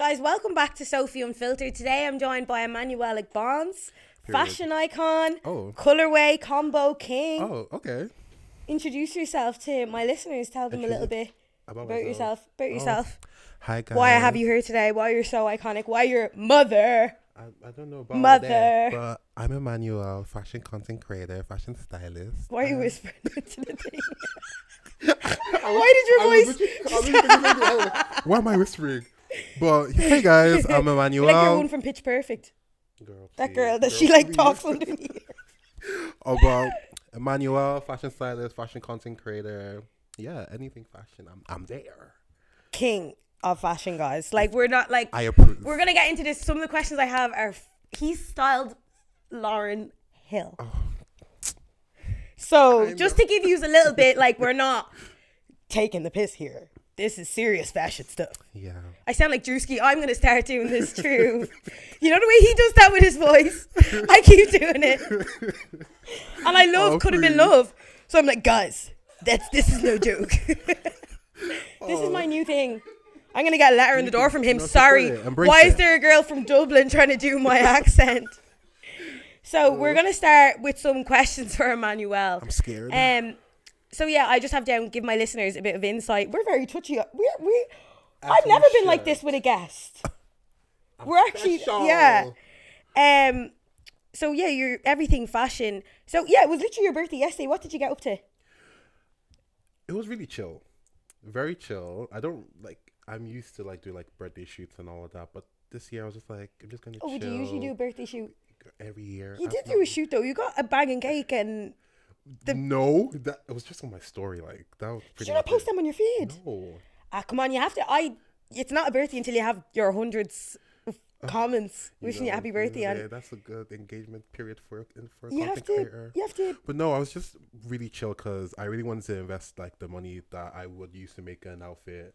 Guys, welcome back to Sophie Unfiltered. Today I'm joined by Emmanuel Agbons, fashion icon, colorway combo king. Oh, okay. Introduce yourself to my listeners. Tell them a little bit about yourself. Hi, guys. Why I have you here today. Why you're so iconic. Why your mother. I don't know about Mother. that, but I'm Emmanuel, fashion content creator, fashion stylist. Why are you whispering into the thing? Why did your voice? Why am I whispering? But hey, guys, I'm Emmanuel. You're like your one from Pitch Perfect. That girl that she like talks underneath. About Emmanuel, fashion stylist, fashion content creator. Yeah, anything fashion, I'm there. King of fashion, guys. Like, we're not like, I approve. We're gonna get into this. Some of the questions I have are he's styled Lauryn Hill. So just to give you a little bit, like, we're not taking the piss here. This is serious fashion stuff. Yeah. I sound like Drewski. I'm going to start doing this too. You know the way he does that with his voice? I keep doing it. And I love Could Have Been Love. So I'm like, guys, this is no joke. This is my new thing. I'm going to get a letter in the door from him. Sorry. Why is there a girl from Dublin trying to do my accent? So we're going to start with some questions for Emmanuel. I'm scared. So yeah, I just have to give my listeners a bit of insight. We're very touchy. I've never been like this with a guest. We're actually special. Yeah. So yeah, you're everything fashion. So yeah, it was literally your birthday yesterday. What did you get up to? It was really chill, very chill. I'm used to like do like birthday shoots and all of that, but this year I was just like, I'm just gonna chill. Would you usually do a birthday shoot? Every year. You did do a shoot though. You got a bag and cake and. No, that it was just on my story. Like that was pretty. Should I post them on your feed? No. Come on, you have to. It's not a birthday until you have your hundreds of comments wishing you happy birthday. Yeah, that's a good engagement period for a you content creator. You have to. But no, I was just really chill because I really wanted to invest like the money that I would use to make an outfit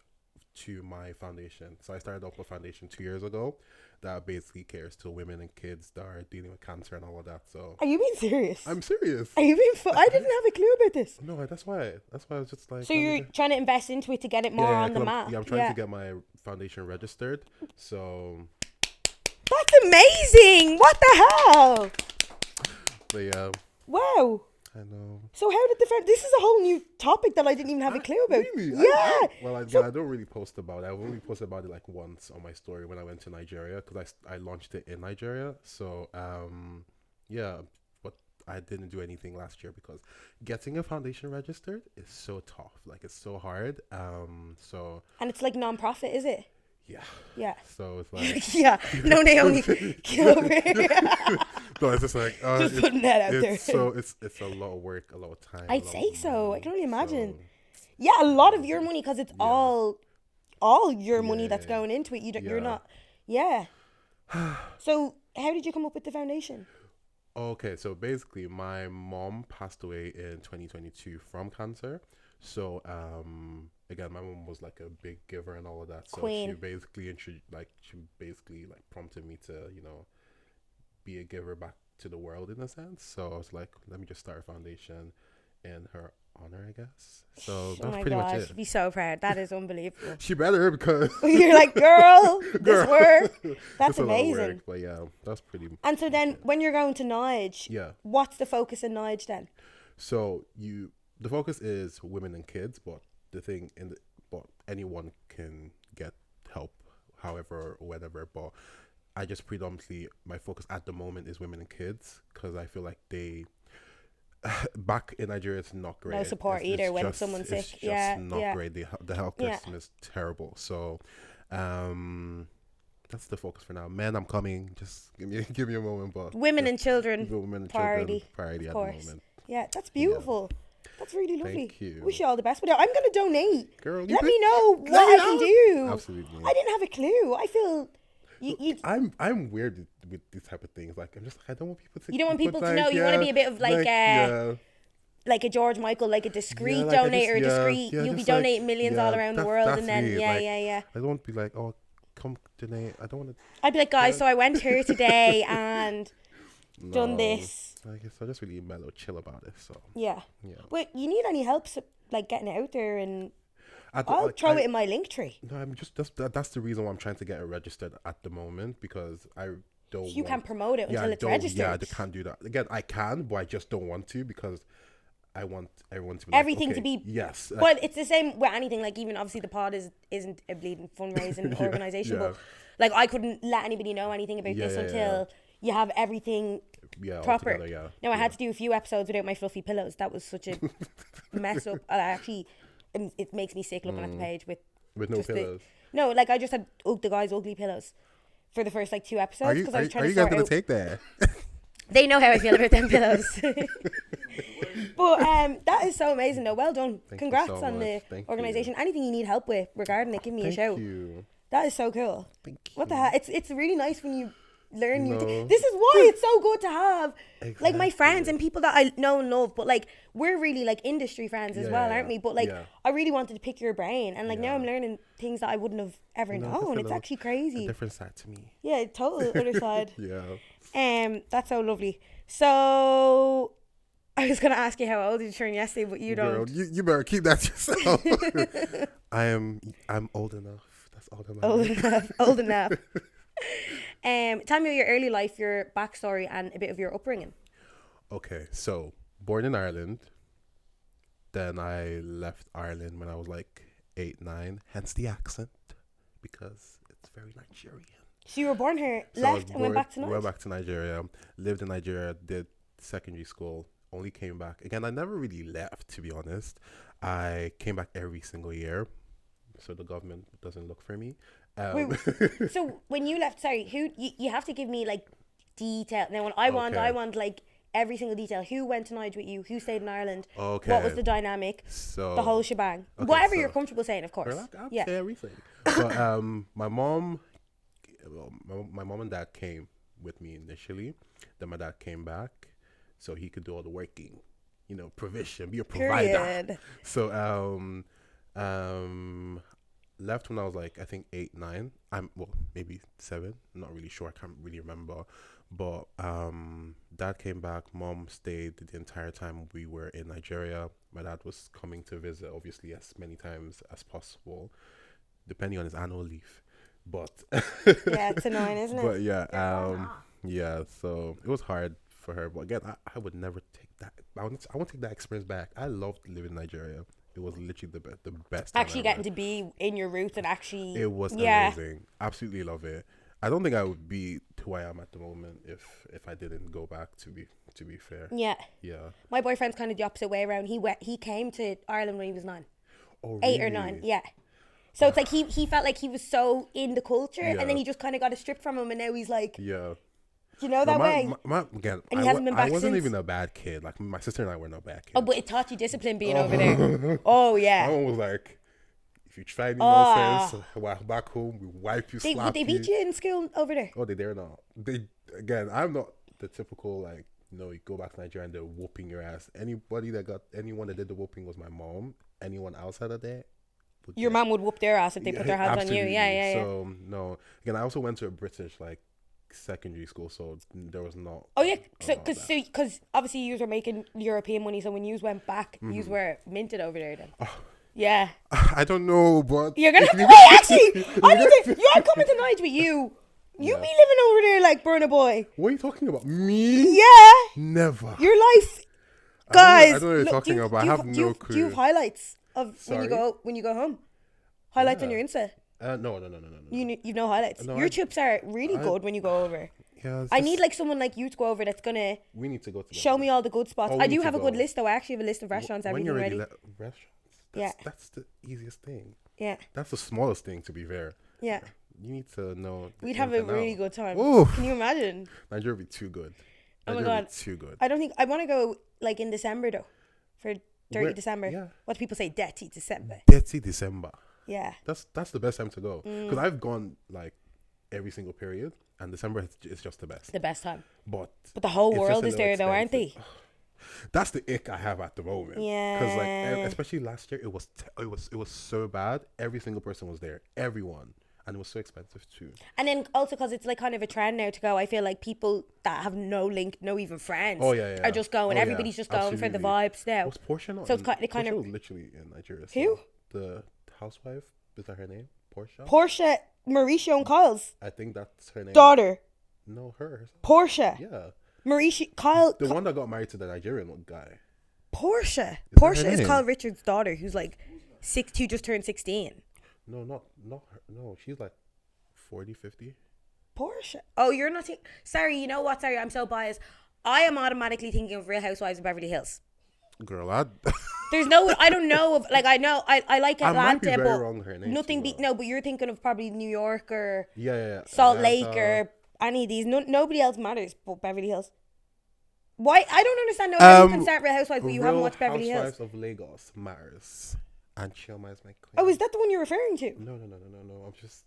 to my foundation. So I started off a foundation 2 years ago that basically cares to women and kids that are dealing with cancer and all of that. So are you being serious? I'm serious. Are you being I didn't have a clue about this. No, that's why I was just like. So you're trying to invest into it to get it more on the map. I'm trying to get my foundation registered. So that's amazing. What the hell? But yeah. Wow. I know. So how did this is a whole new topic that I didn't even have a clue about. Really? Yeah. I don't really post about it. I've only posted about it like once on my story when I went to Nigeria because I launched it in Nigeria. So yeah, but I didn't do anything last year because getting a foundation registered is so tough. Like it's so hard. And it's like non-profit, is it? Yeah. Yeah. So it's like yeah. No, Naomi, get over here. No, it's just like just putting that out there. So it's a lot of work, a lot of time. I'd say so. I can only imagine. Yeah, a lot of your money because it's all your money that's going into it. You're not. Yeah. So how did you come up with the foundation? Okay, so basically, my mom passed away in 2022 from cancer. So again, my mom was like a big giver and all of that. So Queen. she basically prompted me to be a giver back to the world in a sense. So I was like, let me just start a foundation in her honor, I guess. So that's pretty much it. She'd be so proud. That is unbelievable. She better because you're like, girl, this work. That's amazing. Work, but yeah, that's pretty. And so then, when you're going to Nige, what's the focus in Nige then? So the focus is women and kids, but but anyone can get help, however or whatever. But I just predominantly my focus at the moment is women and kids because I feel like they back in Nigeria it's not great. No support either when someone's sick. It's just not great. The health system is terrible. So that's the focus for now. Men, I'm coming. Just give me a moment. But women and children, priority of at the moment. Yeah, that's beautiful. Yeah. That's really lovely. Thank you. Wish you all the best. But I'm going to donate. Girl, let me know what I can do. Absolutely. I didn't have a clue. I feel. I'm weird with these type of things. Like I'm just like I don't want people to. You don't want people to know. You want to be a bit of like a George Michael, like a discreet donator, discreet. You'll be donating millions all around the world, and then I don't want to be like, oh, come donate. I don't want to. I'd be like, guys, so I went here today and done this. I guess I'm just really mellow, chill about it. So yeah. But you need any help, like getting it out there and. I'll throw it in my link tree. No, I'm just that's the reason why I'm trying to get it registered at the moment, because I don't. You can't promote it until it's registered. Yeah, they can't do that. Again, I can, but I just don't want to, because I want everyone to be everything like, okay, to be yes. But it's the same with anything. Like, even obviously the pod isn't a bleeding fundraising organization, but like I couldn't let anybody know anything about this until you have everything proper. Together, No, I had to do a few episodes without my fluffy pillows. That was such a mess up. I actually, it makes me sick looking at the page with no pillows. No, like I just had the guys' ugly pillows for the first like 2 episodes because I was trying to sort sort out. Are you guys gonna take that? They know how I feel about them pillows. But that is so amazing though. Well done. Congrats on the organisation. Anything you need help with regarding it, give me a shout. That is so cool. Thank you. What the heck? It's really nice when you learn this is why it's so good to have like my friends and people that I know and love, but like we're really like industry friends as well, aren't we? But like I really wanted to pick your brain, and like now I'm learning things that I wouldn't have ever known. It's actually crazy. A different side to me. Yeah, total other side. Yeah. That's so lovely. So I was gonna ask you how old you turned yesterday, but you don't. Girl, you better keep that to yourself. I'm old enough. That's all that matters. Old enough. Tell me about your early life, your backstory, and a bit of your upbringing. Okay, so born in Ireland. Then I left Ireland when I was like 8, 9. Hence the accent, because it's very Nigerian. So you were born here, left, and went back to Nigeria? Went back to Nigeria. Lived in Nigeria. Did secondary school. Only came back. Again, I never really left, to be honest. I came back every single year, so the government doesn't look for me. Wait, so when you left, sorry, who you have to give me like detail. Now, when I want like every single detail. Who went to Nigeria with you? Who stayed in Ireland? Okay. What was the dynamic? So the whole shebang. Okay, Whatever you're comfortable saying, of course. I'll say everything. But my mom and dad came with me initially. Then my dad came back, so he could do all the working, provision, be a provider. Period. So left when I was like, I think 8, 9. Maybe 7. I'm not really sure. I can't really remember. But dad came back. Mom stayed the entire time we were in Nigeria. My dad was coming to visit, obviously, as many times as possible, depending on his annual leave. But yeah, it's annoying, isn't it? But yeah, so it was hard for her. But again, I would never take that. I want to take that experience back. I loved living in Nigeria. It was literally the best. Actually getting to be in your roots and actually... It was amazing. Absolutely love it. I don't think I would be who I am at the moment if I didn't go back, to be fair. Yeah. Yeah. My boyfriend's kind of the opposite way around. He came to Ireland when he was 9. Oh, 8 or 9, yeah. So it's like he felt like he was so in the culture, and then he just kind of got it stripped from him, and now he's like... Yeah. You know that way? Again, and he hasn't been back I wasn't since. even a bad kid. Like, my sister and I were not bad kids. Oh, but it taught you discipline being over there. Oh, yeah. My mom was like, if you try any nonsense, back home, we wipe you, slap you. Would they beat you in school over there? Oh, they dare not. Again, I'm not the typical, like, you go back to Nigeria and they're whooping your ass. Anyone that did the whooping was my mom. Anyone outside of that. Your mom would whoop their ass if they put their hands on you. Yeah. So, no. Again, I also went to a British, like, secondary school, so there was not... Oh, yeah. Because obviously you were making European money, so when you went back, you were minted over there then. Yeah. I don't know, but... You're going to have to... Wait, actually, you're coming to Nigeria with you. You be living over there like Burna Boy. What are you talking about? Me? Yeah. Never. Your life. Guys. I don't know what you're talking about. I have no clue. Do you have highlights of when you go home? Highlights on your Insta? No. You've no highlights. No, your trips are really good when you go over. Yeah, I need like someone like you to go over that's gonna... We need to go to show me all the good spots. I do have a good list though. I actually have a list of restaurants, everything ready. Restaurants? That's the easiest thing. Yeah. That's the smallest thing, to be fair. Yeah. You need to know. We'd have a really good time. Ooh. Can you imagine? Nigeria would be too good. Oh my God. Too good. I don't think... I want to go like in December though. For Dirty December. Yeah. What do people say? Dirty December. Dirty December. Yeah. That's the best time to go. Because I've gone like every single period, and December is just the best. The best time. But the whole world is there though, aren't they? That's the ick I have at the moment. Yeah. Because like, especially last year, it was so bad. Every single person was there. Everyone. And it was so expensive too. And then also because it's like kind of a trend now to go, I feel like people that have no link, no even friends, are just going. Everybody's just going for the vibes now. Was Portia not? So it's kind Portia of was literally in Nigeria. Who? The housewife. Is that her name? Portia, Mauricio and Kyle's I think that's her name. daughter. No, her. Portia. Yeah. Mauricio, Kyle. The one that got married to the Nigerian guy. Portia. Is Portia is Kyle Richards' daughter, who's like 6'2", just turned 16. No, not her. No, she's like 40, 50. Portia. Oh, you're not. Sorry, you know what? Sorry, I'm so biased. I am automatically thinking of Real Housewives of Beverly Hills. Girl, There's no. I don't know of. Like, I know. I like Atlanta, I might be very but wrong her name nothing. too, No, but you're thinking of probably New York or yeah. Salt Lake or any of these. Nobody else matters but Beverly Hills. Why? I don't understand. No, how you can start Real Housewives, but you haven't watched Beverly Hills. Housewives of Lagos matters. And Chioma is my queen. Oh, is that the one you're referring to? No. I'm just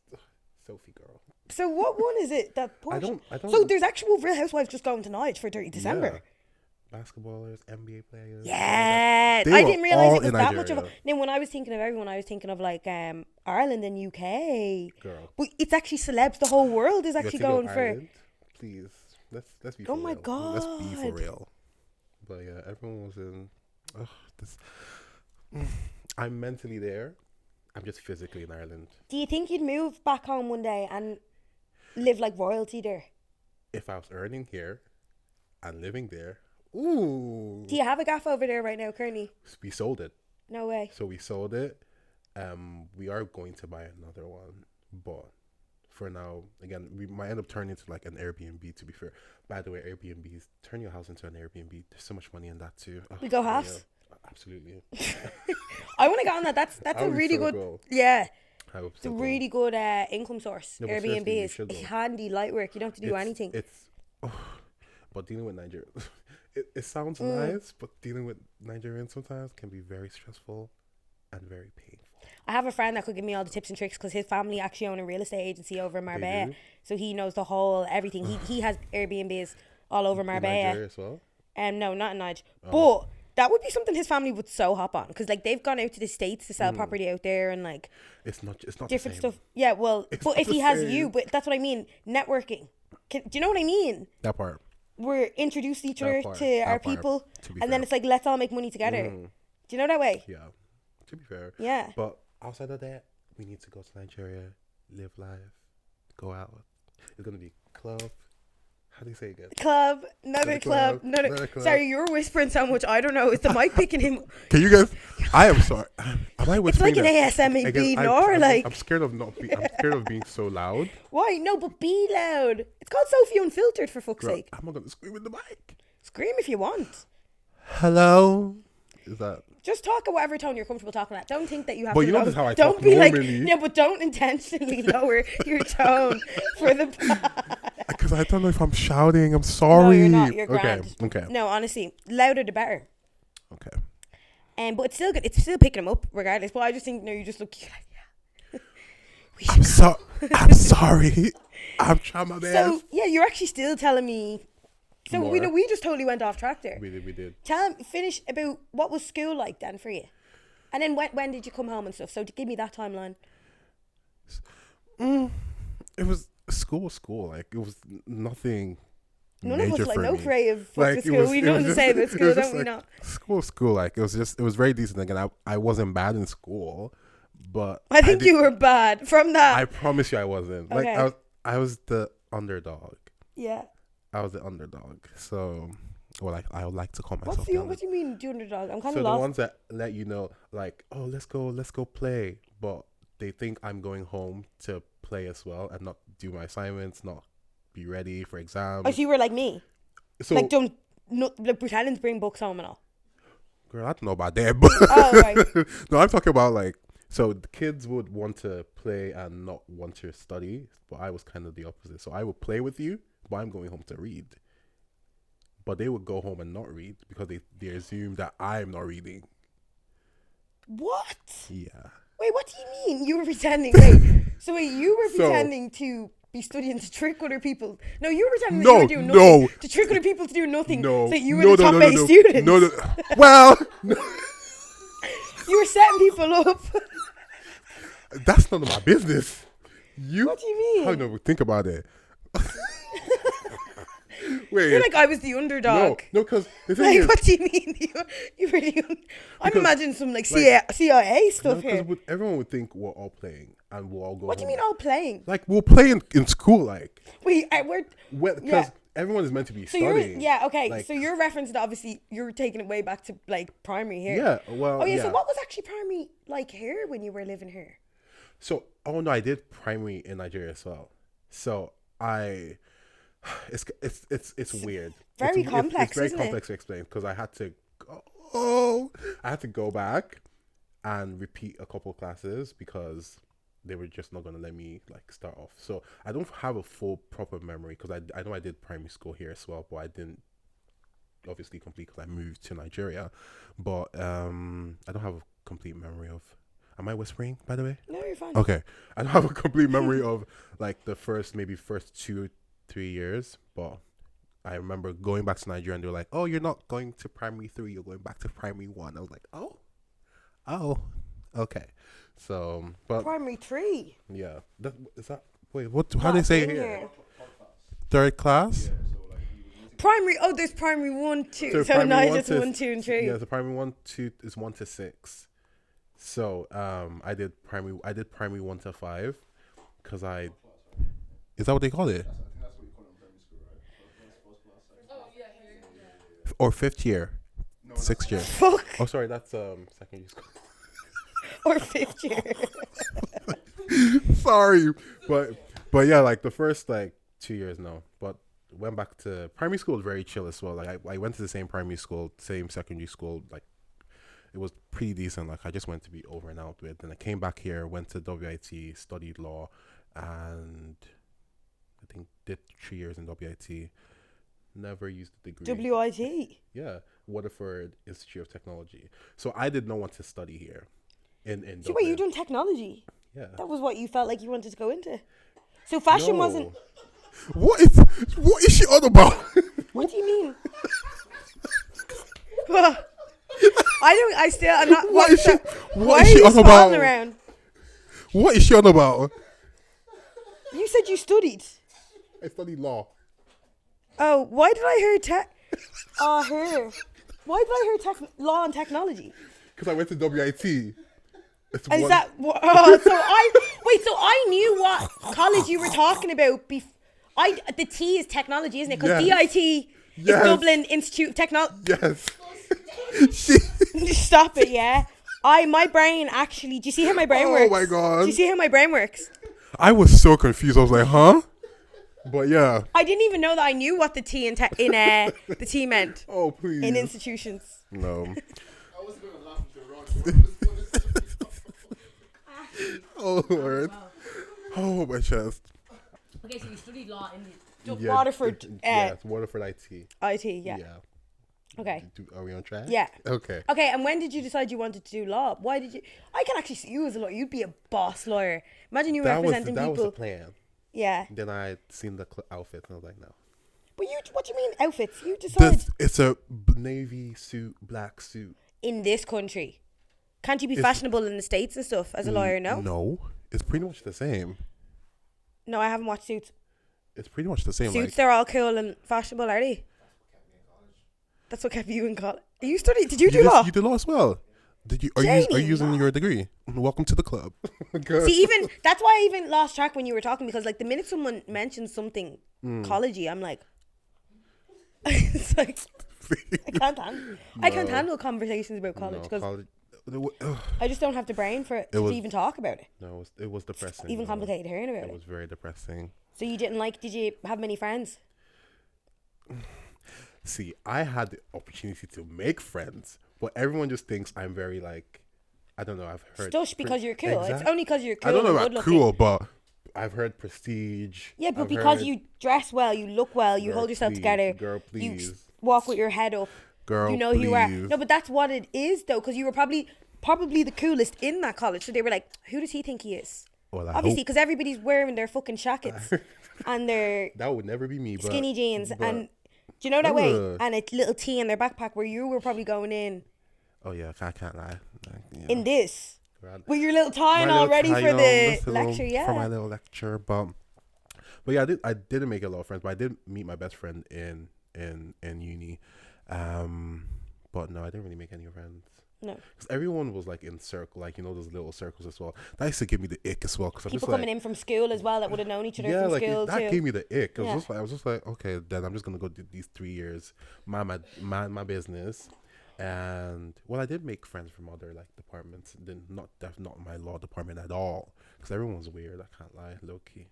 Sophie girl. So what one is it that Portia? I don't. So there's actual Real Housewives just going tonight for 30 December. Yeah. Basketballers, NBA players. Yeah, I didn't realize it was that much of a. Then when I was thinking of everyone, I was thinking of like Ireland and UK. Girl, but it's actually celebs. The whole world is actually going for. Ireland? Please, let's be. For my real. God, let's be for real. But yeah, everyone was in. This. I'm mentally there. I'm just physically in Ireland. Do you think you'd move back home one day and live like royalty there? If I was earning here and living there, ooh. Do you have a gaff over there right now, currently? We sold it. No way. So we sold it. We are going to buy another one, but for now, again, we might end up turning into like an Airbnb. To be fair, by the way, Airbnbs turn your house into an Airbnb. There's so much money in that too. We go halves. Yeah, absolutely. I want to get on that. That's a really good. Cool. Yeah. It's a really good income source. No, Airbnb is handy, light work. You don't have to do anything. But dealing with Nigerians, it sounds nice, but dealing with Nigerians sometimes can be very stressful and very painful. I have a friend that could give me all the tips and tricks because his family actually own a real estate agency over in Marbella, so he knows the whole everything. He has Airbnbs all over Marbella. In Nigeria as well? No, not in Nigeria. But that would be something his family would so hop on because like they've gone out to the States to sell property out there and like it's not different stuff. Yeah, well, but if he has you, but that's what I mean. Networking. Do you know what I mean? That part. We're introduced each other to our people, and then it's like let's all make money together. Do you know that way? Yeah. To be fair. Yeah. But outside of that, we need to go to Nigeria, live life, go out. It's gonna be club. How do you say it again? Club, another club. Sorry, you're whispering so much. I don't know. Is the mic picking him? Can you guys? I am sorry. Am I whispering? It's like an ASMR, I'm scared of I'm scared of being so loud. Why? No, but be loud. It's called Sophie Unfiltered, for fuck's sake. I'm not gonna scream in the mic. Scream if you want. Hello. Is that? Just talk at whatever tone you're comfortable talking at. Don't think that you have but to. But you know this is how I don't talk be normally. Like, but don't intentionally lower your tone for the because I don't know if I'm shouting. I'm sorry. No, you're not. You're grand. Okay. No, honestly, louder the better. Okay. But it's still good. It's still picking them up regardless. But I just think, no, you just look like, yeah. I'm sorry. I'm trying my best. So, yeah, you're actually still telling me. So, more. we just totally went off track there. We did. Finish about what was school like then for you? And then when did you come home and stuff? So, give me that timeline. It was school. Like, it was nothing. None of us no me. creative like, school. We know the same about school, don't we not? School. Like, it was very decent. Again, I wasn't bad in school, but I think you were bad from that. I promise you I wasn't. Okay. Like, I was the underdog. Yeah. I was the underdog. So, or like, I would like to call myself what do you mean, the underdog? I'm kind of lost. So lost. the ones that let you know, like, oh, let's go play, but they think I'm going home to play as well and not do my assignments, not be ready for exams. Oh, so you were like me? So like, pretending to bring books home and all? Girl, I don't know about that, but right. No, I'm talking about like, so the kids would want to play and not want to study, but I was kind of the opposite. So I would play with you, but I'm going home to read. But they would go home and not read because they assume that I'm not reading. What? Yeah. Wait, what do you mean? You were pretending. Wait, you were pretending to be studying to trick other people. No, you were pretending that you were doing nothing. To trick other people to do nothing. So you were the top A student. No. Well, no. You were setting people up. That's none of my business. What do you mean? How do you think about it? Wait. You're like, I was the underdog. No, because the thing Like, is, what do you mean? You were the I'm imagining some like CIA stuff here. Because everyone would think we're all playing and we'll all go. What do you mean all playing? Like we'll play in school, like. Wait, we're because everyone is meant to be studying. Okay. Like, so you're referencing, obviously, you're taking it way back to like primary here. Yeah. Well. Oh yeah. So what was actually primary like here when you were living here? So no, I did primary in Nigeria as well. So it's weird. Very complex. It's very complex to explain because I had to go back and repeat a couple classes because they were just not going to let me like start off. So I don't have a full proper memory because I know I did primary school here as well, but I didn't obviously complete because I moved to Nigeria. But I don't have a complete memory of. Am I whispering, by the way? No, you're fine. Okay. I don't have a complete memory of like the first 2-3 years, but I remember going back to Nigeria and they were like, "Oh, you're not going to primary 3, you're going back to primary 1." I was like, "Oh, okay." So, but primary 3. Yeah, what? How do they say it here? Third class. Primary. Oh, there's primary 1, 2. So now it's just 1, 2, and 3. Yeah, the primary 1, 2 is 1 to 6. So I did primary 1 to 5 because is that what they call it? I think that's what you call it in primary school, right? Oh yeah, here. Or 5th year, No, 6th year. Fuck. Oh, sorry, that's secondary school. Or 5th year. Sorry, but yeah, like the first 2 years, no. But went back to primary school was very chill as well. Like I went to the same primary school, same secondary school. Like it was pretty decent. Like I just went to be over and out with. Then I came back here, went to WIT, studied law, and I think did 3 years in WIT. Never used the degree. WIT. Yeah, Waterford Institute of Technology. So I did not want to study here. In So wait, you doing technology? Yeah. That was what you felt like you wanted to go into. So fashion wasn't. What is she on about? What do you mean? I'm not. What is she on about? Around? What is she on about? You said you studied. I studied law. Oh, why did I hear tech? Here. Why did I hear law and technology? Because I went to WIT. And is that so I knew what college you were talking about the T is technology, isn't it? Because Yes. DIT is Dublin Institute of Technology. Yes. Stop it, yeah. My brain actually, do you see how my brain works? Oh my God. Do you see how my brain works? I was so confused. I was like, huh? But yeah. I didn't even know that I knew what the T in the T meant. Oh, please. In institutions. No. I wasn't going to laugh if you're wrong. Oh, Lord. Oh, my chest. Okay, so you studied law in the Yeah, Waterford. it's Waterford IT. IT, yeah. Okay. Are we on track? Yeah. Okay. Okay, and when did you decide you wanted to do law? Why did you? I can actually see you as a lawyer. You'd be a boss lawyer. Imagine you representing that people. was the plan. Yeah. Then I seen the outfit and I was like, no. But what do you mean outfits? You decide It's a navy suit, black suit. in this country. Can't you be fashionable in the States and stuff as a lawyer? No. No, it's pretty much the same. No, I haven't watched Suits. It's pretty much the same. Suits, they're all cool and fashionable, are they? That's what kept you in college. You studied? Did you do law? You did law as well. Did you? Are you using your degree? Welcome to the club. See, that's why I even lost track when you were talking, because like the minute someone mentions something collegey, I'm like, it's like I can't handle conversations about college because I just don't have the brain for it to even talk about it. No, it was depressing. It's even complicated hearing about it. It was very depressing. So you didn't did you have many friends? See, I had the opportunity to make friends, but everyone just thinks I'm very I don't know. I've heard Stush because you're cool. Exactly. It's only because you're cool. I don't know and about good-looking. cool, but I've heard prestige. Yeah, but because you dress well, you look well, you hold yourself together. Girl, please. You walk with your head up. Girl, you know who you are. No, but that's what it is though, because you were probably the coolest in that college. So they were like, who does he think he is? Well, obviously, because everybody's wearing their fucking shackets and their that would never be me. But, skinny jeans, and do you know that way? And a little tea in their backpack, where you were probably going in. Oh yeah, I can't lie. In this, with your little tie and all ready for the lecture, for my little lecture, but yeah, I didn't make a lot of friends, but I did meet my best friend in in uni. But no, I didn't really make any friends. No. Because everyone was like in circle, like, you know, those little circles as well. That used to give me the ick as well. Because I'm People just coming in from school as well that would have known each other yeah, from like school that too. gave me the ick. Yeah. I was just like, okay, then I'm just gonna go do these 3 years, my business, and well, I did make friends from other like departments. Then not my law department at all, because everyone was weird. I can't lie, low key.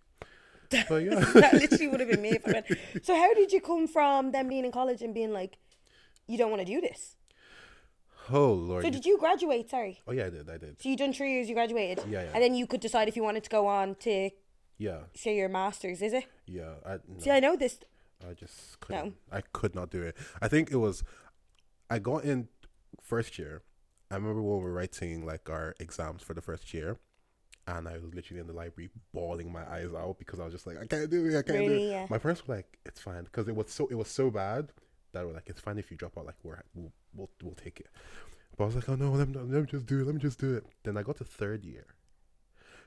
But yeah, That literally would have been me if I went. So how did you come from them being in college and being like, you don't want to do this? oh Lord. So did you graduate? Sorry. Oh yeah, I did. So you done 3 years, you graduated, Yeah. and then you could decide if you wanted to go on to Yeah, say your masters. Is it? yeah. See, I know this. I just couldn't. I could not do it. I think it was. I got in first year. I remember when we were writing like our exams for the first year, and I was literally in the library bawling my eyes out because I was just like, I can't do it. I can't do Really? it. Yeah. My parents were like, it's fine, because it was so bad that we're like, it's fine if you drop out. Like we'll take it. But I was like, oh no, let me just do it. Let me just do it. Then I got to third year.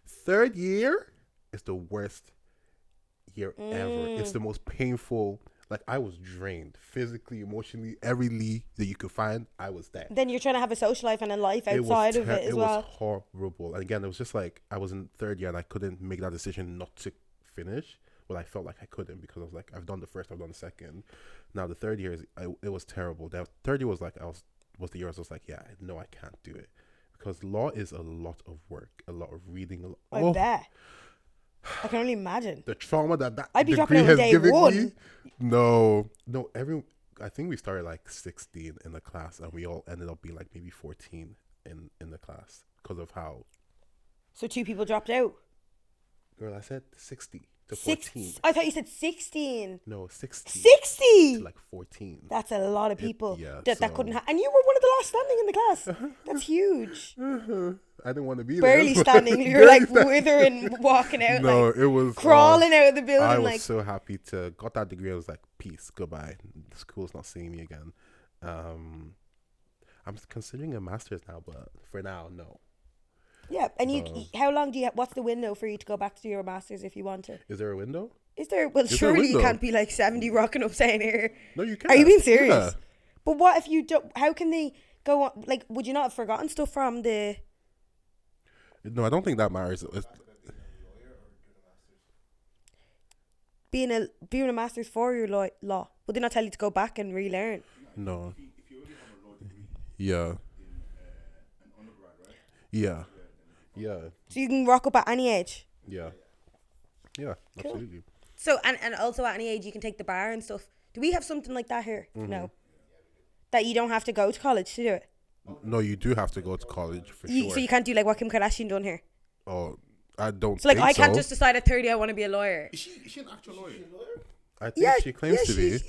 Third year is the worst year ever. It's the most painful. Like, I was drained physically, emotionally, every that you could find. I was there. Then you're trying to have a social life and a life outside of it as well. It was horrible. And again, it was just like I was in third year and I couldn't make that decision not to finish. Well, I felt like I couldn't because I was like, I've done the first, I've done the second. Now the third year it was terrible. The third year was like was the year I was like, yeah, no, I can't do it, because law is a lot of work, a lot of reading. I bet. I can only imagine. The trauma that I'd be degree dropping out has day given one. me. No. I think we started like 16 in the class, and we all ended up being like maybe 14 in the class because of how. So 2 people dropped out. Girl, I said 60 to 14. I thought you said 16. No, 60. 60. To like 14. That's a lot of people that so- couldn't. And you were one of the last standing in the class. That's huge. I didn't want to be Barely there. standing. You're like withering, walking out, No, like it was crawling out of the building. I was like so happy to got that degree. I was like, peace, goodbye. The school's not seeing me again. I'm considering a master's now, but for now, no. yeah. And how long do you? What's the window for you to go back to your masters if you want to? Is there a window? Is there? Well, Is there a surely you window? can't be like 70 rocking up saying here. No, you can't. Are you being serious? Yeah. But what if you don't? How can they go on? Like, would you not have forgotten stuff from the? No, I don't think that matters. Being a master's for your law, would they not tell you to go back and relearn? No. If you already have a law degree Yeah. in an undergrad, right? Yeah. Yeah. So you can rock up at any age. Yeah. Yeah. Absolutely. So and also at any age you can take the bar and stuff. Do we have something like that here? No. That you don't have to go to college to do it. No, you do have to go to college for sure. So you can't do like what Kim Kardashian done here. Oh, I don't. So like think I can't so. just decide at 30 I want to be a lawyer. Is she an actual lawyer? I think Yeah, she claims yeah, to be. Like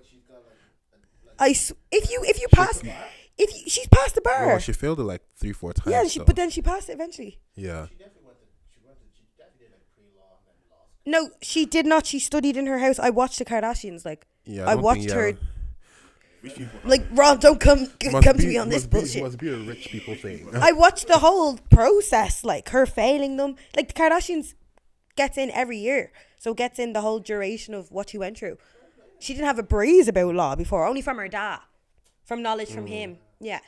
she's got like If you pass, she's passed the bar. Well, she failed it like 3-4 times. Yeah, so. but then she passed it eventually. Yeah. she definitely did like pre-law and then law. No, she did not. She studied in her house. I watched the Kardashians. Like Yeah. I don't watched think, her. Rich people. Like Rob, don't come Must to me on this bullshit. Must be a rich people thing. I watched the whole process, like her failing them. Like the Kardashians gets in every year, so gets in the whole duration of what she went through. She didn't have a breeze about law before, only from her dad, from knowledge from him. Yeah.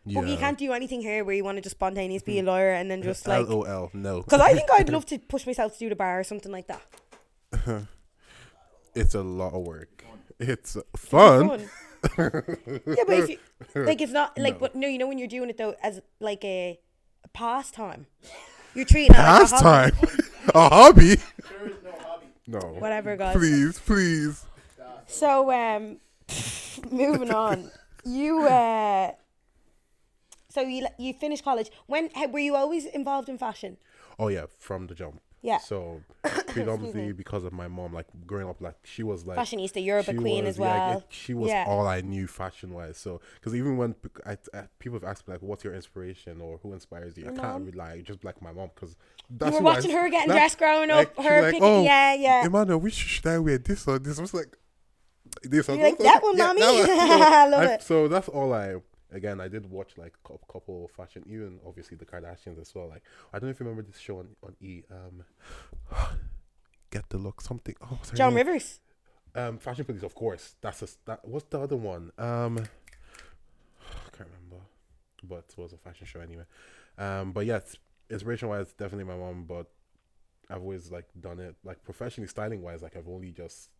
Yeah. But you can't do anything here where you want to just spontaneously be a lawyer and then just like. LOL, no. Because I think I'd love to push myself to do the bar or something like that. It's a lot of work. It's fun. Yeah, but if you like, it's not like. No. But no, you know when you're doing it though as like a pastime, you're treating it like a hobby. Pastime. A hobby? There is no hobby. No. Whatever, guys. Please. So moving on. So you finished college. Were you always involved in fashion? Oh yeah, from the jump. Yeah. So predominantly because of my mom, like growing up, like she was like Fashionista, Europe she queen was, as well. she was Yeah. all I knew fashion wise. So because even when people have asked me like, "What's your inspiration or who inspires you?" I can't rely just like my mom because You were watching her getting dressed growing up. She Her like, picking, oh, yeah. Emmanuel, which should I wear? This or this? I was like, this or You're like, this. that one, mommy. I love it. So that's all I. Again, I did watch like a couple of fashion, even obviously the Kardashians as well. Like I don't know if you remember this show on E. Get the Look something. Oh, sorry. Joan Rivers. Fashion Police, of course. What's the other one? I can't remember, but it was a fashion show anyway. But yeah, inspiration wise, definitely my mom. But I've always like done it like professionally, styling wise. Like I've only just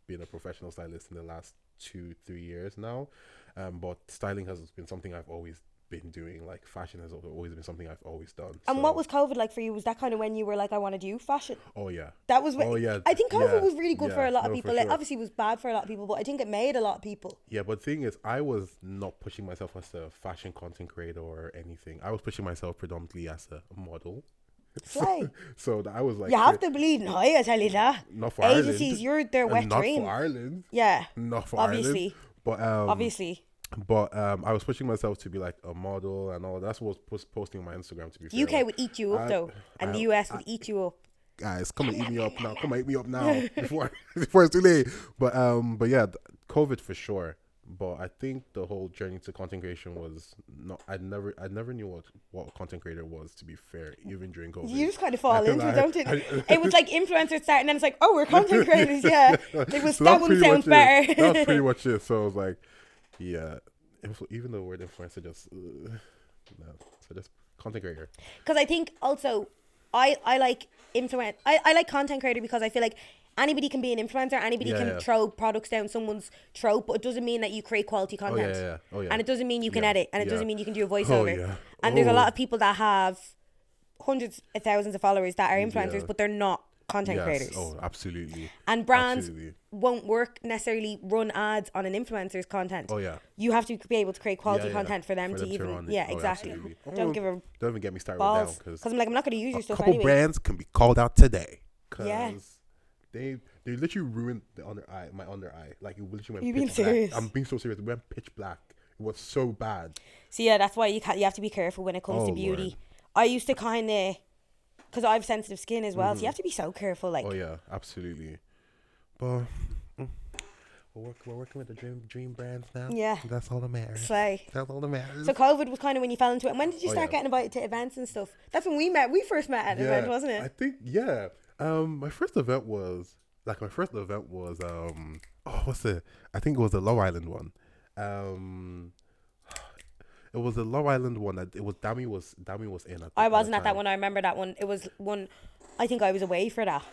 been a professional stylist in the last 2-3 years now. But styling has been something I've always been doing. Like fashion has always been something I've always done. And what was COVID like for you? Was that kind of when you were like, I want to do fashion? Oh yeah. That was when, oh yeah. I think COVID yeah, was really good for a lot of no, people. for Like, sure. obviously it was bad for a lot of people, but I think it made a lot of people. Yeah, but the thing is, I was not pushing myself as a fashion content creator or anything. I was pushing myself predominantly as a model. Slay. So I was like, You have to bleed in high, I tell you that. not for Agencies, Ireland. you're their wet not dream. for Ireland. Yeah. Not for Obviously. Ireland. Obviously. But I was pushing myself to be like a model and all. That's what I was posting on my Instagram, to be fair. UK Like, would eat you up though, and the US would eat you up. guys, come and eat me up now. Come and eat me up now before it's too late. But yeah, COVID for sure. But I think the whole journey to content creation was not. I never knew what content creator was, to be fair, even during COVID. You just kind of fall into it, don't you? I- It was like influencers start, and then it's like, oh, we're content creators, yeah. It was So that that's one pretty sounds much it. better. That was pretty much it. So I was like, yeah. Even the word influencer just no. So just content creator. Because I think also I like influence. I like content creator because I feel like anybody can be an influencer. Anybody Yeah, can yeah. throw products down someone's throat, but it doesn't mean that you create quality Oh content. yeah. Oh yeah. And it doesn't mean you can Yeah, edit, and it yeah. doesn't mean you can do a Oh voiceover. yeah. And there's a Oh. lot of people that have hundreds of thousands of followers that are influencers, Yeah. but they're not content Yes. creators. Oh, absolutely. And brands Absolutely. won't work necessarily run ads on an influencer's content. Oh yeah. You have to be able to create quality Yeah, yeah. content for them For to them to even run it. yeah, Oh, exactly. absolutely. Don't Oh, give a Don't even get me started balls with them, because I'm like, I'm not going to use your a stuff couple anyway. brands can be called out today because Yeah. they literally ruined the my under eye. Like it literally went You being pitch black. serious? I'm being so serious. It went pitch black. It was so bad. So yeah, that's why you have to be careful when it comes Oh, to beauty. Lord. I used to kind of, because I have sensitive skin as well, so you have to be so careful. Like, Oh yeah, absolutely. But we're working with the dream brands now. Yeah. That's all that matters. slay. That's all that matters. So COVID was kind of when you fell into it. And when did you Oh, start yeah. getting invited to events and stuff? That's when we met. We first met at an event, wasn't it? I think yeah. My first event was what's it? I think it was the Love Island one. It was the Love Island one that it was Dami was in. I wasn't at that time. one. I remember that one. It was one. I think I was away for that.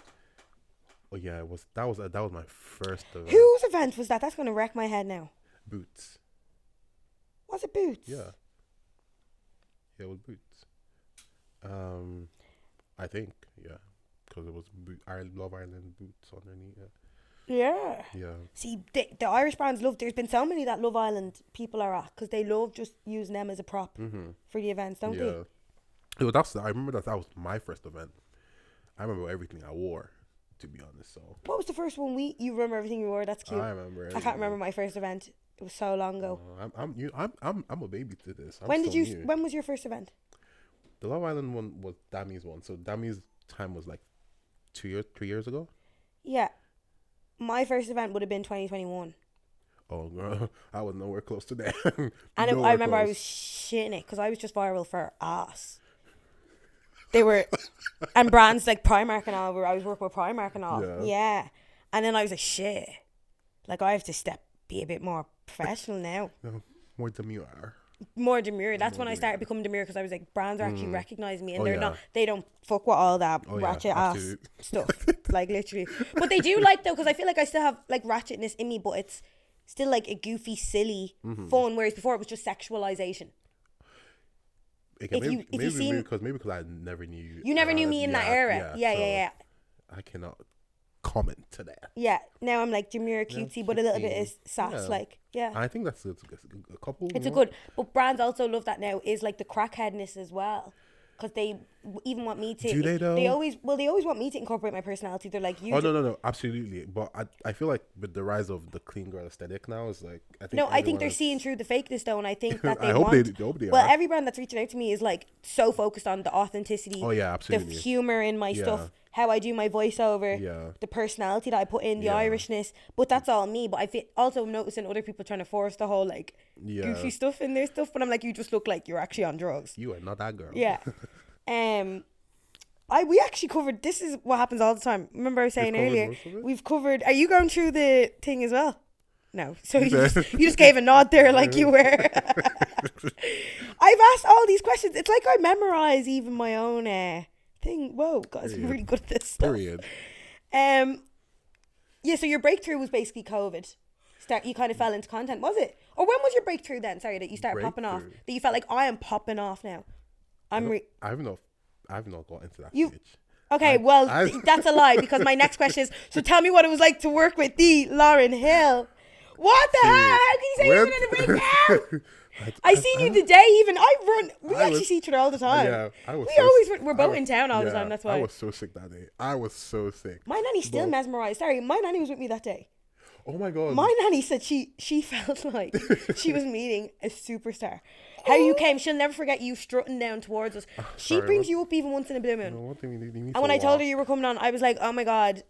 Oh yeah, it was that was my first event. Whose event was that? That's going to wreck my head now. Boots. Was it Boots? Yeah. Yeah, it was Boots. I think yeah, because it was Love Island Boots underneath. Yeah. Yeah. See, the Irish brands love. There's been so many that Love Island people are at because they love just using them as a prop for the events, don't they? Yeah. I remember that was my first event. I remember everything I wore, to be honest. So What was the first one you remember everything you wore? That's cute. I remember. I can't remember my first event. It was so long ago. I'm a baby to this. When was your first event? The Love Island one was Dami's one. So Dami's time was like 3 years ago. Yeah. My first event would have been 2021. Oh girl, I was nowhere close to that. And I remember I was shitting it because I was just viral for ass. They were, and brands like Primark and all, I was working with Primark and all. Yeah. Yeah. And then I was like, shit. Like, I have to be a bit more professional now. No, more demure. More demure. That's when I started becoming demure because I was like, brands are actually recognizing me and Oh, they're yeah. not, they don't fuck with all that Oh, yeah, ratchet ass absolutely. stuff. Like, literally. But they do like, though, because I feel like I still have like ratchetness in me, but it's still like a goofy, silly fun, whereas before it was just sexualization. Okay, maybe because I never knew you. You never knew me in that era. Yeah. I cannot comment to that. Yeah, now I'm like demure, cutesy, but a little bit is sass. Yeah. Like, yeah. I think that's a couple. It's you a know? good, but brands also love that now is like the crackheadness as well. Because they even want me to. Do they though? They always want me to incorporate my personality. They're like, you. Oh no, absolutely. But I feel like with the rise of the clean girl aesthetic now, it's like I think. No, I think everyone they're is- seeing through the fakeness though, and I think that they I hope want. they hope they Well, are. every brand that's reaching out to me is like so focused on the authenticity. Oh, yeah, The absolutely. humor in my Yeah. stuff, how I do my voiceover, Yeah. the personality that I put in, the Yeah. Irishness. But that's all me. But I feel also noticing other people trying to force the whole like Yeah. goofy stuff in their stuff. But I'm like, you just look like you're actually on drugs. You are not that girl. Yeah. We actually covered, this is what happens all the time. Remember I was saying covered earlier, most of it? we've covered, are you going through the thing as well? No. So you just gave a nod there like you were. I've asked all these questions. It's like I memorize even my own thing. Whoa, guys, I'm really good at this stuff. Period. Yeah, so your breakthrough was basically COVID. You kind of fell into content, was it? Or when was your breakthrough then? Sorry, that you started popping off. That you felt like, I am popping off now. I've not got into that stage. Okay, that's a lie, because my next question is, so tell me what it was like to work with the Lauryn Hill. What the hell? How can you say you're in a breakdown? I seen you today even. We actually see each other all the time. Yeah, We're both in town all the time, that's why. I was so sick that day. I was so sick. My nanny still mesmerised. Sorry, my nanny was with me that day. Oh my God. My nanny said she felt like she was meeting a superstar. How you came, she'll never forget you strutting down towards us. She brings you up even once in a blue moon. No, one thing you need and when I told her you were coming on, I was like, oh my God,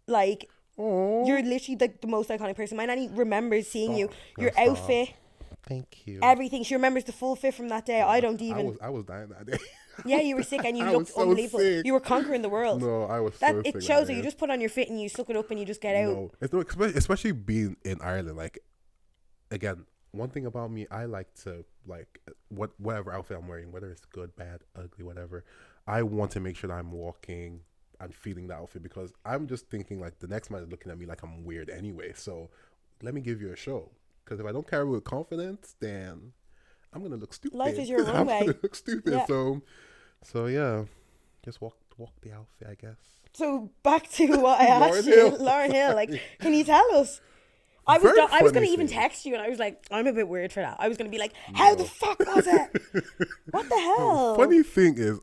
like, you're literally like the most iconic person. My nanny remembers seeing you, your outfit. Thank you. Everything. She remembers the full fit from that day. I don't even. I was dying that day. Yeah, you were sick and you looked unbelievable. Sick. You were conquering the world. No, I was so sick. It shows that you just put on your fit and you suck it up and you just get out. No, especially being in Ireland. Like, again, one thing about me, I like to, like, whatever outfit I'm wearing, whether it's good, bad, ugly, whatever, I want to make sure that I'm walking and feeling the outfit, because I'm just thinking, like, the next man is looking at me like I'm weird anyway. So let me give you a show. Because if I don't carry with confidence, then I'm going to look stupid. Life is your runway. I'm going to look stupid. Yeah. So yeah, just walk the outfit, I guess. So back to what I asked you, Lauryn Hill. Like, can you tell us? I was going to even text you, and I was like, I'm a bit weird for that. I was going to be like, how the fuck was it? What the hell? Funny thing is,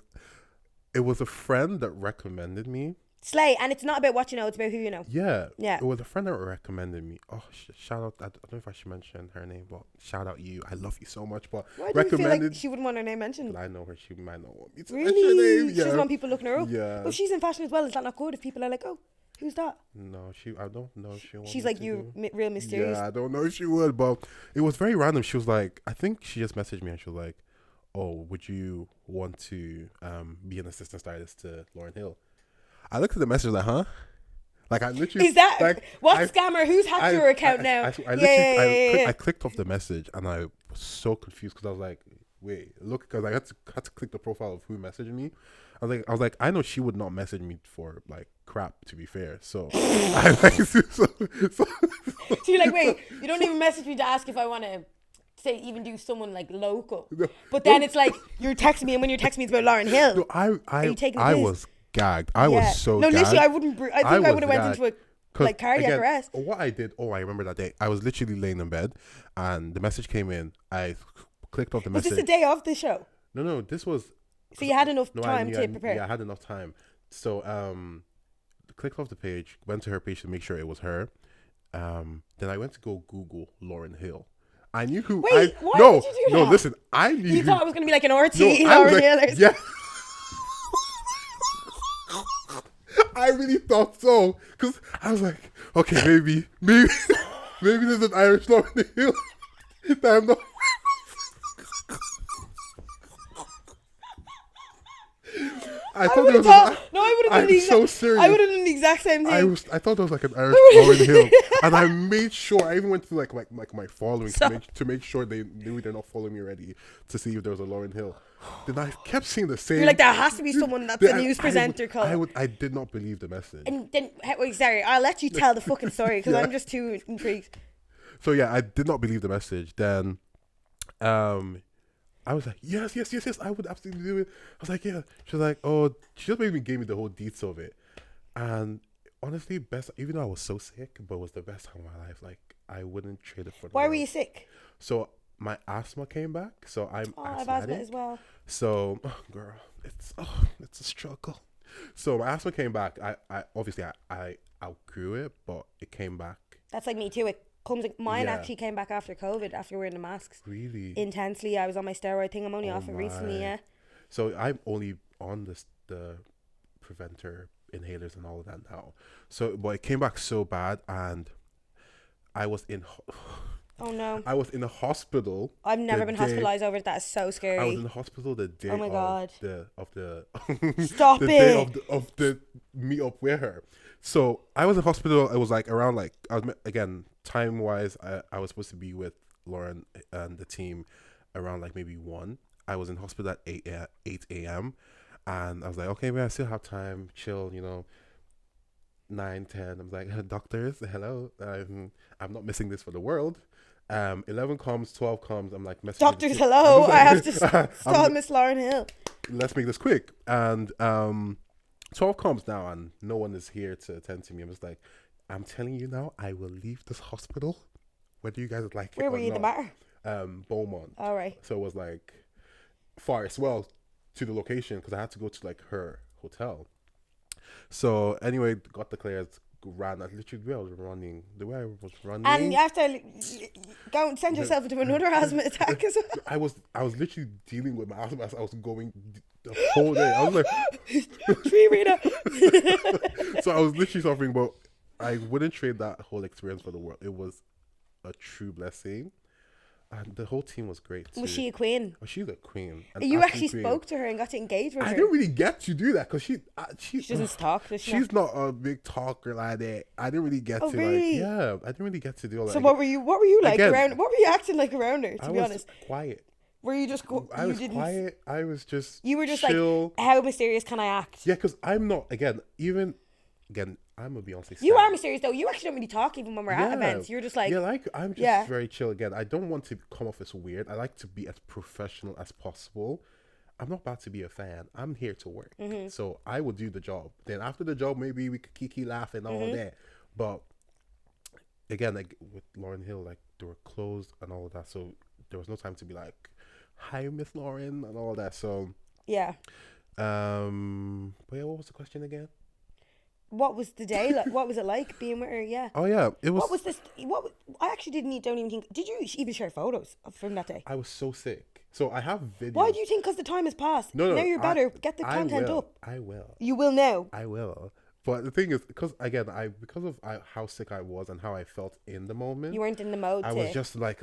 it was a friend that recommended me. Slay, and it's not about what you know, it's about who you know. Yeah. It was a friend that recommended me. Oh, shout out. I don't know if I should mention her name, but shout out you. I love you so much. But why do you feel like she wouldn't want her name mentioned? I know her. She might not want me to really? mention her name. Yeah. She doesn't want people looking her up? Yeah. Well, she's in fashion as well. Is that not good if people are like, oh, who's that? No, I don't know if she wants. She's like you, real mysterious. Yeah, I don't know if she would, but it was very random. She was like, I think she just messaged me and she was like, oh, would you want to be an assistant stylist to Lauryn Hill? I looked at the message like, huh? Like, I literally... Is that... like, what scammer? Who's hacked your account now? I clicked off the message and I was so confused because I was like, wait, look, because I had to click the profile of who messaged me. I was like, I know she would not message me for, like, crap, to be fair. So, so you're like, wait, you don't even message me to ask if I want to... say even do someone like local, but then it's like you're texting me, and when you're texting me it's about Lauryn Hill. No, I was gagged. I was so gagged. Literally, I wouldn't. I think I would have went into a like cardiac arrest. What I did, I remember that day. I was literally laying in bed, and the message came in. I clicked off the message. Was this the day of the show? No, this was. So you had enough time to prepare. Yeah, I had enough time. So clicked off the page, went to her page to make sure it was her. Then I went to go Google Lauryn Hill. I knew who. Why did you do that? No, listen. I knew. You thought it was going to be like an RT Lauryn Hill. Yeah. I really thought so, because I was like, okay, maybe there's an Irish Lauryn Hill that I'm not. I would have done the exact same thing. I thought it was like an Irish Lauryn Hill, and I made sure. I even went to like my following to make sure they knew they're not following me already to see if there was a Lauryn Hill. Then I kept seeing the same. You're like, there has to be someone that's a news presenter called. I did not believe the message. And then, wait, sorry, I'll let you tell the fucking story because I'm just too intrigued. So yeah, I did not believe the message. Then, I was like, yes, I would absolutely do it. I was like, yeah. She was like, oh, she just gave me the whole deets of it. And honestly, even though I was so sick, but it was the best time of my life. Like, I wouldn't trade it for the Why world. were you sick? So my asthma came back. So I'm asthmatic. I have asthma as well. So, girl, it's a struggle. So my asthma came back. I obviously outgrew it, but it came back. That's like me too. Mine actually came back after COVID, after wearing the masks. Really? Intensely. I was on my steroid thing. I'm only off it recently, yeah. So I'm only on the preventer inhalers and all of that now. So, but it came back so bad, and I was in. Oh no. I was in a hospital. I've never the been day- hospitalized over it. That is so scary. I was in the hospital the day Oh my God. of the Stop the day it. of the meet up with her. So I was in hospital. It was like around like again time wise. I was supposed to be with Lauren and the team around like maybe 1. I was in hospital at 8 a.m. and I was like, okay, man, I still have time, chill, 9, 10. I'm like, doctors, hello. I'm not missing this for the world. 11 comes, 12 comes. I'm like, messaging Doctors, hello. I have to start Miss Lauryn Hill. Let's make this quick. And 12 comes now, and no one is here to attend to me. I'm just like, I'm telling you now, I will leave this hospital, whether you guys like it or not. Where were you, the bar? Beaumont. All right. So it was like far as well to the location because I had to go to like her hotel. So anyway, got declared, ran. I literally the way I was running. And you have to go and send yourself into another asthma attack as well. I was literally dealing with my asthma as I was going the whole day. I was like, Tree reader. so I was literally suffering, but I wouldn't trade that whole experience for the world. It was a true blessing. And the whole team was great too. Was she a queen? Oh, she's a queen. You actually spoke to her and got to engage with her. I didn't really get to do that because she doesn't talk. Does she she's not a big talker like that. I didn't really get to really? I didn't really get to do all that. So what were you like again, around? What were you acting like around her? To be honest, quiet. Were you just? I was quiet. I was just. You were just chill. like, how mysterious can I act? Yeah, because I'm not. Again, I'm a Beyonce stan. You are mysterious though. You actually don't really talk even when we're at events. You're just like, I'm just very chill. Again, I don't want to come off as weird. I like to be as professional as possible. I'm not about to be a fan. I'm here to work. Mm-hmm. So I will do the job. Then after the job, maybe we could kiki laugh and all that. But again, like with Lauryn Hill, like they were closed and all of that. So there was no time to be like, hi, Miss Lauren and all that. So yeah. but yeah, what was the question again? What was the day like? What was it like being with her? Yeah. Oh yeah, it was. What was this? I actually don't even think. Did you even share photos from that day? I was so sick. So I have videos. Why do you think? Because the time has passed. No. Now you're better. Get the content up. I will. You will now. I will. But the thing is, because of how sick I was and how I felt in the moment, You weren't in the mode. I was just like,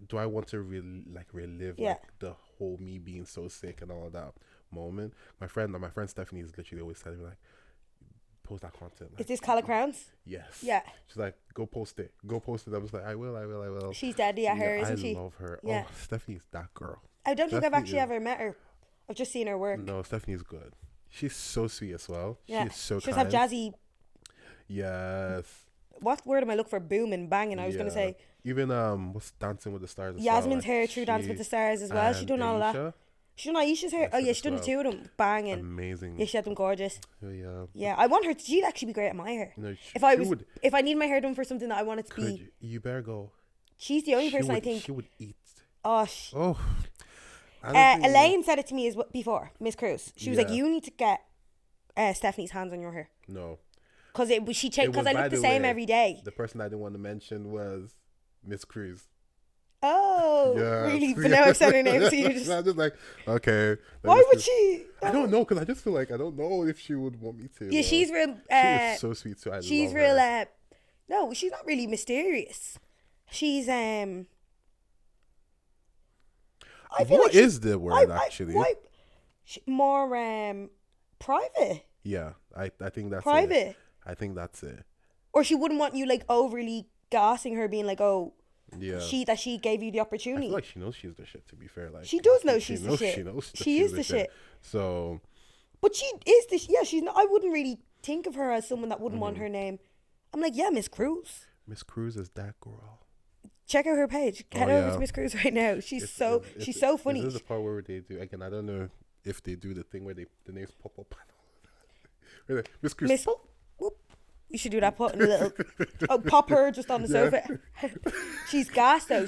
do I want to relive Yeah. like the whole me being so sick and all of that moment? My friend Stephanie is literally always telling me like, post that content. Like, Is this Cala Crowns? yes. Yeah. She's like, go post it. I was like, I will. She's deadly at her, isn't she? I love her. Yeah. Oh, Stephanie's that girl. I don't think I've Stephanie actually ever met her. I've just seen her work. No, Stephanie's good. She's so sweet as well. Yeah. She's so She kind. just have jazzy. Yes. What word am I looking for? Booming, banging. I was gonna say. Even what's Dancing with the Stars? Yasmin's hair, True Dance with the Stars as well. She done all of that. She done Aisha's hair. Oh yeah, she done the two of them. Banging. Amazing. Yeah, she had them gorgeous. Oh, yeah. Yeah, I want her. She'd actually be great at my hair. No, if I need my hair done for something that I want it to be. You better go. She's the only person I think. She would eat. Oh. Elaine said it to me before, Miss Cruz. She was like, "You need to get Stephanie's hands on your hair." No. Because because I look the same every day. The person I didn't want to mention was Miss Cruz. Oh, yeah, really? But now I've said her name, so you're just... I'm just like, okay. Why would she? I don't know, because I just feel like I don't know if she would want me to. Yeah, she's real... she is so sweet, too. She's love real... her. No, she's not really mysterious. She's... What is the word, actually? More private. Yeah, I think that's private. It. I think that's it. Or she wouldn't want you like overly gassing her, being like, "Oh, yeah, she gave you the opportunity." I feel like she knows she's the shit. To be fair, like she does know she's the shit. She knows she is the shit. So, but she is the yeah. She's not. I wouldn't really think of her as someone that wouldn't want her name. I'm like, yeah, Miss Cruz. Miss Cruz is that girl. Check out her page. Head over to Miss Cruz right now. She's so funny. This is the part where they do again. I don't know if they do the thing where the names pop up. Miss Cruz. Whoop. You should do that. Put a little pop her just on the sofa. She's gassed though.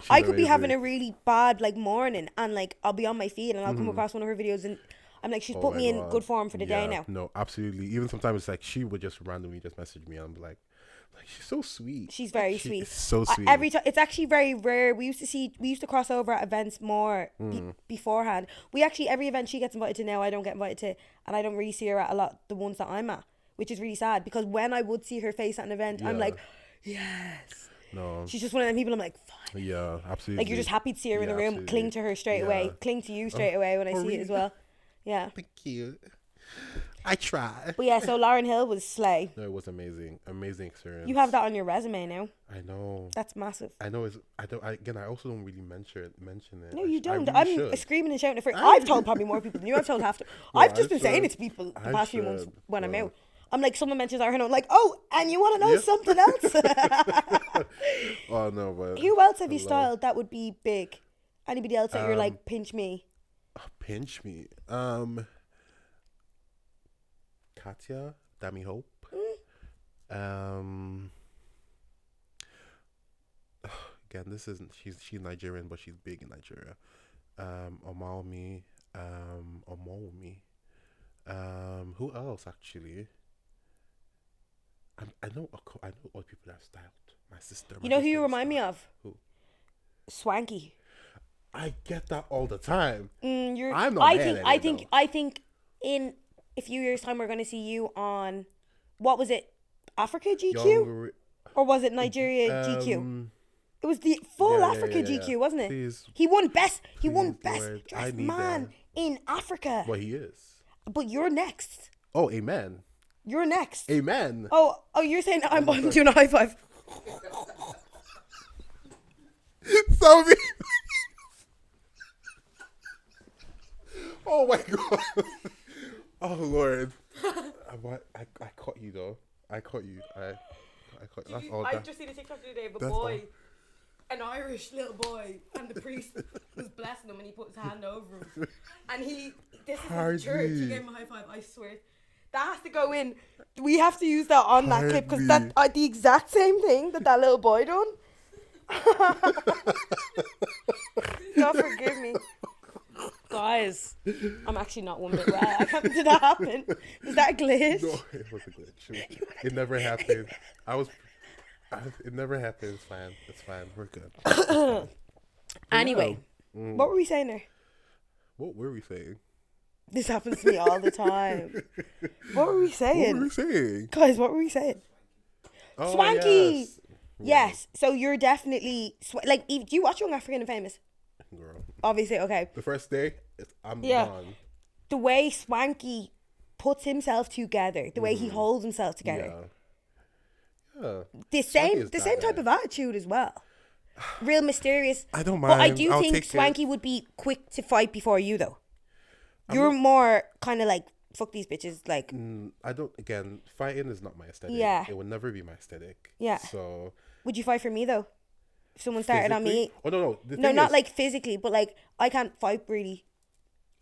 I could be having a really bad like morning and like I'll be on my feed and I'll come across one of her videos and I'm like, she's put me in good form for the day now. No, absolutely. Even sometimes it's like she would just randomly just message me and I'm like she's so sweet. She's very sweet. So sweet. Every time, it's actually very rare. We used to cross over at events more beforehand. We actually, every event she gets invited to now, I don't get invited to, and I don't really see her at a lot the ones that I'm at, which is really sad because when I would see her face at an event, I'm like, yes. No. She's just one of them people I'm like, fine. Yeah, absolutely. Like, you're just happy to see her in the room, absolutely. cling to her straight away, cling to you straight away when I see it as well. Yeah. Thank you. I try. But yeah, so Lauryn Hill was slay. No, it was amazing. Amazing experience. You have that on your resume now. I know. That's massive. I know. I also don't really mention it. No, you don't. I really I'm should. screaming and shouting it for. I've told probably more people than you. I've told half. No, I've just I been saying should. it to people the I past few months should. when I'm No. out. I'm like, someone mentions Lauryn Hill, I'm like, oh, and you want to know something else? Oh no, but Who else have you styled that would be big? Anybody else that you're like, pinch me? pinch me. Katya, Dami Hope. Again, this isn't. She's Nigerian, but she's big in Nigeria. Omaomi. Omomi. Who else actually? I know all people that have styled. My sister. You know who you remind me of? Who? Swanky. I get that all the time. I'm not mad at it, I think in a few years' time we're going to see you on, what was it, Africa GQ? Or was it Nigeria GQ? It was the full Africa GQ, wasn't it? Please, he won best Lord, dressed man in Africa. Well, he is. But you're next. Oh, amen. You're next. Amen. Oh, you're saying I'm doing a high five. Sophie. Oh my god. Oh Lord. I caught you though. I caught you. I caught. That's all. I've just seen a TikTok the other day of a boy, an Irish little boy, and the priest was blessing him, and he put his hand over him, and this is in church. He gave him a high five. I swear, that has to go in. We have to use that on that clip because that the exact same thing that little boy done. God forgive me. Guys, I'm actually not one bit well. How did that happen? Was that a glitch? No, it was a glitch. It never happened. It never happened. It's fine. It's fine. We're good. It's fine. Anyway, what were we saying there? What were we saying? This happens to me all the time. What were we saying? What were we saying? Guys, what were we saying? Oh, Swanky. Yes. Yes. So you're definitely like. Do you watch Young African and Famous? Girl. Obviously, okay. The first day, I'm gone. The way Swanky puts himself together, the way he holds himself together. Yeah. The same type of attitude as well. Real mysterious. I don't But I mind. do I'll think take Swanky would be quick to fight before you, though. You're more kind of like, fuck these bitches. Like, I don't. Again, fighting is not my aesthetic. Yeah. It will never be my aesthetic. Yeah. So. Would you fight for me though? If someone started on me. Oh no. The No, thing not is, like physically, but like I can't fight really.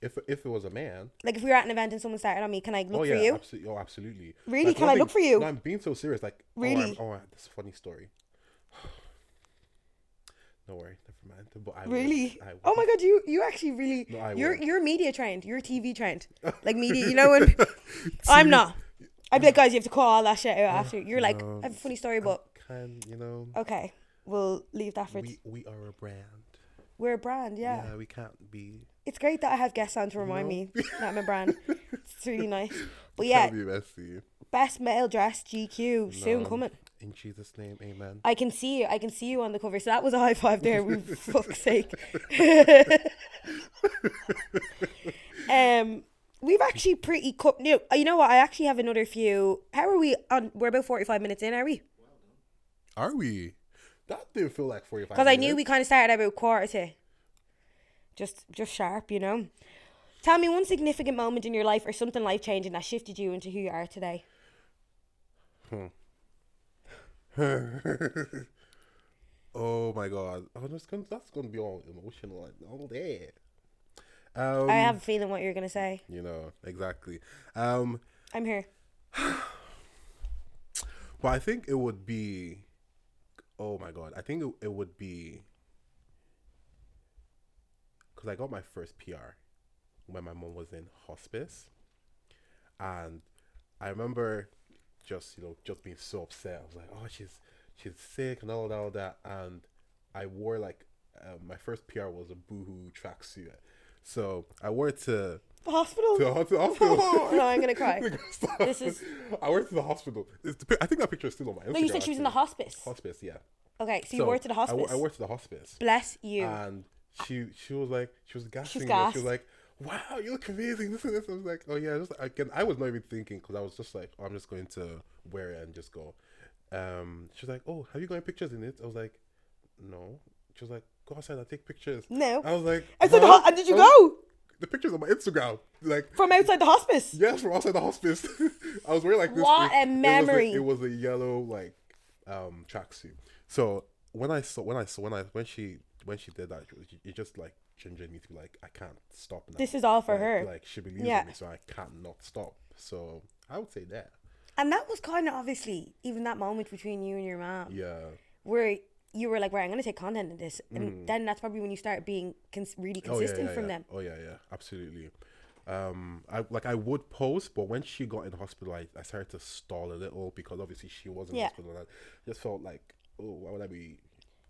If it was a man. Like if we were at an event and someone started on me, can I look for you? Absolutely. Oh, absolutely. Really? Like, Can I look for you? No, I'm being so serious. Like, Really? This is a funny story. No worry, never mind. But I Really? would. Oh my god, you actually really. No, I you're media trained. You're TV trained. Like media, you know when. I'm not. I'd be like, guys, you have to call all that shit out after. You're like, No, I have a funny story, but. Okay, we'll leave that for. We are a brand. We're a brand, yeah. Yeah, we can't be. It's great that I have guests on to remind me that I'm a brand. It's really nice. But yeah, Can't be messy. best male dress GQ soon coming. In Jesus' name, amen. I can see you on the cover. So that was a high five there. For fuck's sake. We've actually pretty cut. You know what? I actually have another few. How are we on? We're about 45 minutes in. Are we? Are we? That didn't feel like 45 Because minutes. I knew we kind of started about quarter to. Just sharp, you know. Tell me one significant moment in your life or something life changing that shifted you into who you are today. Oh my god. Oh, that's gonna be all emotional like all day. I have a feeling what you're gonna say. You know, exactly. I'm here. But I think it would be, oh my god, I think it would be, because I got my first PR when my mom was in hospice, and I remember just being so upset. I was like, oh, she's sick and all that, and I wore like my first PR was a boohoo tracksuit, so I wore it to the hospital. To the hospital. No, I'm gonna cry. This is. I went to the hospital. I think that picture is still on my Instagram. No, you said she was in the hospice. Hospice, yeah. Okay, so you worked at the hospice. I worked at the hospice. Bless you. And she was gassing me. gassed. She was like, "Wow, you look amazing." This and this. I was like, "Oh yeah." Just again, I was not even thinking because I was just like, oh, "I'm just going to wear it and just go." She was like, "Oh, have you got any pictures in it?" I was like, "No." She was like, "Go outside and take pictures." No. I was like, Outside "Huh?" and did you go? The pictures on my Instagram, like From outside the hospice? yes, from outside the hospice. I was wearing like this. What a memory! It was a yellow like tracksuit. So when she did that, it just like gingered me to be like, I can't stop now. This is all for her. Like she believes in me, so I can't not stop. So I would say that. And that was kind of obviously even that moment between you and your mom. Yeah. Where you were like, right, I'm going to take content in this. And then that's probably when you start being really consistent from them. Oh, yeah, absolutely. I would post, but when she got in the hospital, I started to stall a little because obviously she was in the hospital. And I just felt like, oh, why would I be?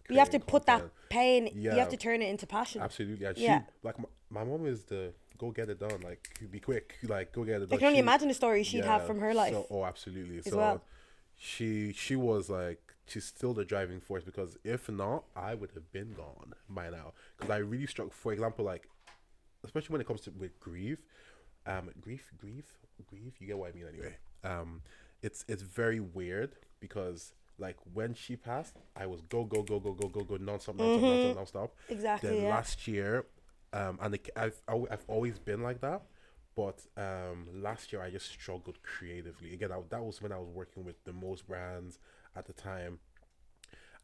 You have to put that pain, Yeah. you have to turn it into passion. Absolutely. And Yeah. she, like, my mom is the go get it done, like, be quick, like, go get it done. I can only imagine the stories she'd have from her life. Absolutely. As well. She was like, she's still the driving force because if not, I would have been gone by now. Because I really struck, for example, like, especially when it comes to with grief, you get what I mean anyway. It's very weird because like when she passed, I was go non-stop. Exactly. Then last year, I've always been like that. But last year I just struggled creatively. Again, that was when I was working with the most brands at the time.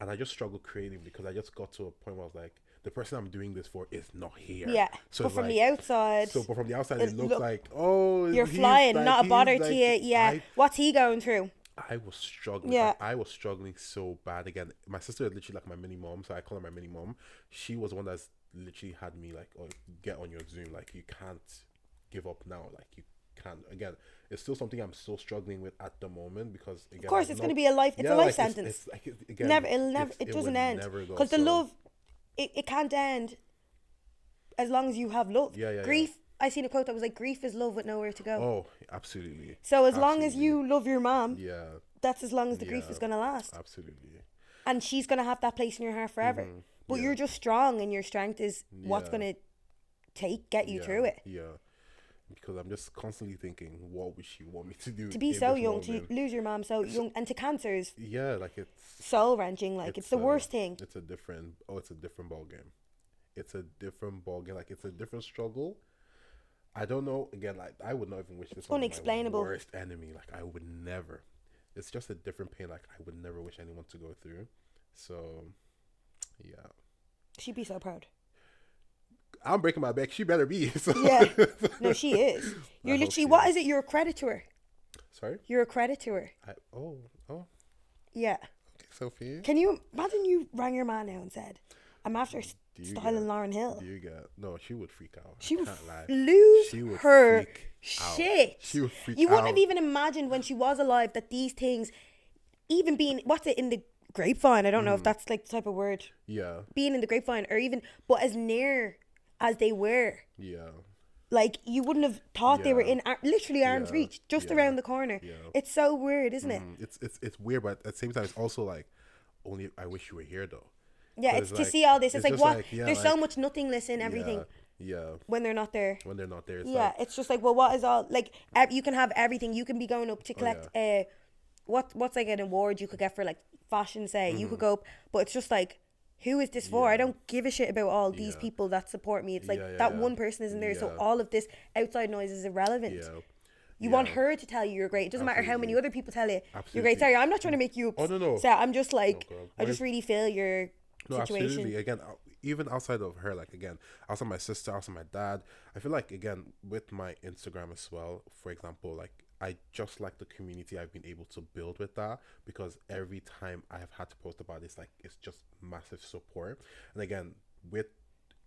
And I just struggled creatively because I just got to a point where I was like, the person I'm doing this for is not here. Yeah. So but from like, the outside. but from the outside it looks like, oh, you're flying, like, not a bother like, to you. Yeah. What's he going through? I was struggling. Yeah. Like, I was struggling so bad. Again, my sister is literally like my mini mom, so I call her my mini mom. She was one that's literally had me like, oh, get on your Zoom. Like, you can't give up now. Like, you can't. Again, it's still something I'm still struggling with at the moment because again, of course, it's going to be a life. It's a life sentence. It's like, again, it doesn't end because the love, it can't end as long as you have love. Grief. I seen a quote that was like, grief is love with nowhere to go. Oh, absolutely. So as long as you love your mom, yeah, that's as long as the grief is going to last. Absolutely. And she's going to have that place in your heart forever. But you're just strong, and your strength is what's going to get you through it. Yeah. Because I'm just constantly thinking, what would she want me to do? To be so young, to lose your mom so young, and to cancer is like it's soul wrenching. Like it's the worst thing. It's a different ball game. It's a different ball game. Like it's a different struggle. I don't know. Again, like I would not even wish this on my worst enemy. Like I would never. It's just a different pain. Like I would never wish anyone to go through. So, yeah. She'd be so proud. I'm breaking my back. She better be. So. Yeah. No, she is. You're literally. What is it? You're a credit to her. Sorry. You're a credit to her. Oh. Yeah. Okay, Sophie. Can you imagine you rang your man now and said, "I'm after styling Lauryn Hill." No, she would freak out. She would lose her shit. She would freak out. You wouldn't have even imagined when she was alive that these things, even being in the grapevine. I don't know if that's like the type of word. Yeah. Being in the grapevine, or even, but as near as they were. Yeah. Like you wouldn't have thought they were in literally arm's reach, just around the corner. Yeah. It's so weird, isn't it? It's weird, but at the same time, it's also like, only I wish you were here though. Yeah, it's to see all this. It's like what? Like, there's so much nothingness in everything. Yeah. When they're not there. It's it's just like, well, what is all like? You can have everything. You can be going up to collect what's like an award you could get for like fashion. Say you could go up, but it's just like, who is this for? I don't give a shit about all these people that support me. It's like that one person isn't there, so all of this outside noise is irrelevant. Yeah. You want her to tell you you're great. It doesn't matter how many other people tell you you're great. Sorry, I'm not trying to make you. Oh no. So I'm just like, I just really feel your situation. Absolutely. Again, even outside of her, like again, outside my sister, outside my dad, I feel like again with my Instagram as well. For example, like I just like the community I've been able to build with that, because every time I have had to post about this, like it's just massive support. And again, with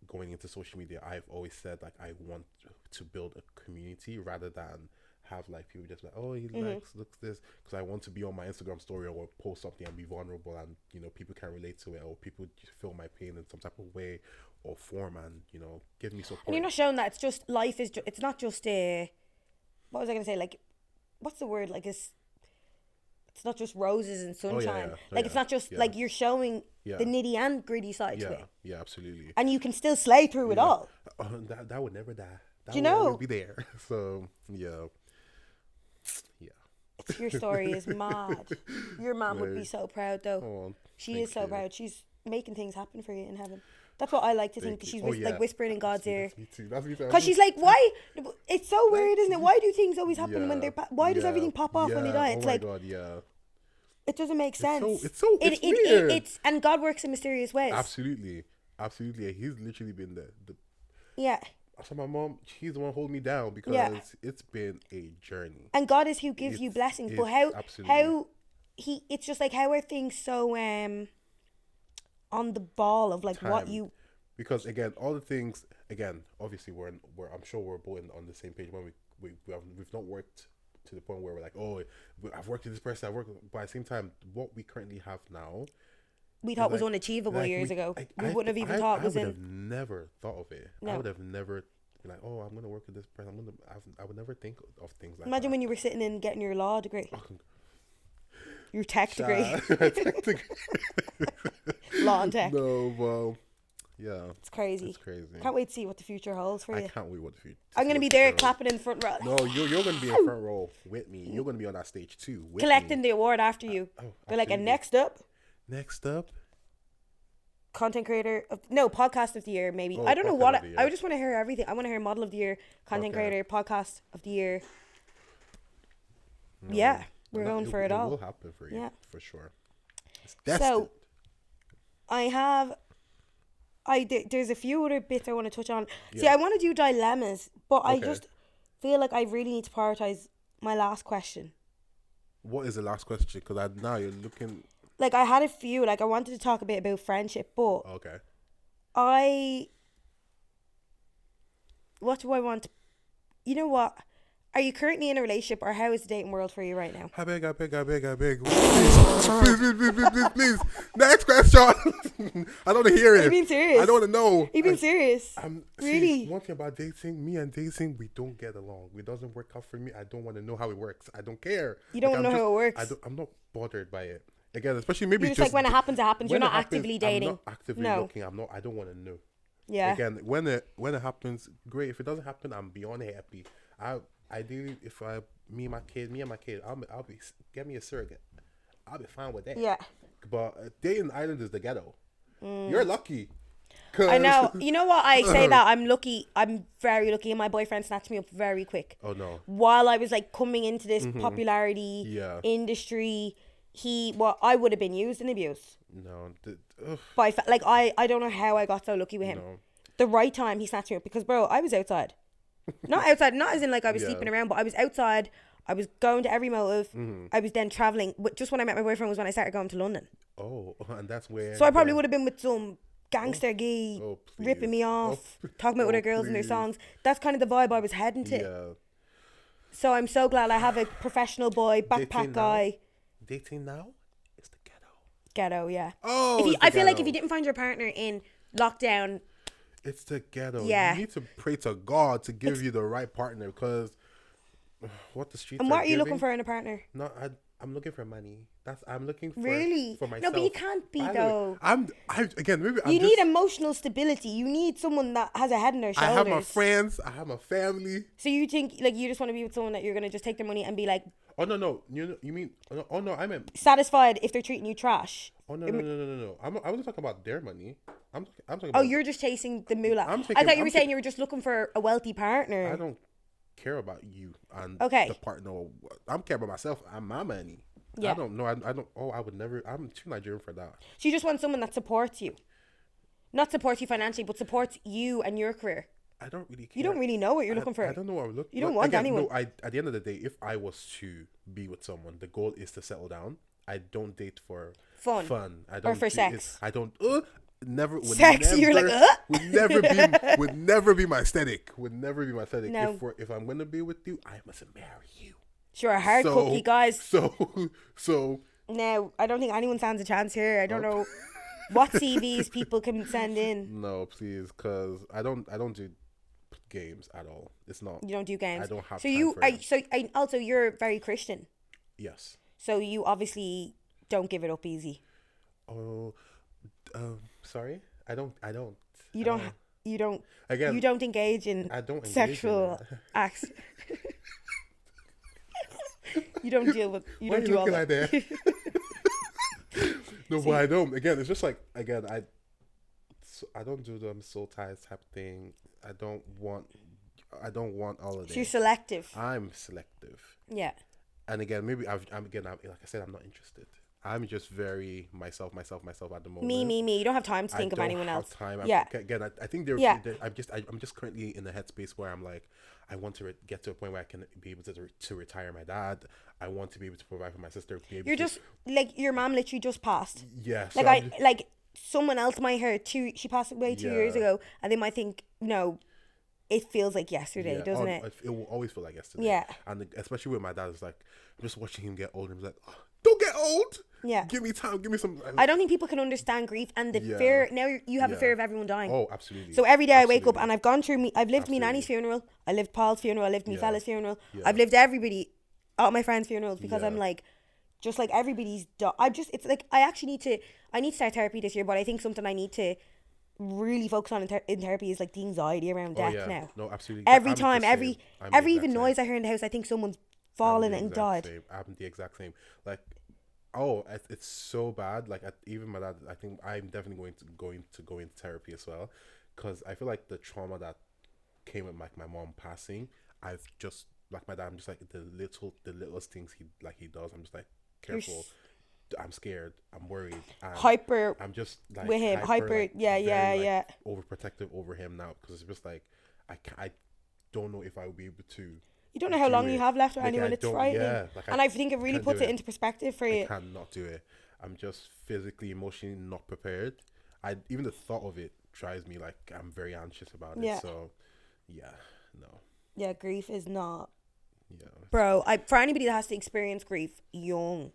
going into social media, I've always said like I want to build a community rather than have like people just like, oh, he looks this, because I want to be on my Instagram story or post something and be vulnerable, and people can relate to it, or people just feel my pain in some type of way or form, and give me support. And you're not showing that. It's just life is. It's not just a. What was I gonna say? Like, what's the word? Like, it's not just roses and sunshine. It's not just like you're showing the nitty and gritty side to it. Yeah, absolutely. And you can still slay through it all. That would never die. That you would know? always be there. So yeah. Your story is mad. Your mom would be so proud, though. Oh, she is so proud. She's making things happen for you in heaven. That's what I like to think, because she's like whispering in God's ear. Me too. That's me too. Because she's like, why? It's so weird, isn't it? Why do things always happen when they're? Why does everything pop off when they die? It's God, it doesn't make sense. It's weird. And God works in mysterious ways. Absolutely. He's literally been the. Yeah. So my mom, she's the one holding me down, because it's been a journey. And God is who gives you blessings, but it's just like, how are things so on the ball of like what you, because again, all the things, again, obviously we're I'm sure we're both on the same page when we've not worked to the point where we're like, oh, I've worked with this person, but at the same time, what we currently have now, we thought was unachievable years ago. We wouldn't have even thought it was I would have never thought of it. No. I would have never been like, oh, I'm going to work with this person. I would never think of things like that. Imagine when you were sitting in getting your law degree. Your tech degree. Law and tech. No, well, yeah. It's crazy. Can't wait to see what the future holds for you. I can't wait what the future. I'm going to be there clapping in the front row. No, you're going to be in front row with me. You're going to be on that stage too. Collecting the award after you. They're like, and next up, content creator podcast of the year, maybe. I don't know what I just want to hear everything. I want to hear model of the year, content creator, podcast of the year. No, yeah, we're going for it all. It will happen for you, for sure. So there's a few other bits I want to touch on. See, I want to do dilemmas, but I just feel like I really need to prioritize my last question. What is the last question? Because now you're looking. Like, I had a few. Like, I wanted to talk a bit about friendship, but what do I want? You know what? Are you currently in a relationship, or how is the dating world for you right now? I beg. Please. Next question. I don't want to hear it. Are you being serious? I don't want to know. Are you being serious? Really? See, one thing about dating, me and dating, we don't get along. It doesn't work out for me. I don't want to know how it works. I don't care. You don't want to know how it works? I'm not bothered by it. Again, especially maybe just like when it happens, it happens. You're not actively dating. I'm not actively looking. I don't want to know. Yeah. Again, when it happens, great. If it doesn't happen, I'm beyond happy. Ideally, if me and my kid, I'll be get me a surrogate. I'll be fine with that. Yeah. But dating island is the ghetto. You're lucky. I know. You know what? I say that I'm lucky. I'm very lucky, and my boyfriend snatched me up very quick. Oh no. While I was like coming into this popularity industry, I would have been used and abused. No. But I don't know how I got so lucky with him. No. The right time he snatched me up, because bro, I was outside. Not outside, not as in like I was sleeping around, but I was outside. I was going to every motive. I was then traveling. But just when I met my boyfriend was when I started going to London. Oh, and that's where. So I probably would have been with some gangster gay, ripping me off, talking about other girls and their songs. That's kind of the vibe I was heading to. Yeah. So I'm so glad I have a professional boy, backpack guy. Dating now is the ghetto. Ghetto, yeah. Oh, I feel like if you didn't find your partner in lockdown, it's the ghetto. Yeah. You need to pray to God to give you the right partner, because what the streets. And what are you looking for in a partner? No, I'm looking for money. I'm looking for for myself. No, but you can't be though. You need emotional stability. You need someone that has a head on their shoulders. I have my friends. I have my family. So you think like you just want to be with someone that you're gonna just take their money and be like? Oh no. You mean? Oh no, I meant satisfied if they're treating you trash. Oh no. I wasn't talking about their money. I'm talking. Oh, you're just chasing the moolah. I thought you were saying you were just looking for a wealthy partner. I don't care about you and the partner. I'm care about myself and my money. Yeah. I don't know. I don't. Oh, I would never. I'm too Nigerian for that. So you just want someone that supports you, not supports you financially, but supports you and your career. I don't really care. You don't really know what you're looking for. I don't know what I'm looking. You don't want anyone. No, at the end of the day, if I was to be with someone, the goal is to settle down. I don't date for fun. I don't. Or for sex. I don't. Never. Sex. You're like. Would never be my aesthetic. Would never be my aesthetic. No. If I'm gonna be with you, I must marry you. Sure, a hard cookie, guys. So. No, I don't think anyone stands a chance here. I don't know what CVs people can send in. No, please, because I don't do games at all. It's not. You don't do games. I don't have. So also you're very Christian. Yes. So you obviously don't give it up easy. Oh, sorry. I don't. You I don't. You don't. Again, You don't engage in I don't engage sexual in it. acts. You don't deal with. You Why don't are you do all looking that. like that? No, but I don't. Again, it's just like I don't do them soul ties type thing. I don't want all of So you're it. selective. I'm selective. Yeah. And again, maybe I'm like I said, I'm not interested. I'm just very myself at the moment. Me. You don't have time to think of anyone else. Time. Yeah. Again, I think Yeah. I'm just currently in a headspace where I'm like, I want to get to a point where I can be able to retire my dad. I want to be able to provide for my sister. You're just like your mom literally just passed. Yeah. Like like someone else might hear she passed away 2 years ago, and they might think no, it feels like yesterday, doesn't it? It will always feel like yesterday. Yeah. And especially with my dad, it's like I'm just watching him get old. And he's like, oh, don't get old. Yeah. Give me time. Give me some. I don't think people can understand grief and the fear. Now you have a fear of everyone dying. Oh, absolutely. So every day I wake up and I've gone through I've lived my nanny's funeral, I lived Paul's funeral, I lived my fella's funeral, I've lived all my friends' funerals because I'm like, just like everybody's. It's like I need to start therapy this year, but I think something I need to really focus on in therapy is like the anxiety around death now. No, absolutely. Every time, every even noise I hear in the house, I think someone's fallen and died. I'm the exact same. Like, it's so bad. Like, even my dad. I think I'm definitely going to go into therapy as well, because I feel like the trauma that came with like my mom passing. I've just like my dad. I'm just like the littlest things he does. I'm just like careful. I'm scared. I'm worried. Hyper. I'm just like with him. Hyper. Like, yeah. Overprotective over him now because it's just like I don't know if I will be able to. You don't know how long you have left with like, anyone. It's frightening. Yeah, like and I think it really puts it into perspective for you. I cannot do it. I'm just physically, emotionally not prepared. Even the thought of it drives me like I'm very anxious about it. So, yeah, no. Yeah, grief is not. Yeah. Bro, for anybody that has to experience grief young,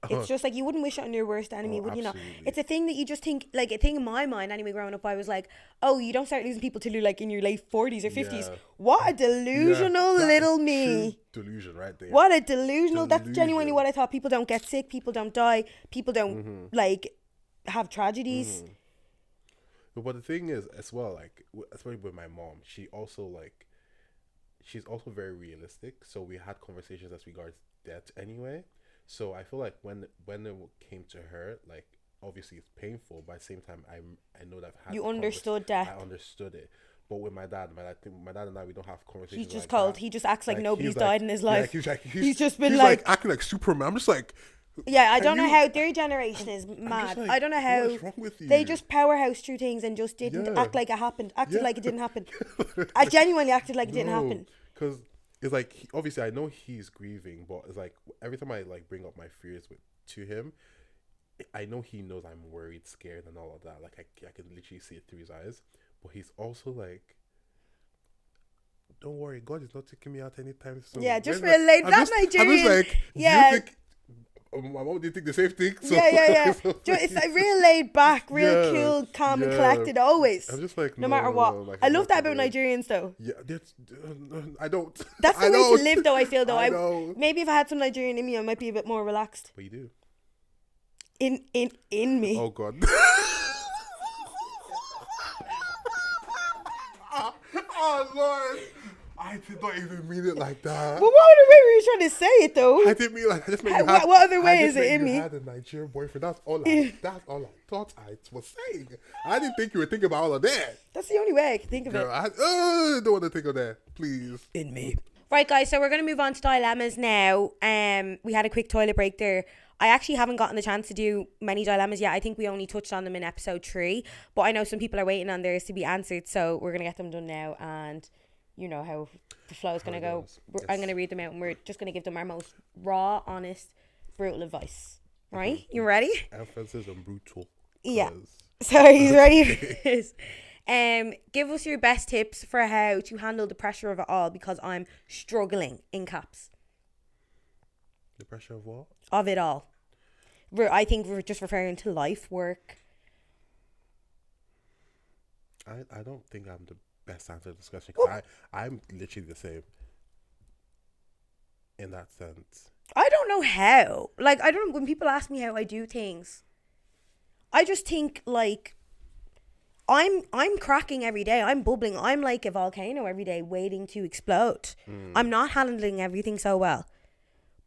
it's just like you wouldn't wish it on your worst enemy, would you not? It's a thing that you just think, like a thing in my mind anyway, growing up, I was like, oh, you don't start losing people till you're like in your late 40s or 50s. Yeah. What a delusional little me. Delusion right there. What a delusional. That's genuinely what I thought. People don't get sick, people don't die, people don't like have tragedies. But the thing is as well, like especially with my mom, she's also very realistic. So we had conversations as regards death anyway. So I feel like when it came to her, like obviously it's painful, but at the same time I know that I've had you understood death. I understood it. But with my dad and I, we don't have conversations. He's just like cold. that. He just acts like nobody's died in his life. Yeah, he's just been he's like acting like Superman. I'm just like. Yeah, I don't know how their generation is mad. Like, I don't know how what's wrong with you? They just powerhouse through things and just didn't act like it happened. Acted like it didn't happen. I genuinely acted like it didn't happen. Because it's like obviously I know he's grieving, but it's like every time I like bring up my fears to him, I know he knows I'm worried, scared, and all of that. Like I can literally see it through his eyes, but he's also like, "Don't worry, God is not taking me out anytime soon." Yeah, just relate that Nigerian. I'm just like, yeah. My mom didn't think the same thing. So yeah. It's like real laid back, real cool, calm and collected always. I'm just like, no matter what. Like, I love that about Nigerians though. Yeah, I don't. That's the way to live though, I feel though. I know. Maybe if I had some Nigerian in me, I might be a bit more relaxed. But you do. In me. Oh God. Oh Lord. I did not even mean it like that. Well, what other way were you trying to say it though? I didn't mean like I just meant what other way is it in me? You had a Nigerian boyfriend. That's all I thought I was saying. I didn't think you were thinking about all of that. That's the only way I can think of it. I don't want to think of that. Please. In me. Right, guys. So we're gonna move on to dilemmas now. We had a quick toilet break there. I actually haven't gotten the chance to do many dilemmas yet. I think we only touched on them in episode 3, but I know some people are waiting on theirs to be answered, so we're gonna get them done now. And you know how the flow is going to go. I'm going to read them out and we're just going to give them our most raw, honest, brutal advice. Right? You ready? Emphasis on brutal. Yeah. So are you ready for this? Give us your best tips for how to handle the pressure of it all because I'm struggling, in caps. The pressure of what? Of it all. I think we're just referring to life, work. I don't think I'm the best answer to this question because I'm literally the same in that sense. I don't know how. Like, I don't know, when people ask me how I do things, I just think, like, I'm cracking every day. I'm bubbling. I'm like a volcano every day waiting to explode. I'm not handling everything so well.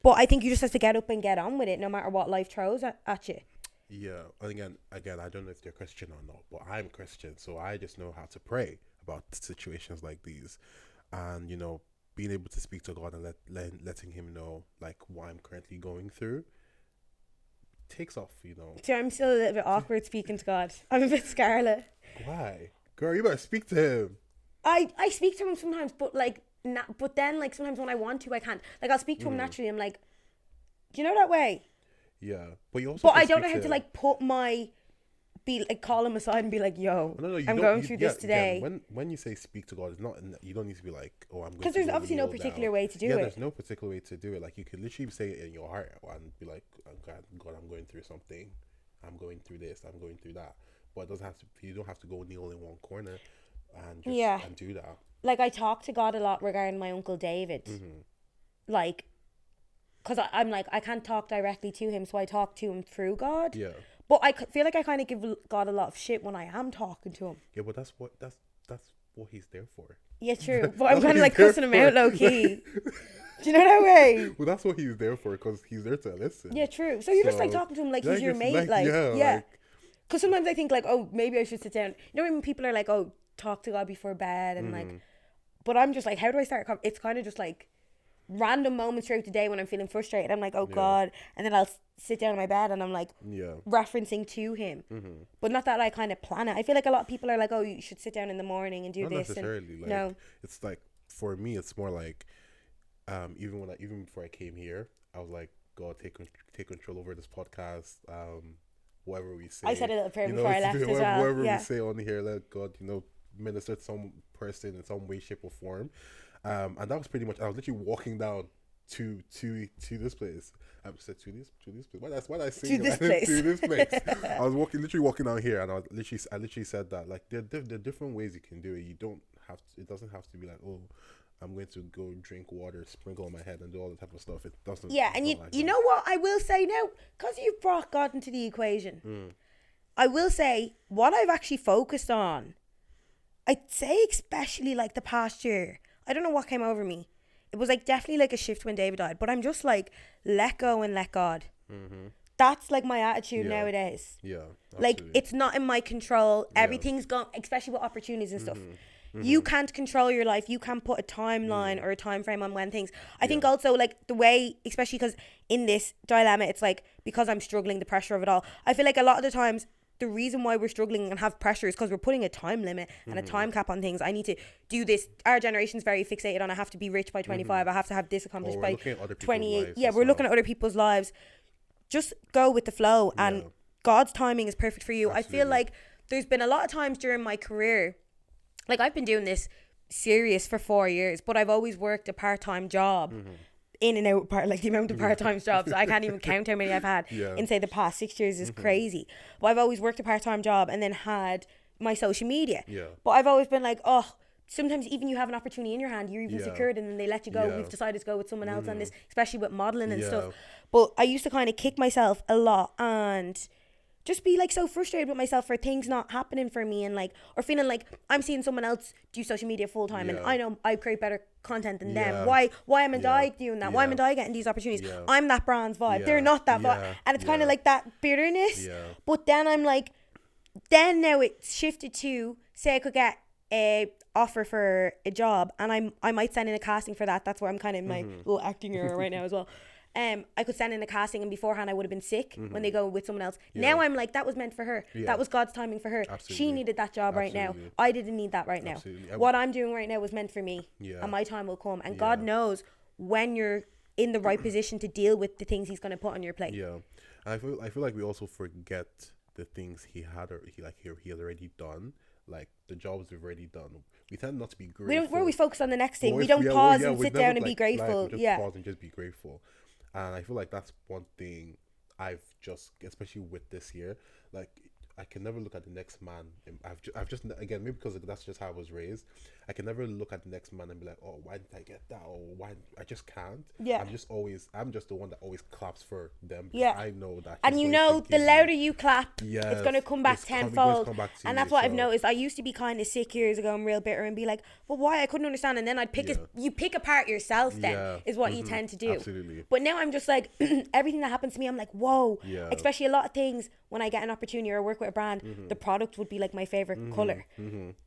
But I think you just have to get up and get on with it no matter what life throws at you. Yeah, and again, I don't know if they're Christian or not, but I'm Christian, so I just know how to pray about situations like these, and being able to speak to God and letting Him know like what I'm currently going through takes off. See, I'm still a little bit awkward speaking to God. I'm a bit scarlet. Why, girl? You better speak to Him. I speak to Him sometimes, but like, but then like sometimes when I want to, I can't. Like, I'll speak to Him naturally. I'm like, do you know that way? Yeah, but you also. But I don't know how to like call Him aside and be like, "Yo, no, I'm going through this today." Again, when you say speak to God, it's not. You don't need to be like, "Oh, I'm going." Because there's obviously no particular way to do it. There's no particular way to do it. Like, you could literally say it in your heart and be like, oh, God, I'm going through something. I'm going through this. I'm going through that. But it doesn't have to. You don't have to go kneel in one corner and just and do that. Like, I talk to God a lot regarding my uncle David. Like, because I'm like, I can't talk directly to him, so I talk to him through God. Yeah. But I feel like I kind of give God a lot of shit when I am talking to him. Yeah, but that's what He's there for. Yeah, true. But I'm kind of like cussing him out low key. Do you know that way? Well, that's what He's there for, because He's there to listen. Yeah, true. So you're just like talking to him like he's your mate, yeah. Because sometimes I think like, oh, maybe I should sit down. You know when people are like, oh, talk to God before bed and like, but I'm just like, how do I start? It's kind of just like random moments throughout the day when I'm feeling frustrated. I'm like, oh God, and then I'll sit down in my bed and I'm like referencing to Him, but not that I kind of plan it. I feel like a lot of people are like, oh, you should sit down in the morning and do not this. Necessarily. And, like, no, it's like, for me, it's more like, even before I came here, I was like, God, take control over this podcast. Whatever we say, I said a little prayer before I left as well. Whatever we say on here, let God, minister to some person in some way, shape, or form. And that was pretty much. I was literally walking down to this place. I said to this place. Why did I say to this place? To this place. I was literally walking down here, and I literally said that, like, there are different ways you can do it. You don't have to. It doesn't have to be like, oh, I'm going to go drink water, sprinkle on my head, and do all that type of stuff. It doesn't. Yeah, and you know what I will say now, because you've brought God into the equation. I will say what I've actually focused on. I'd say especially like the past year. I don't know what came over me. It was like definitely like a shift when David died. But I'm just like, let go and let God. That's like my attitude nowadays. Yeah. Absolutely. Like, it's not in my control. Everything's gone, especially with opportunities and stuff. You can't control your life. You can't put a timeline or a time frame on when things. I think also like the way, especially because in this dilemma, it's like, because I'm struggling, the pressure of it all. I feel like a lot of the times the reason why we're struggling and have pressure is because we're putting a time limit and a time cap on things. I need to do this. Our generation's very fixated on, I have to be rich by 25. I have to have this accomplished by 28. Yeah, we're looking at other people's lives. Just go with the flow, and God's timing is perfect for you. Absolutely. I feel like there's been a lot of times during my career, like, I've been doing this serious for 4 years, but I've always worked a part-time job. In and out, like the amount of part-time jobs, I can't even count how many I've had in, say, the past 6 years is crazy. But I've always worked a part-time job and then had my social media. But I've always been like, oh, sometimes even you have an opportunity in your hand, you're even secured, and then they let you go. We've decided to go with someone else on this, especially with modeling and stuff. But I used to kind of kick myself a lot and just be like so frustrated with myself for things not happening for me, and like, or feeling like I'm seeing someone else do social media full time and I know I create better content than them. Why am I doing that? Why am I getting these opportunities? I'm that brand's vibe. They're not that vibe. And it's kind of like that bitterness. But then I'm like, then now it's shifted to, say I could get a offer for a job and I might send in a casting for that. That's where I'm kind of in my little acting era right now as well. I could send in a casting, and beforehand I would have been sick when they go with someone else. Now I'm like, that was meant for her. That was God's timing for her. She needed that job right now. I didn't need that right now. What I'm doing right now was meant for me, and my time will come. And God knows when you're in the right position to deal with the things He's going to put on your plate. I feel like we also forget the things He had, or He has already done. Like the jobs we've already done. We tend not to be grateful. We're always focused on the next thing. We don't pause and sit down and be grateful. We just pause and just be grateful. And I feel like that's one thing I've just, especially with this year, like, I can never look at the next man. I've just again, maybe because that's just how I was raised. I can never look at the next man and be like, oh, why didn't I get that? Or why I just can't. Yeah. I'm just the one that always claps for them. Yeah. I know that. And you know, the louder you clap, it's going to come back tenfold. And that's what I've noticed. I used to be kind of sick years ago and real bitter and be like, well, why? I couldn't understand. And then I'd you pick apart yourself then, is what you tend to do. Absolutely. But now I'm just like, everything that happens to me, I'm like, whoa. Yeah. Especially a lot of things, when I get an opportunity or work with a brand, the product would be like my favorite color.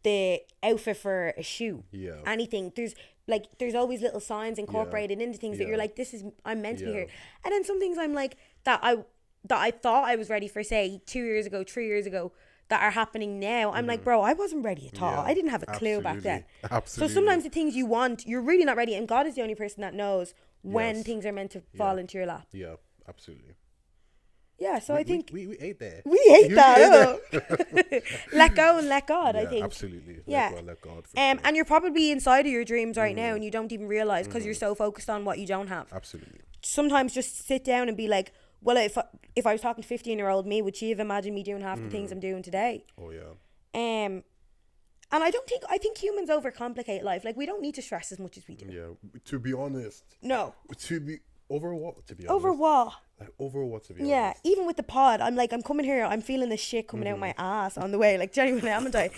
The outfit for a shoe. Yeah. Anything. There's always little signs incorporated into things that you're like, I'm meant to be here. And then some things I'm like, that I thought I was ready for, say, 2 years ago, 3 years ago, that are happening now. I'm like, bro, I wasn't ready at all. Yeah, I didn't have a clue back then. Absolutely. So sometimes the things you want, you're really not ready. And God is the only person that knows when things are meant to fall into your lap. Yeah, absolutely. Yeah, so I think we ate there. We ate that. Let go and let God, I think. Absolutely. Let God. And you're probably inside of your dreams right now and you don't even realize because you're so focused on what you don't have. Absolutely. Sometimes just sit down and be like, well, if I was talking to 15-year-old me, would she have imagined me doing half the things I'm doing today? Oh yeah. And I think humans overcomplicate life. Like, we don't need to stress as much as we do. Yeah. To be honest. No. Over what? To be honest. Over what? Like, over what? To be yeah, honest. even with the pod, I'm like, I'm coming here, I'm feeling the shit coming out my ass on the way, like, genuinely, haven't I?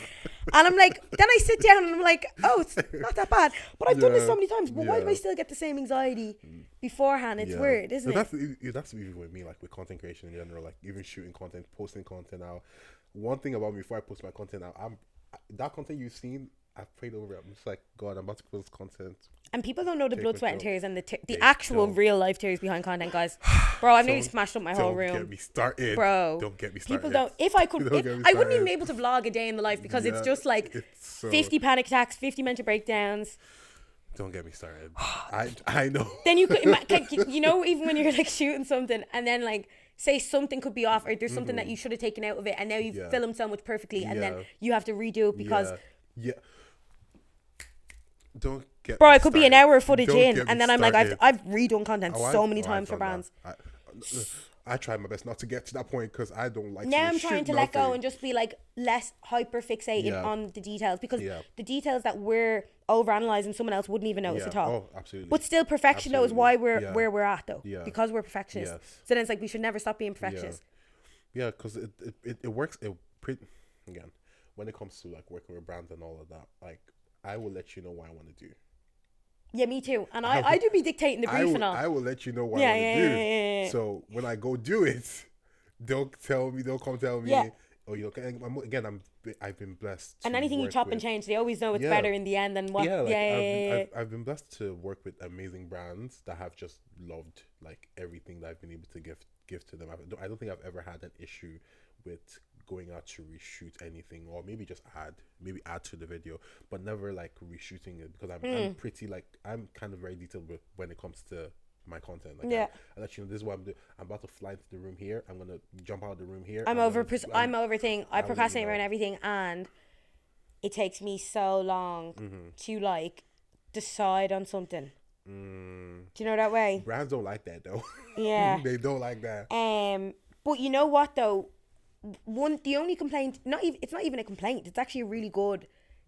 And I'm like, then I sit down and I'm like, oh, it's not that bad. But I've done this so many times. But why do I still get the same anxiety beforehand? It's weird, isn't it? That's even with me, like with content creation in general, like even shooting content, posting content out. One thing about me, before I post my content out, that content you've seen, I've prayed over it. I'm just like, God, I'm about to post content. And people don't know the blood, sweat, and tears and the actual real life tears behind content, guys. Bro, I've nearly smashed up my whole room. Don't get me started. Bro. Don't get me started. People don't. If I could, I wouldn't even be able to vlog a day in the life because it's just like 50 panic attacks, 50 mental breakdowns. Don't get me started. I know. Then you could, you know, even when you're like shooting something and then like, say something could be off or there's something that you should have taken out of it and now you've filmed so much perfectly and then you have to redo it because don't get bro, me it could started. be an hour of footage Don't in and then I'm like, I've redone content so many times for brands. I try my best not to get to that point because I don't like now I'm trying to let go and just be like less hyper fixated on the details because the details that we're overanalyzing someone else wouldn't even notice at all. Oh, absolutely. But still, perfection though is why we're where we're at though, because we're perfectionists. So then it's like we should never stop being perfectionists. Yeah, because it works. Again, when it comes to like working with brands and all of that, like I will let you know what I want to do. Yeah, me too. And I do be dictating the brief and all. I will let you know what I want to do. Yeah. So when I go do it, don't come tell me. Oh, you know, I've been blessed. And anything you chop and change, they always know it's better in the end than what. I've been blessed to work with amazing brands that have just loved like everything that I've been able to give to them. I don't think I've ever had an issue with going out to reshoot anything or maybe just add to the video, but never like reshooting it because I'm pretty like I'm kind of very detailed with when it comes to my content. Like I let you know this is what I'm doing. I'm about to fly into the room here. I'm gonna jump out of the room here. I procrastinate around everything, and it takes me so long to like decide on something. Do you know that way? Brands don't like that though. Yeah, they don't like that. But you know what though? The only complaint, it's not even a complaint. It's actually a really good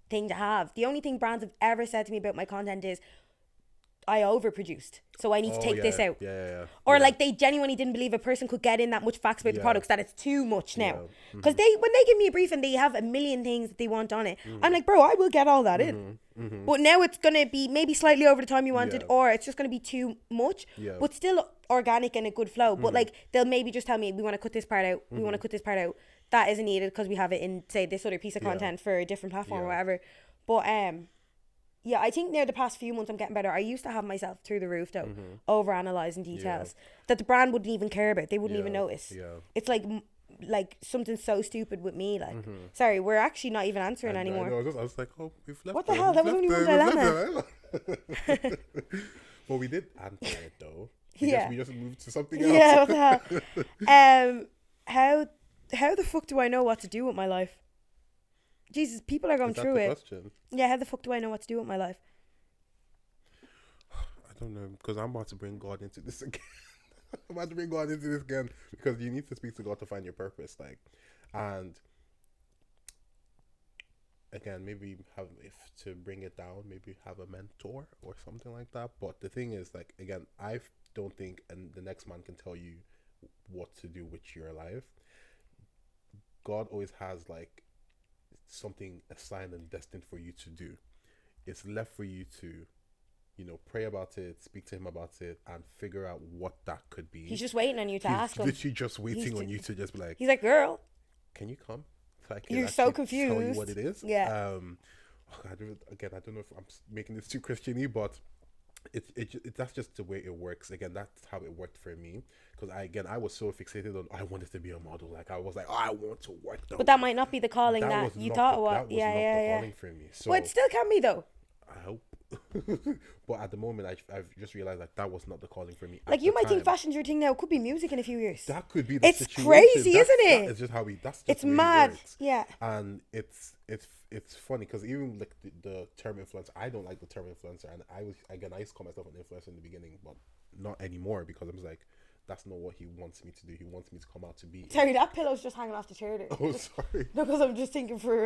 thing to have. The only thing brands have ever said to me about my content is, I overproduced, so I need to take this out. Or like they genuinely didn't believe a person could get in that much facts about the products, that it's too much now. Because when they give me a brief and they have a million things that they want on it, I'm like, bro, I will get all that in. But now it's going to be maybe slightly over the time you wanted, or it's just going to be too much, but still organic and a good flow. But like they'll maybe just tell me, we want to cut this part out, we want to cut this part out. That isn't needed because we have it in, say, this other piece of content for a different platform or whatever. But yeah, I think now the past few months I'm getting better. I used to have myself through the roof though, over analysing details that the brand wouldn't even care about. They wouldn't even notice. It's like something so stupid with me. Like, sorry, we're actually not even answering anymore. I was like, oh, we've left. What the hell? That was only one dilemma. Well, we did answer it though. We just moved to something else. Yeah, what the hell? How the fuck do I know what to do with my life? Jesus, people are going through it. Question? Yeah, how the fuck do I know what to do with my life? I don't know, because I'm about to bring God into this again. I'm about to bring God into this again because you need to speak to God to find your purpose. Like, And again, maybe have, if to bring it down, maybe have a mentor or something like that. But the thing is, like, again, I don't think and the next man can tell you what to do with your life. God always has like something assigned and destined for you to do. It's left for you to, you know, pray about it, speak to him about it, and figure out what that could be. He's just waiting on you to ask him. He's literally just waiting on you to just be like, he's like, girl, can you come? So I can you're so actually confused. tell you what it is. Yeah. I don't know if I'm making this too Christian-y, but that's just the way it works. Again, that's how it worked for me. Because I was so fixated on I wanted to be a model. Like I was like, oh, I want to work. But that might not be the calling that you thought it was. That was not the calling for me. So well, it still can be though. I hope. But at the moment, I've just realized that was not the calling for me. Like you might think fashion's your thing now. It could be music in a few years. That could be the it's situation. Crazy, isn't it? It's just how we. That's just it's the way mad. It works. Yeah. And it's funny because even like the term influencer, I don't like the term influencer, and I used to call myself an influencer in the beginning, but not anymore because I was like, that's not what he wants me to do. He wants me to come out to be. Sorry, that pillow's just hanging off the chair there. Oh, sorry. No, because I'm just thinking for.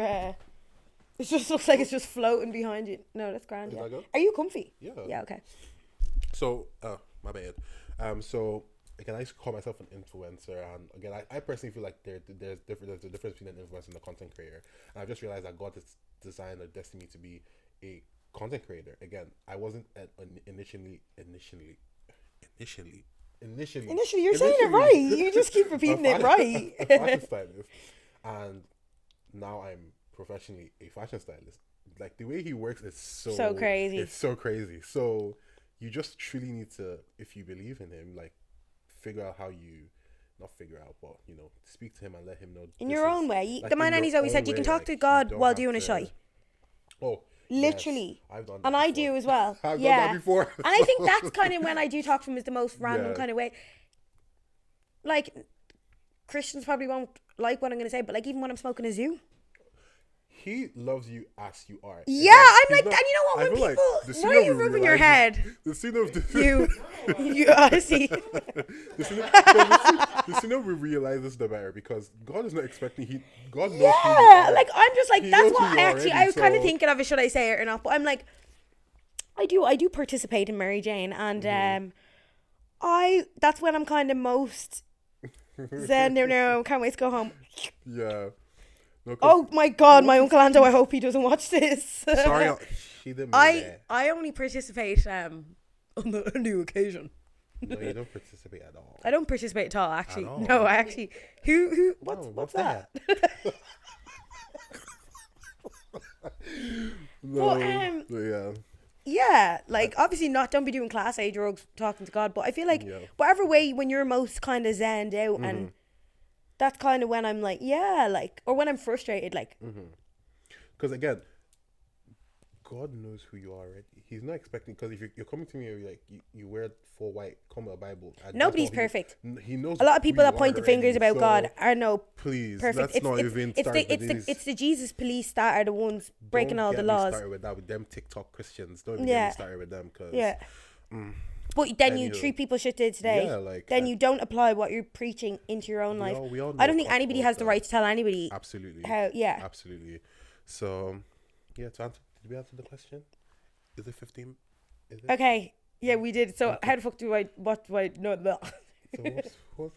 It just looks like it's just floating behind you. No, that's grand. Yeah. Are you comfy? Yeah. Yeah. Okay. So, my bad. So again, I used to call myself an influencer, and again, I personally feel like there's a difference between an influencer and a content creator. And I've just realized that God has designed or destined me to be a content creator. Again, I wasn't initially. You're saying it right. You just keep repeating it right. A fashion stylist, and now I'm professionally a fashion stylist. Like the way he works is so crazy. It's so crazy. So you just truly need to, if you believe in him, like figure out how you, not figure out, but you know, speak to him and let him know in your own way. Like the man Annie's always said, you can talk to God while doing a shy. Oh, literally. Yes, I've done that and before. I do as well. I've done that before. And I think that's kind of when I do talk to him is the most random kind of way. Like Christians probably won't like what I'm going to say, but like even when I'm smoking a zoo. He loves you as you are. Yeah, I'm like, and you know what? When people, like, why are you rubbing your head? The scene of you honestly. The sooner we realize this, the better, because God is not expecting. God knows who you are. Like I'm just like, that's what I was kind of so. thinking of it. Should I say it or not? But I'm like, I do participate in Mary Jane, and that's when I'm kind of most zen. No, can't wait to go home. Yeah. No, oh my God, my Uncle Ando, I hope he doesn't watch this. Sorry, she didn't. I only participate on a new occasion. No, you don't participate at all. I don't participate at all, actually. No, I actually. What's that? No, but, yeah. Yeah, like obviously don't be doing class A drugs, talking to God, but I feel like whatever way when you're most kind of zenned out and. That's kind of when I'm like, or when I'm frustrated, like. Because again, God knows who you are already. He's not expecting, because if you're coming to me and you're like, you wear full white, come with a Bible. Nobody's perfect. He knows. A lot of people that point the fingers about God are please, perfect. Let's not even start with these. It's the Jesus police that are the ones breaking all the laws. Don't get me started with that, with them TikTok Christians. Don't even get me started with them, because. But then you treat people shit day to day. Then you don't apply what you're preaching into your own life. We all I don't think anybody has the right to tell anybody. Absolutely. Absolutely. So, did we answer the question? Is it 15? Is it? Okay. Yeah, we did. So, how the fuck do I know that? So what?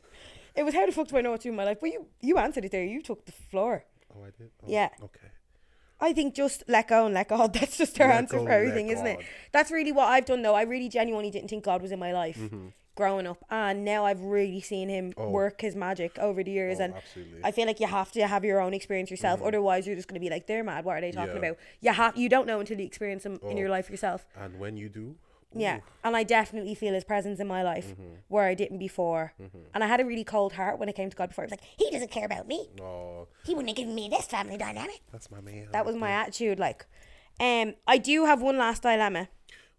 It was how the fuck do I know what to do in my life? But you answered it there. You took the floor. Oh, I did? Oh, yeah. Okay. I think just let go and let God. That's just our answer for everything, isn't it? That's really what I've done, though. I really genuinely didn't think God was in my life growing up. And now I've really seen him work his magic over the years. And absolutely. I feel like you have to have your own experience yourself. Otherwise, you're just going to be like, they're mad. What are they talking about? You don't know until you experience them in your life yourself. And when you do... Yeah, and I definitely feel his presence in my life where I didn't before. And I had a really cold heart when it came to God before. I was like, he doesn't care about me. Oh. He wouldn't have given me this family dynamic. That's my man. That was my attitude. Like, I do have one last dilemma.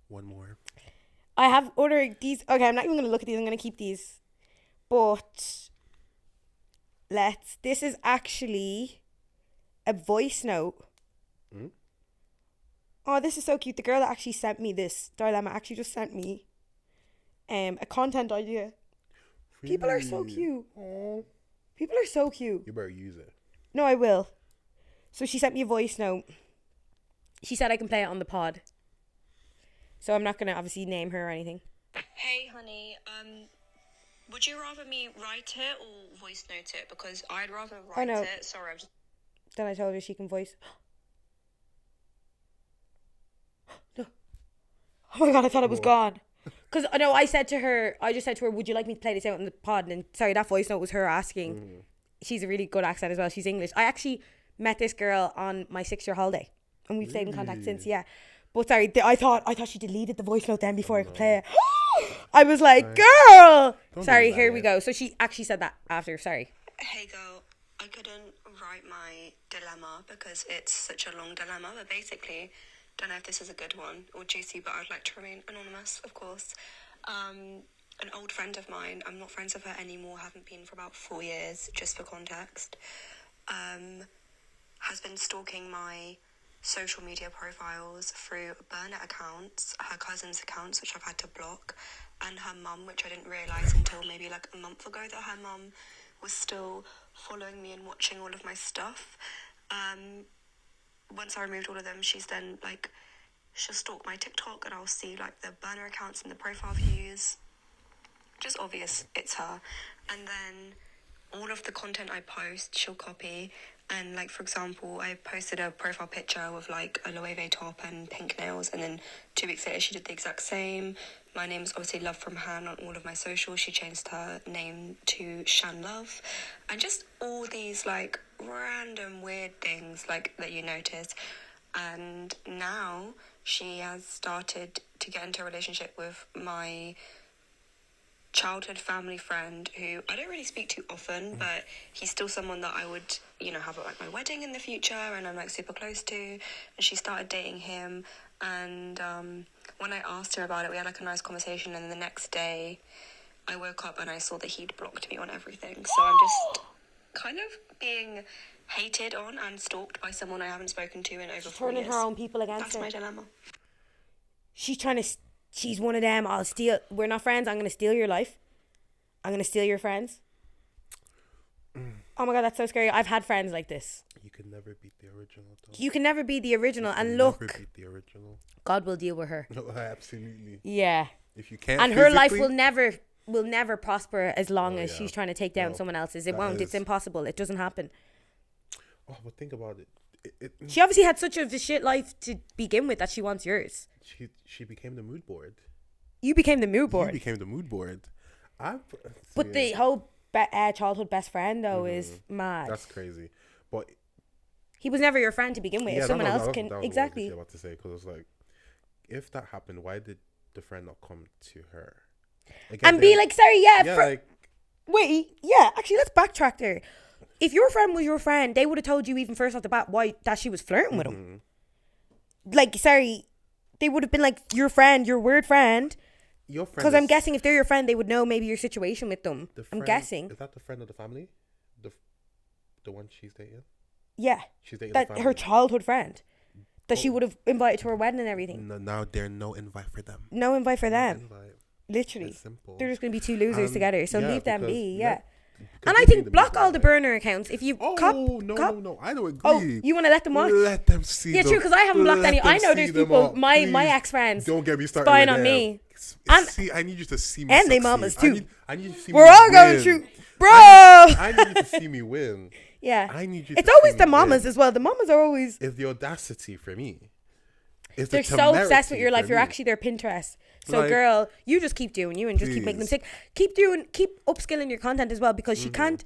One more. I have ordered these. Okay, I'm not even going to look at these. I'm going to keep these. But this is actually a voice note. Oh, this is so cute. The girl that actually sent me this dilemma actually just sent me a content idea. Really? People are so cute. Aww. People are so cute. You better use it. No, I will. So she sent me a voice note. She said I can play it on the pod. So I'm not going to obviously name her or anything. Hey, honey, would you rather me write it or voice note it? Because I'd rather write it. Sorry, I'm just... Then I told her she can voice. No. Oh my God, I thought it was gone. Because, no, I just said to her, would you like me to play this out in the pod? And then, sorry, that voice note was her asking. She's a really good accent as well. She's English. I actually met this girl on my 6-year holiday. And we've stayed in contact since, yeah. But sorry, I thought she deleted the voice note then before I could play it. I was like, girl! Sorry, here we go. So she actually said that after, sorry. Hey, girl, I couldn't write my dilemma because it's such a long dilemma. But basically, don't know if this is a good one or juicy, but I'd like to remain anonymous, of course. An old friend of mine, I'm not friends with her anymore, haven't been for about 4 years, just for context, has been stalking my social media profiles through burner accounts, her cousin's accounts, which I've had to block, and her mum, which I didn't realise until maybe like a month ago that her mum was still following me and watching all of my stuff. Once I removed all of them, she's then like, she'll stalk my TikTok and I'll see like the burner accounts and the profile views. Just obvious it's her. And then all of the content I post, she'll copy. And like, for example, I posted a profile picture with like a Loewe top and pink nails, and then 2 weeks later she did the exact same. My name's obviously Love from Han on all of my socials. She changed her name to Shan Love. And just all these like random weird things like that you notice. And now she has started to get into a relationship with my childhood family friend who I don't really speak to often, but he's still someone that I would, you know, have at like my wedding in the future, and I'm like super close to. And she started dating him, and when I asked her about it, we had like a nice conversation, and the next day I woke up and I saw that he'd blocked me on everything. So I'm just kind of being hated on and stalked by someone I haven't spoken to in over 4 years. Turning her own people against her. That's my dilemma. She's one of them. We're not friends. I'm going to steal your life. I'm going to steal your friends. Oh my God, that's so scary. I've had friends like this. You can never beat the original, though. You can never be the original. And look, never beat the original. God will deal with her. No, absolutely. Yeah. If you can't, and her life will never prosper as long as she's trying to take down someone else's. It won't. It's impossible. It doesn't happen. Oh, but think about it. She obviously had such a shit life to begin with that she wants yours. She became the mood board. You became the mood board. You became the mood board. But the whole childhood best friend though is mad. That's crazy. But he was never your friend to begin with. Yeah, if someone else that was exactly. what I was about to say, because it's like, if that happened, why did the friend not come to her again, and be like, sorry, wait, yeah. Actually, let's backtrack there. If your friend was your friend, they would have told you even first off the bat that she was flirting with him. Like, sorry, they would have been like, your friend, your weird friend. Your friend. Because I'm guessing if they're your friend, they would know maybe your situation with them. I'm guessing. Is that the friend of the family? The one she's dating? Yeah. She's dating that the family. her childhood friend. That she would have invited to her wedding and everything. No, now there's no invite for them. No invite for them. Invite. Literally. It's simple. They're just going to be two losers together. So leave them be, yeah. And I I think block all the burner accounts. If you no, I don't agree. Oh, you want to let them watch? Let them see. Yeah, true. Because I haven't blocked any. I know there's people. My ex friends. Don't get me started. Spying on me. And see, I need you to see me. And they succeed. mamas too. I need you to see We're me all win. going through, bro. I need you to see me win. Yeah. I need you. It's always the mamas as well. The mamas are always. It's the audacity for me. They're so obsessed with your life. You're actually their Pinterest. So, like, girl, you just keep doing you and just keep making them sick. Keep upskilling your content as well, because she can't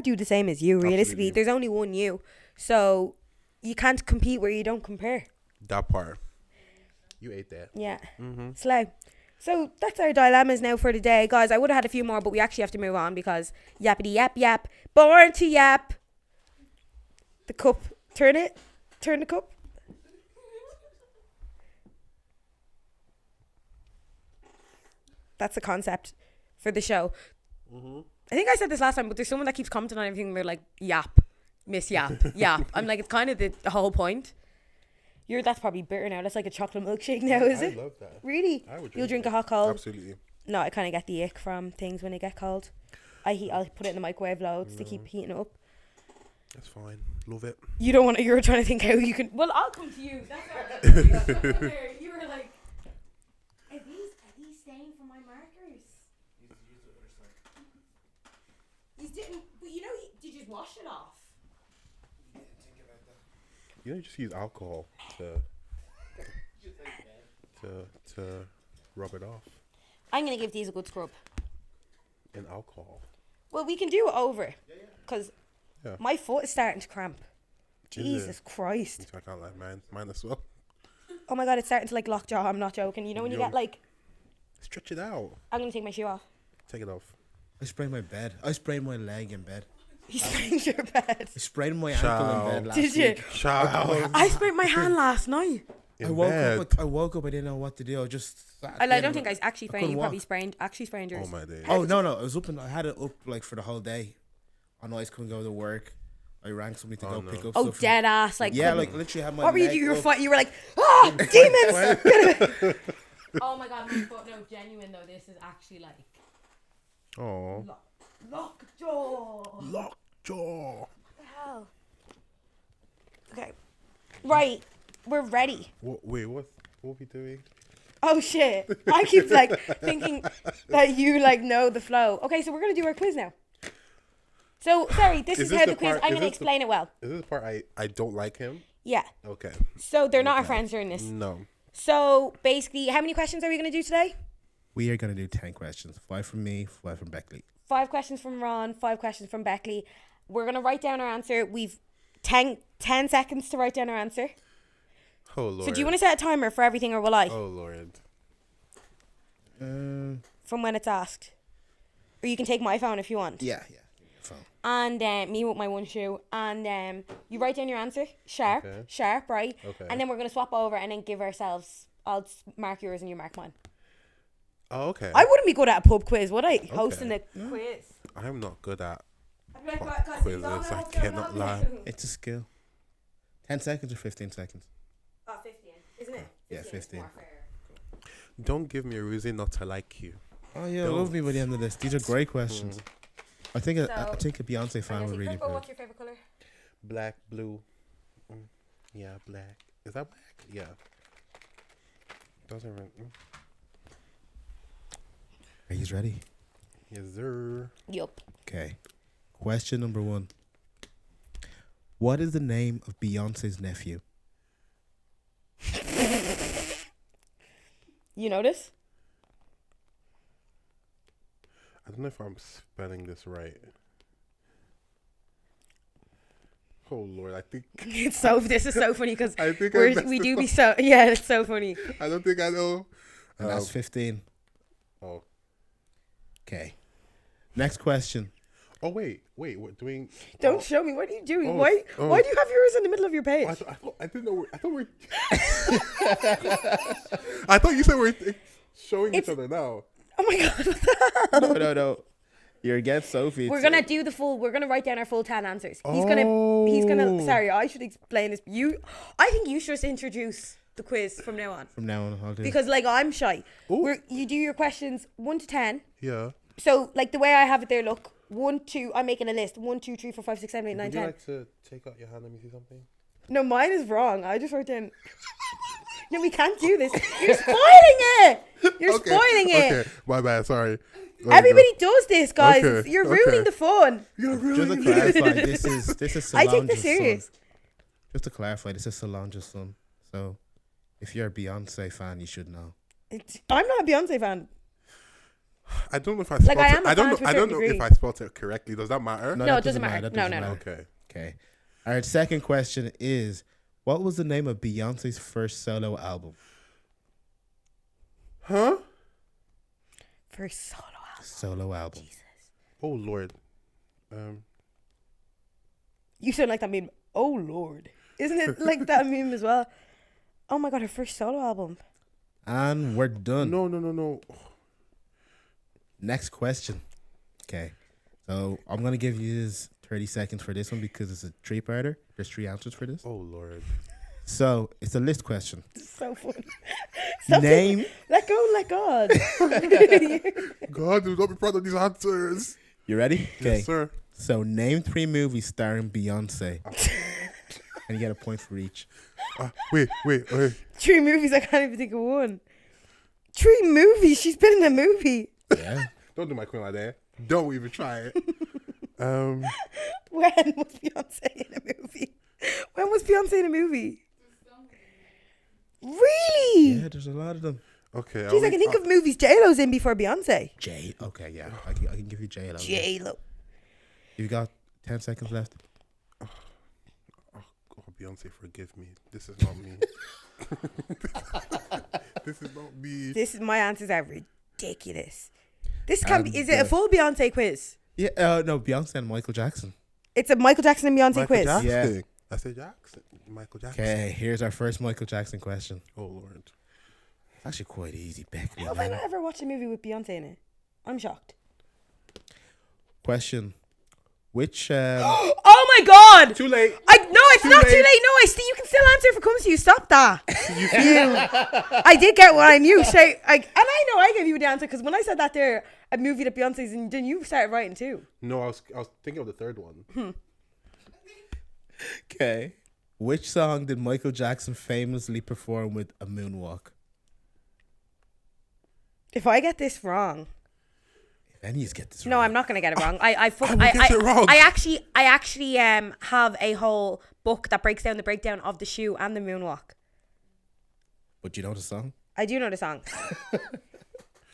do the same as you. Realistically, there's only one you, so you can't compete where you don't compare. That part, you ate that. Yeah, slow. So that's our dilemmas now for the day, guys. I would have had a few more, but we actually have to move on because yappity yap yap, born to yap. The cup, turn the cup. That's the concept for the show. I think I said this last time, but there's someone that keeps commenting on everything. And they're like, yap, miss yap, yap. I'm like, it's kind of the whole point. That's probably bitter now. That's like a chocolate milkshake now, is it? I love that. Really? You'll drink a hot cold? Absolutely. No, I kind of get the ick from things when they get cold. I'll put it in the microwave loads to keep heating it up. That's fine. Love it. You don't want to, you're trying to think how you can. Well, I'll come to you. That's all right. You were like, are these staying for my markers? Use the other side. You didn't, but you know, did you just wash it off? You didn't think about that. You know, just use alcohol to rub it off. I'm going to give these a good scrub. In alcohol. Well, we can do it over. Because Yeah. my foot is starting to cramp. Is it? Jesus Christ. I can't like mine as well. Oh my God, it's starting to like lockjaw. I'm not joking. You know when you Yo. get like, Stretch it out. I'm going to take my shoe off. Take it off. I sprained my bed. I sprained my leg in bed. You sprained your bed. I sprained my ankle in bed last Did you? week. Shout. I sprained my hand last night. In I woke bed. up. I woke up. I didn't know what to do. I just. Sat I there don't and think I actually sprained. couldn't You probably walk. sprained yours. Oh my days. Oh no! I was up and I had it up like for the whole day. I know I couldn't go to work. I rang somebody to Oh, go no. pick up. Oh, stuff. dead ass. Like, Yeah, couldn't- like literally had my. what were you leg doing? You were up. fighting. You were like, ah, demons. Oh my God, my foot. No, genuine though. This is actually like Oh. lockjaw. Lockjaw. What the hell? Okay, right. We're ready. Wait, what are we doing? Oh shit! I keep like thinking that you like know the flow. Okay, so we're gonna do our quiz now. So sorry, this Is is this how the the quiz. part- I'm is gonna this the- explain it well. Is this the part I don't like him? Yeah. Okay. So they're not our friends during this. No. So basically, how many questions are we gonna do today? We are gonna do 10 questions. 5 from me, 5 from Beckley. 5 questions from Ron, 5 questions from Beckley. We're gonna write down our answer. We've 10 seconds to write down our answer. Oh Lord. So do you want to set a timer for everything, or will I? Oh Lord. From when it's asked, or you can take my phone if you want. Yeah. Phone. And me with my one shoe, and you write down your answer, sharp, right? Okay. And then we're gonna swap over and then give ourselves. I'll mark yours and you mark mine. Oh, okay. I wouldn't be good at a pub quiz, would I? Hosting a quiz. I'm not good at I'd be like, pub "Right, guys, quizzes. you don't know I what's going cannot on lie. now." It's a skill. 10 seconds or 15 seconds? 15, isn't it? Yeah, is 15. more fair. Don't give me a reason not to like you. Oh yeah, Don't. love me by the end of this. These are great questions. I think So, I think a Beyonce fan would really Purple, put. what's your favorite color? Black, blue. Yeah, black. Is that black? Yeah. Doesn't. Are you ready? Yes, sir. Yup. Okay. Question number 1. What is the name of Beyonce's nephew? You notice? I don't know if I'm spelling this right. Oh Lord, I think It's so. This is so funny because I think I messed we this do up. be so. Yeah, it's so funny. I don't think I know. And that's 15. Oh. Okay. Next question. Oh wait, we're doing. Don't oh, show me. What are you doing? Oh, Why? oh. Why do you have yours in the middle of your page? I didn't know. I thought we're. I thought you said we're showing each other now. Oh my God. No. You're against Sophie. We're gonna do the full. We're gonna write down our full 10 answers. He's gonna. Sorry, I should explain this. I think you should just introduce the quiz from now on. From now on, I'll do it. Because like I'm shy. Ooh. You do your questions 1 to 10. Yeah. So like the way I have it there, look. 1, 2. I'm making a list. 1, 2, 3, 4, 5, 6, 7, 8, 9, Would you 10. like to take out your hand? Let me see something. No, mine is wrong. I just wrote down. No, we can't do this. You're spoiling it. You're spoiling it. Okay, my bad. Sorry. Everybody does this, guys. Okay, You're ruining okay. the fun. You're Just to really. clarify, this is Solange's I take this serious. son. Just to clarify, this is Solange's son. So, if you're a Beyonce fan, you should know. I'm not a Beyonce fan. I don't know if I Like, spelled I it. am a I don't fan know. to a I don't certain know if degree. I spelled it correctly. Does that matter? No, that it doesn't matter. that No, doesn't no. matter. Okay. Okay. All right, second question is, what was the name of Beyonce's first solo album? Huh? First solo album. Solo album. Jesus. Oh Lord. You sound like that meme. Oh Lord. Isn't it like that meme as well? Oh my God, her first solo album. And we're done. No. Next question. Okay. So, I'm going to give you 30 seconds for this one because it's a 3-parter. There's 3 answers for this. Oh Lord. So, it's a list question. So funny. Name Let go, let God. God, do not be proud of these answers. You ready? Okay. Yes, sir. So name 3 movies starring Beyonce. And you get a point for each. Wait. 3 movies. I can't even think of one. 3 movies. She's been in a movie. Yeah. Don't do my queen like that. Don't even try it. When was Beyonce in a movie? When was Beyonce in a movie? Really? Yeah, there's a lot of them. Okay. Jeez, I can think of movies J-Lo's in before Beyonce. Okay, yeah. I can give you J-Lo. J-Lo. You've got 10 seconds left. Oh, Beyonce, forgive me. This is not me. This is not me. My answers are ridiculous. This can be. Is it a full Beyonce quiz? Yeah, no, Beyonce and Michael Jackson. It's a Michael Jackson and Beyonce Michael quiz. Jackson. Yeah. I said Jackson. Michael Jackson. Okay, here's our first Michael Jackson question. Oh, Lord. It's actually quite easy, Becky. How have I not ever watched a movie with Beyonce in it? I'm shocked. Question. Which Oh my God! Too late. No, it's not too late. late. No, you can still answer if it comes to you. Stop that. I did get what I knew. And I know I gave you the answer because when I said that there, a movie that Beyonce's in, then you started writing too. No, I was thinking of the third one. Okay. Which song did Michael Jackson famously perform with a moonwalk? If I get this wrong, If any of you get this no, wrong. I'm not gonna get it wrong. I get it wrong. I actually have a whole book that breaks down the breakdown of the shoe and the moonwalk. But you know the song? I do know the song.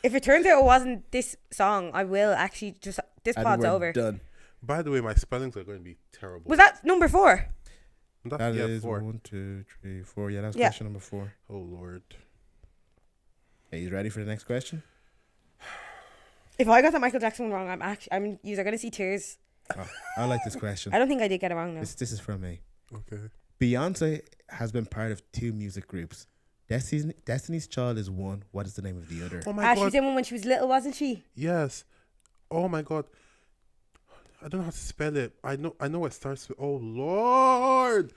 If it turns out it wasn't this song, I will actually just this And pod's we're over. done. By the way, my spellings are going to be terrible. Was that number 4? That yeah, is 4. 1, 2, 3, 4. Yeah, that's Yeah. question number 4. Oh, Lord. Are you ready for the next question? If I got that Michael Jackson one wrong, you're gonna see tears. Oh, I like this question. I don't think I did get it wrong though. This is from me. Okay. Beyonce has been part of 2 music groups. Destiny's Child is one. What is the name of the other? Oh, my She was God. in one when she was little, wasn't she? Yes. Oh, my God. I don't know how to spell it. I know it starts with, oh, Lord.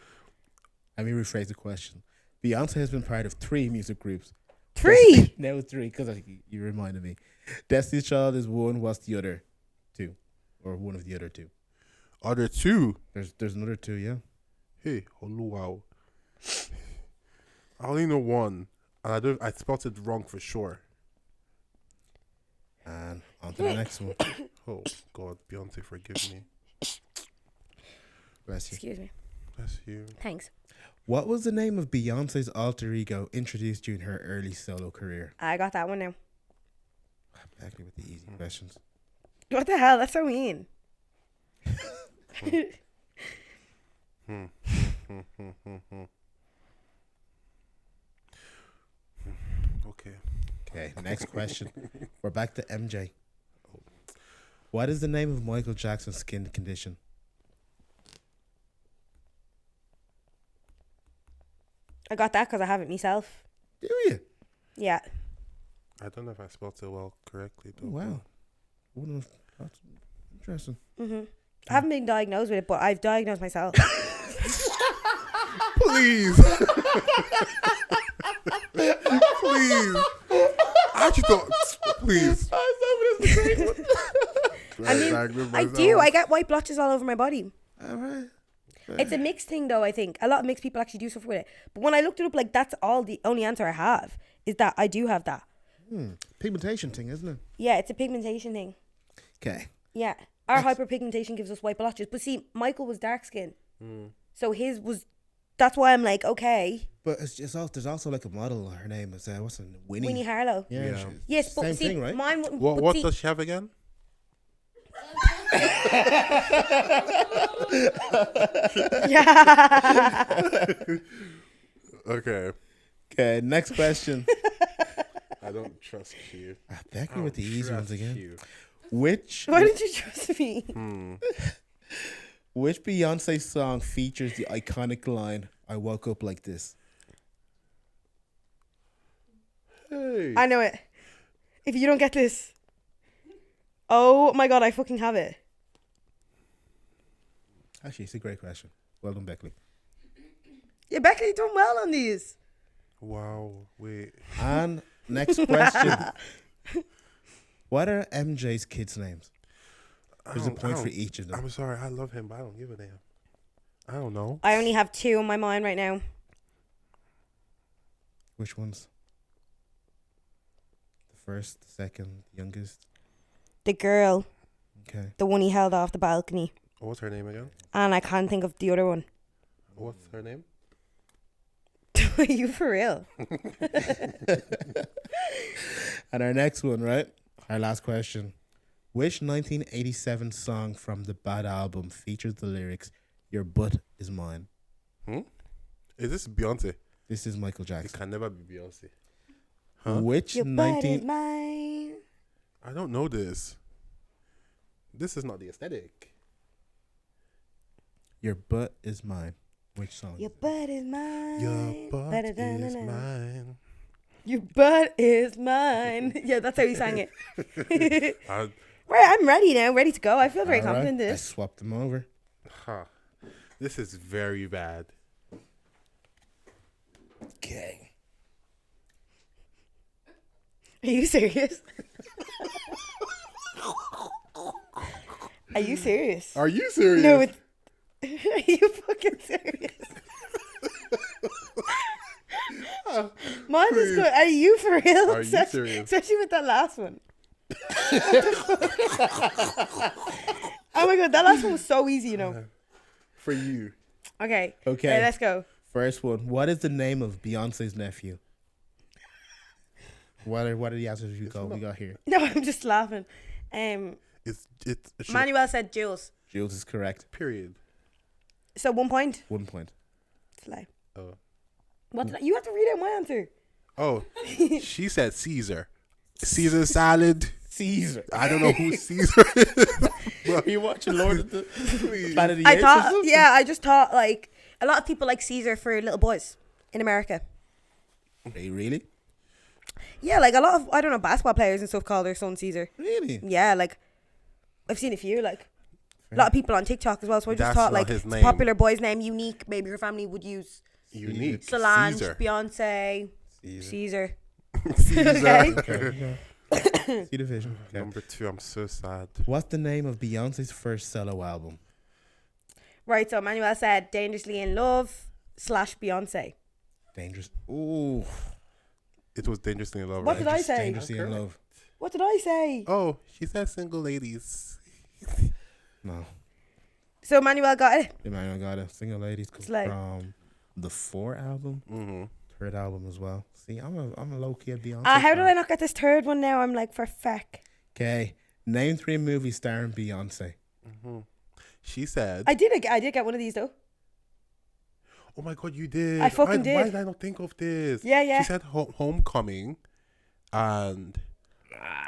Let me rephrase the question. Beyonce has been part of 3 music groups. 3. No, 3, because you reminded me. Destiny's Child is one. What's the other 2? Or one of the other 2? Are there 2? There's another 2, yeah. Hey, oh, wow. I only know 1. And I spelled it wrong for sure. And on to the next one. Oh, God. Beyonce, forgive me. Bless you. Excuse me. Bless you. Thanks. What was the name of Beyonce's alter ego introduced during her early solo career? I got that one now. Back with the easy questions. What the hell? That's so mean. Okay. Okay, next question. We're back to MJ. What is the name of Michael Jackson's skin condition? I got that because I have it myself. Do you? Yeah. I don't know if I spelled it well correctly, though. Wow. That's interesting. I haven't been diagnosed with it, but I've diagnosed myself. Please. Please. I just thought, please. I mean, I do. I get white blotches all over my body. All right. It's a mixed thing, though, I think. A lot of mixed people actually do stuff with it. But when I looked it up, like, that's the only answer I have is that I do have that. Pigmentation thing, isn't it? Yeah, it's a pigmentation thing. Okay. Yeah. Our hyperpigmentation gives us white blotches. But see, Michael was dark skin. So his was... That's why I'm like, okay. But there's also like a model. Her name is what's her name? Winnie Harlow. Yeah. Yes, but same see, thing, right? mine... What does she have again? Okay. Okay, next question. I don't trust you. Back with the easy ones again. You. Which Why did you trust me? Which Beyonce song features the iconic line, "I woke up like this"? Hey. I know it. If you don't get this... Oh my God, I fucking have it. Actually, it's a great question. Well done, Beckley. Yeah, Becca, you're doing well on these. Wow. Wait. And next question. What are MJ's kids' names? There's a point for each of them. I'm sorry, I love him, but I don't give a damn. I don't know. I only have 2 in my mind right now. Which ones? The first, the second, youngest. The girl, Okay. the one he held off the balcony. What's her name again? And I can't think of the other one. What's her name? Are you for real? And our next one, right? Our last question. Which 1987 song from the Bad album features the lyrics, "Your butt is mine"? Is this Beyonce? This is Michael It Jackson. can never be Beyonce. Huh? Which Your butt 19... is mine. I don't know this. This is not the aesthetic. Your butt is mine. Which song? Your butt is mine. Your butt is Ba-da-da-da-da. mine. Your butt is mine. Yeah, that's how he sang it. I, Right, I'm ready now, ready to go. I feel very All right, confident in I this. swapped them over. huh. This is very bad. Okay. Are you serious? Are you serious? Are you serious? No, it's. Are you fucking serious? Mine is good. Are you for real? Are you serious? Especially with that last one. Oh my god, that last one was so easy, you know. For you. Okay. Okay. Let's go. First one. What is the name of Beyonce's nephew? What are the answers we got here? No, I'm just laughing. It's Manuel said Jules. Jules is correct. period. So 1 point. 1 point. Slay. Oh. What did you have to read out my answer? Oh, she said Caesar. Caesar salad. Caesar. I don't know who Caesar is. Are you watching Lord of the Planet of the I Apes or thought, something? yeah, I just thought like a lot of people like Caesar for little boys in America. Hey, really? Yeah, like a lot of, I don't know, basketball players and stuff call their son Caesar. Really? Yeah, like I've seen a few, like a lot of people on TikTok as well. So I just That's thought not like his it's a name. popular boy's name, unique. Maybe your family would use Unique. Solange, Caesar. Beyonce, Caesar. Caesar. Caesar. Okay. See the vision. Okay. Number 2, I'm so sad. What's the name of Beyonce's first solo album? Right, so Manuel said Dangerously in Love / Beyonce. Dangerous. Ooh. It was Dangerously in Love. What did I say? Dangerously in Love. What did I say? Oh, she said Single Ladies. No. So Manuel got it. Emmanuel got it. Single Ladies comes Slay. from the 4 album. Mm-hmm. Third album as well. See, I'm a low key Beyonce. How fan. did I not get this third one now? I'm like, for feck. Okay. Name 3 movies starring Beyonce. Mm-hmm. She said, I did get one of these though. oh my God, you did. I fucking Why did. did I not think of this? Yeah. She said Homecoming and...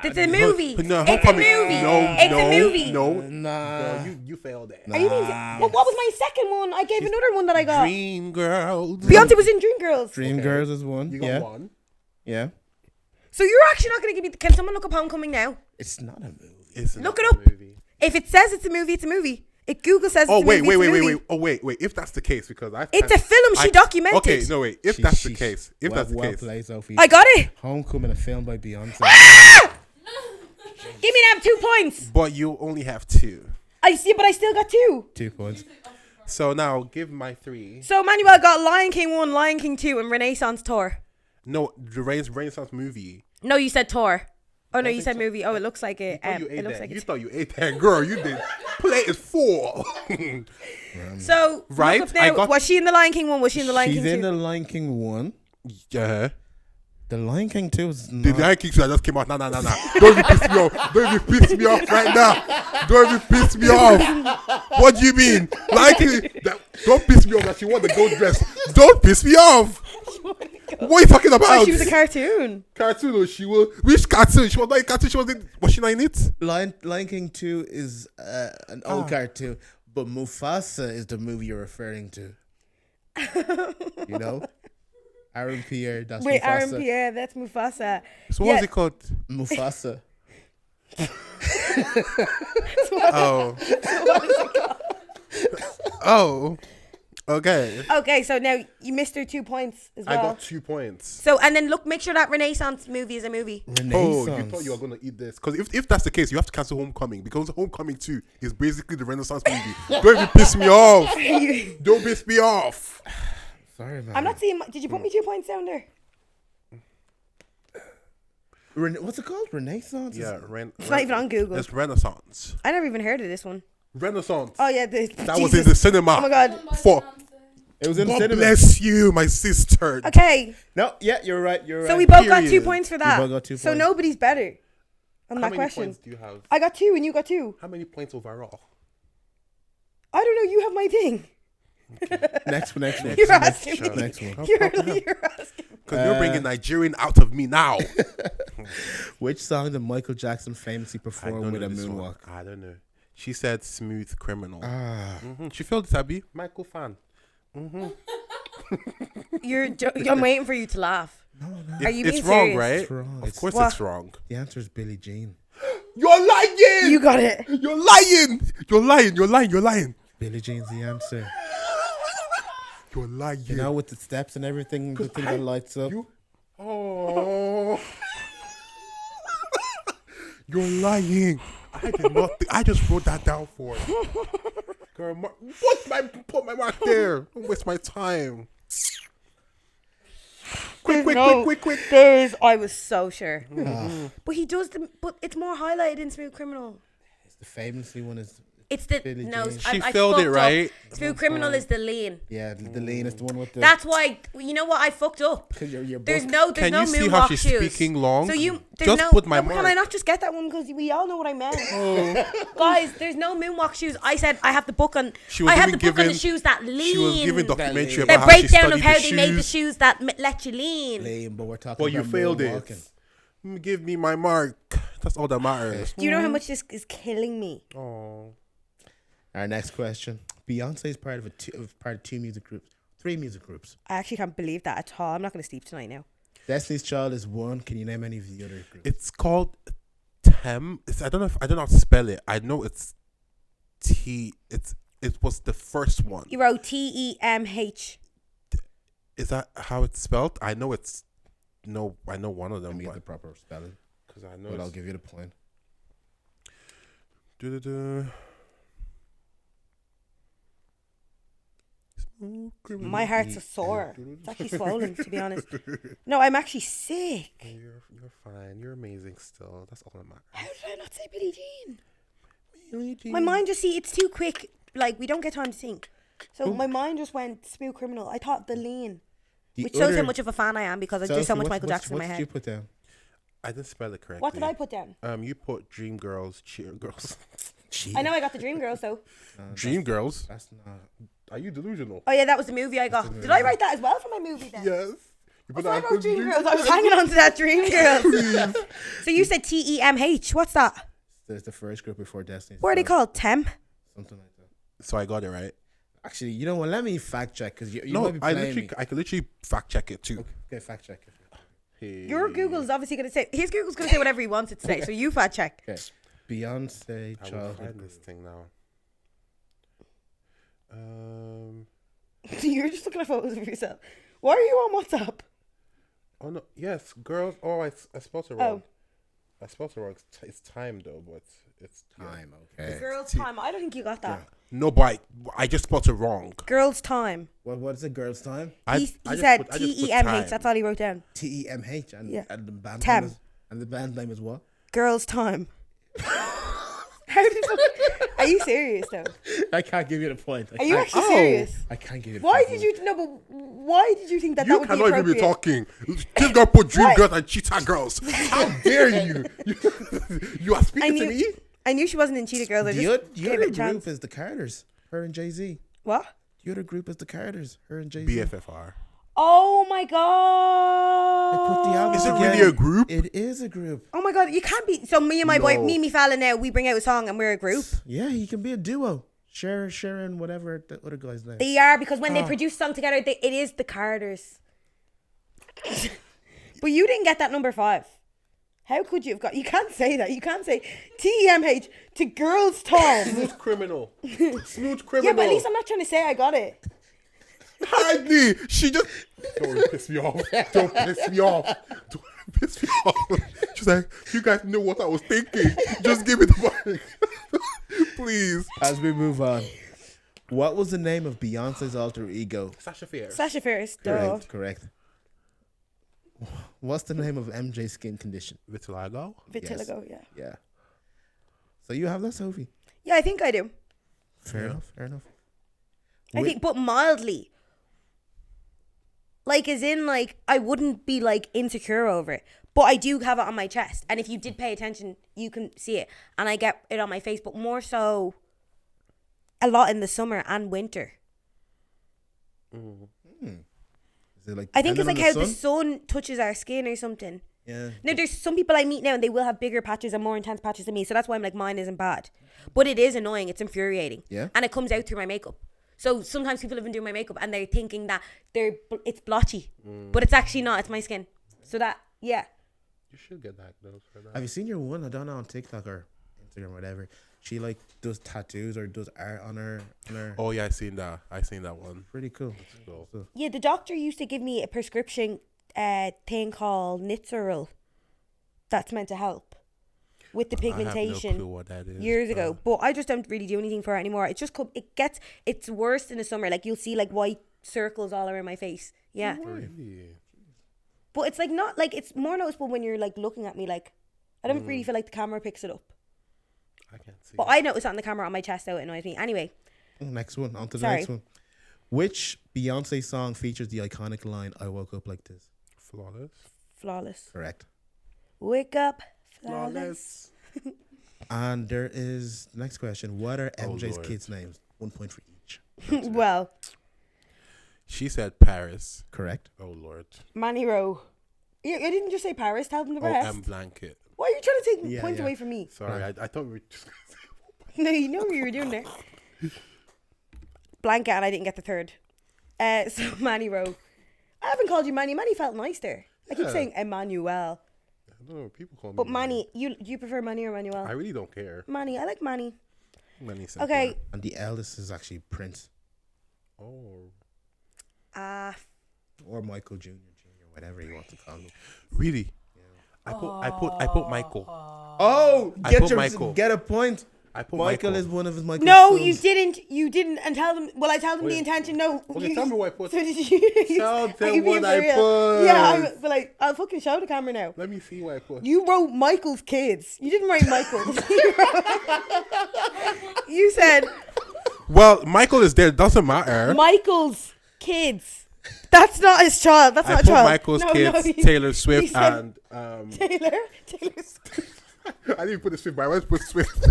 It's a movie. No, It's a Homecoming. movie. No, It's no, a movie. No, Nah. no, you failed it. Are you being, what was my second one? I gave another one that I got. Dream Girls. Beyonce was in Dreamgirls. Dreamgirls is one. You got Yeah. one. Yeah. So you're actually not going to give me... Can someone look up Homecoming now? It's not a movie. It's Look not it a up. movie. If it says it's a movie, it's a movie. If Google says Oh it's a wait, movie, wait, it's wait, a wait, movie. wait. Oh wait. If that's the case, because It's a film she documented. Okay, no wait. If that's the case, if that's the well case, played, Sophie. I got it. Homecoming, a film by Beyonce. Give me them 2 points. but you only have 2. I see, but I still got 2. 2 points. So now give my 3. So Manuel got Lion King 1, Lion King 2, and Renaissance Tour. No, the Renaissance movie. No, you said tour. Oh no, I you think said so. movie. Oh, it looks like it. Oh, you It ate looks that. like You it's thought you ate that, girl. You did. Play is 4. so. Right? Look up I now, got- was she in the Lion King 1? Was she in the Lion She's King 2? in the Lion King 1. Yeah. The Lion King 2 is The not. Lion King that just came out. Nah. Don't even piss me off. Don't even piss me off right now. Don't even piss me off. What do you mean? Lion King. Don't piss me off that she wore the gold dress. Don't piss me off. What are you talking about? Oh, she was a cartoon. Cartoon. Oh, she was. Which cartoon? She was not in cartoon. She was in. Was she not in it? Lion King 2 is an old cartoon, but Mufasa is the movie you're referring to. You know? Aaron Pierre, that's Wait, Mufasa. Aaron Pierre, that's Mufasa. So what was it called? Mufasa. Oh. Oh. Okay. Okay, so now you missed her 2 points as well. I got 2 points. So, and then look, make sure that Renaissance movie is a movie. Oh, you Renaissance. thought you were gonna eat this? Because if that's the case, you have to cancel Homecoming, because Homecoming 2 is basically the Renaissance movie. Don't even piss me off. Don't piss me off. Sorry, man. I'm not seeing. Did you put me 2 points down there? What's it called? Renaissance? Yeah, It's not even on Google. It's Renaissance. I never even heard of this one. Renaissance. Oh yeah, That was in the cinema. Oh my god. It was in God cinema. bless you, my sister. Okay, No, yeah, you're right. You're right. so we both got 2 Period. points for We that. both got 2 So points. nobody's better on How that many question. points do you have? I got 2 and you got 2. How many points overall? I don't know. You have my thing. Next one. You're asking me. Next one. You're asking. Because you're bringing Nigerian out of me now. Which song did Michael Jackson famously I perform don't with know a this one. moonwalk? I don't know. She said "Smooth Criminal." Ah. She felt it, Abby. Michael fan. I'm waiting for you to laugh. Are you being It's wrong, serious? right? It's wrong. Of course, What? it's wrong. The answer is Billie Jean. You're lying. You got it. You're lying. You're lying. You're lying. You're lying. Billie Jean's the answer. You're lying. You know, with the steps and everything, the thing that lights up. Oh. You're lying. I did not. I just wrote that down for you. Girl, put my mark there. Don't waste my time. Quick. There is. I was so sure. Mm-hmm. But he does but it's more highlighted in Smooth Criminal. It's the famously one is. It's the Billie no. Jean. She I filled it, fucked up. right? Smooth Criminal is the lean. Yeah, the lane is the one with the. That's why. You know what? I fucked up. Because your There's book. no Can moonwalk you see how she's shoes. speaking long? So there's Just no, put my no, Can mark. I not just get that one because we all know what I meant? Oh. Guys, there's no moonwalk shoes. I said I have the book on. She was I have the even book on the giving- shoes that lean. She was giving documentary the about how she breakdown of studied how the they made the shoes. shoes that let you lean. Lame, but we're talking Well, you about failed moonwalking. it. Give me my mark. That's all that matters. Do you know how much this is killing me? Oh. Our next question. Beyonce is part of two music groups. 3 music groups. I actually can't believe that at all. I'm not going to sleep tonight now. Destiny's Child is one. Can you name any of the other groups? It's called Tem. I don't know how to spell it. I know it's T. It was the first one. You wrote TEMH. Is that how it's spelled? I know it's no. I know one of them. Let me get But, the proper spelling. 'cause I know. But I'll It's, give you the point. My heart's a sore. It's actually swollen, to be honest. No, I'm actually sick. You're fine. You're amazing still. That's all that matters. How did I not say Billie Jean? Billie Jean. My mind just it's too quick. Like, we don't get time to think. So my mind just went Smooth Criminal. I thought the lean. Which shows how much of a fan I am because there's so much Michael Jackson in my What did head. you put down? I didn't spell it correctly. What did I put down? You put Dream Girls, Cheer Girls. I know I got the Dream Girls though. Dream Girls. That's not. Are you delusional? Oh yeah, that was the movie I got. Did I write that as well for my movie then? Yes. You So I wrote Dream Girls. I was hanging on to that Dream Girls. So you said TEMH. What's that? There's the first group before Destiny's What are they Child. called? Tem? Something like that. So I got it right. Actually, you know what? Let me fact check because you No, might be playing me. I could literally fact check it too. Okay, fact check it. Hey. Your Google's obviously going to say, his Google's going to say whatever he wants it to say. So you fact check. Okay, Beyonce I will childhood. find this thing now. You're just looking at photos of yourself. Why are you on WhatsApp? Oh no, yes, girls. Oh, I spelled it wrong. I spelled it wrong. It's time though, but it's Time, okay. Girls' time. I don't think you got that. No, but I just spelled it wrong. Girls' time. What is it? Girls' time? He I said just put TEMH. time. That's all he wrote down. TEMH and, Yeah. and the band Tem. name is, and the band name is what? Girls' time. How are you serious though? I can't give you the point. Are you actually serious? I can't give you the Why point. did you no? But why did you think that You would be cannot even appropriate? be talking. This girl put Dream What? Girls and Cheetah Girls. How dare you? You are speaking to me? I knew she wasn't in Cheetah Girls. I The just other gave it a group chance. is the Carters. Her and Jay-Z. What? The other group is the Carters. Her and Jay-Z. BFFR. Oh my They put the god! album Is it together. really a group? It is a group. Oh my god! You can't be. So me and my boy, No. me fella now, we bring out a song and we're a group. Yeah, you can be a duo. Sharon, whatever the other guy's name. They are because when they produce a song together, it is the Carters. But you didn't get that number 5. How could you have got? You can't say that. You can't say TEMH to Girls' Time. Smooth criminal. Smooth criminal. Yeah, but at least I'm not trying to say I got it. Hardly. She just don't piss me off. Don't piss me off. Don't piss me off. She's like, you guys know what I was thinking. Just give me the mic. Please. As we move on, what was the name of Beyonce's alter ego? Sasha Fierce. Sasha Fierce. Duh. Correct. What's the name of MJ's skin condition? Vitiligo. Vitiligo, yeah. Yeah. So you have that, Sophie. Yeah, I think I do. Fair enough. Fair enough. I think, but mildly. Like, as in, like, I wouldn't be, like, insecure over it. But I do have it on my chest. And if you did pay attention, you can see it. And I get it on my face, but more so a lot in the summer and winter. Is it like I think it's like how dependent the on sun touches our skin or something. Yeah. Now, there's some people I meet now and they will have bigger patches and more intense patches than me. So that's why I'm like, mine isn't bad. But it is annoying. It's infuriating. Yeah. And it comes out through my makeup. So sometimes people have been doing my makeup and they're thinking that it's blotchy. But it's actually not. It's my skin. So that, yeah. You should get diagnosed for that. Have you seen your one? I don't know, on TikTok or Instagram or whatever. She like does tattoos or does art on her. Oh yeah, I seen that one. Pretty cool. So, Yeah, the doctor used to give me a prescription thing called Nizoral. That's meant to help with the pigmentation. I have no clue what that is. Years ago, but I just don't really do anything for it anymore. It just it's worse in the summer. Like you'll see like white circles all around my face. Yeah, Really? but it's like not like it's more noticeable when you're like looking at me. Like I don't really feel like the camera picks it up. I can't see. But I notice that on the camera on my chest, though it annoys me. Anyway, next one. On to the Sorry. next one. Which Beyonce song features the iconic line "I woke up like this"? flawless. Correct. Wake up, flawless. And there is next question. What are MJ's Lord. kids' names? 1 point for each. Well, She said Paris. Correct. Oh Lord. Manny Rowe. You didn't just say Paris. Tell them the rest. M blanket. Why are you trying to take Yeah, points yeah. away from me? Sorry, I thought we were just. No, you know what you were doing there. Blanket, and I didn't get the third. So Manny Rowe. I haven't called you Manny. Manny felt nice there. I keep Yeah. saying Emmanuel. I don't know. People call me. But Manny, you prefer Manny or Manuel? I really don't care. Manny, I like Manny. Manny Okay. And the eldest is actually Prince Oh, or Michael Jr., whatever you want to call him. really? I put Michael. Oh, I put Michael. Get a point. I put Michael Michael. is one of his Michael. No, sons. you didn't, and tell them. Well, I tell them the Wait. intention. No, Okay, tell me what I put. So did you? Tell Are them you being what I for real? put. Yeah, but like, I'll fucking show the camera now. Let me see what I put. You wrote Michael's kids. You didn't write Michael's. You said Well, Michael is there. Doesn't matter. Michael's kids. That's not his child. That's I not a put child. Michael's No, kids, no, Taylor Swift, said- and Taylor Swift. I didn't put the Swift, but I went to put Swift.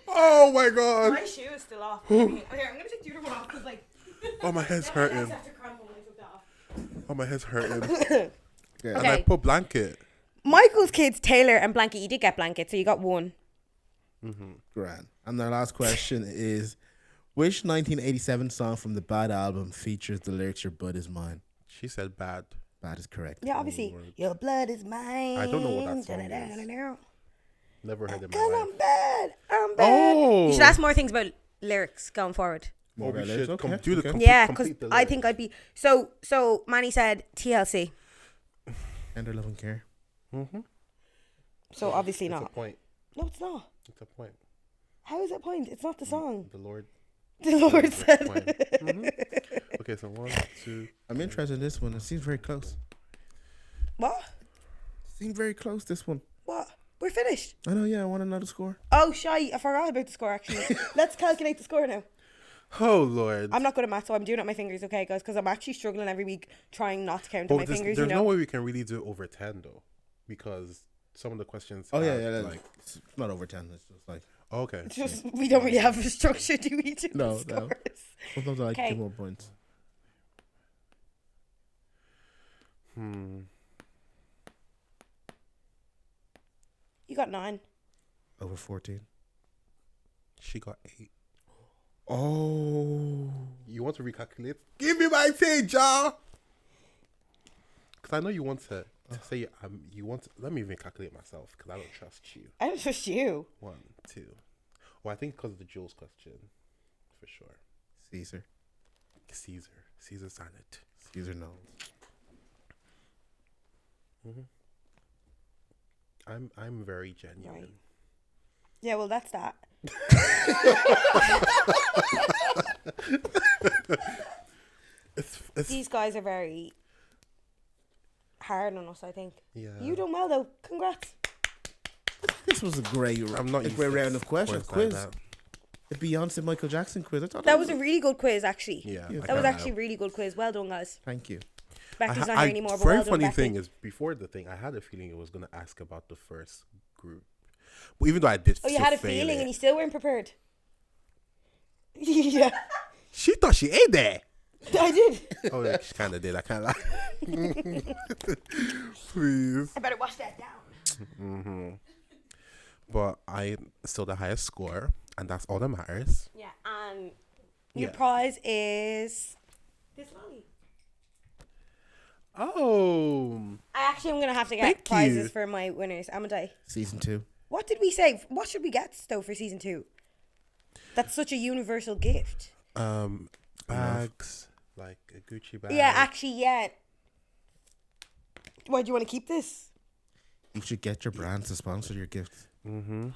Oh my god! My shoe is still off. Here, I'm gonna take the other one off because like. Oh, my head's hurting. Oh, my head's hurting. And I Okay. put blanket. Michael's kids, Taylor and Blanket. You did get Blanket, so you got one. Grand. And our last question is, which 1987 song from the Bad album features the lyrics "Your blood is mine"? She said bad. Bad is correct. Yeah, obviously. Lord. Your blood is mine. I don't know what that song is. Da-da-da-da-da. Never heard it in Cause my life. I'm bad. I'm bad. Oh. You should ask more things about lyrics going forward. Oh, we Right, should okay, do the okay. complete, Yeah, because complete the I lyrics. think I'd be so Manny said TLC. Tender love and care. So obviously It's a not. point. No, it's not. It's a point. How is it a point? It's not the song. The Lord. The Lord It's a said. point. Okay, so 1, 2. I'm interested in this one. It seems very close. What? Seems very close, this one. What? We're finished. I know, yeah, I want to know the score. Oh, shy. I forgot about the score, actually. Let's calculate the score now. Oh Lord. I'm not good at math, so I'm doing it on my fingers, okay, guys? Because I'm actually struggling every week trying not to count But on my there's fingers, there's you know? no way we can really do it over 10 though, because some of the questions. Oh, yeah, have, yeah. Like, It's not over 10. It's just like, okay. It's just, we don't really have a structure, do we? To No, the no. scores? sometimes I like Okay. 2 more points. You got 9. Over 14. She got 8. Oh. You want to recalculate? Give me my thing, y'all. Because I know you want to. Say you want. Let me even calculate myself because I don't trust you. I don't trust you. 1, 2. Well, I think because of the Jules question, for sure. Caesar. Caesar signed it. Caesar knows. I'm very genuine. Right. Yeah, well, that's that. It's These guys are very hard on us, I think. yeah. You done well, though. Congrats. This was a great, I'm not a used great to round of questions. quiz like Quiz. that. The Beyonce Michael Jackson quiz. I thought That was a really good quiz, actually. Yeah, Yeah. I That was can't actually a really good quiz. Well done, guys. Thank you. Becky's not I, here anymore, but very well done, funny Becky. thing is, before the thing, I had a feeling it was gonna ask about the first group, but even though I did, Oh, you still had a fail feeling it, and you still weren't prepared. Yeah, she thought she ate that. I did. Oh, yeah, she kind of did. I can't lie. Please. I better wash that down. But I still the highest score, and that's all that matters. Yeah, and your Yeah. prize is this lolly. Oh, I actually am going to have to get Thank prizes you. for my winners, am I? Season 2. What did we say? What should we get, though, for season 2? That's such a universal gift. bags, like a Gucci bag. Yeah, actually, yeah. Why do you want to keep this? You should get your brands to sponsor your gifts. You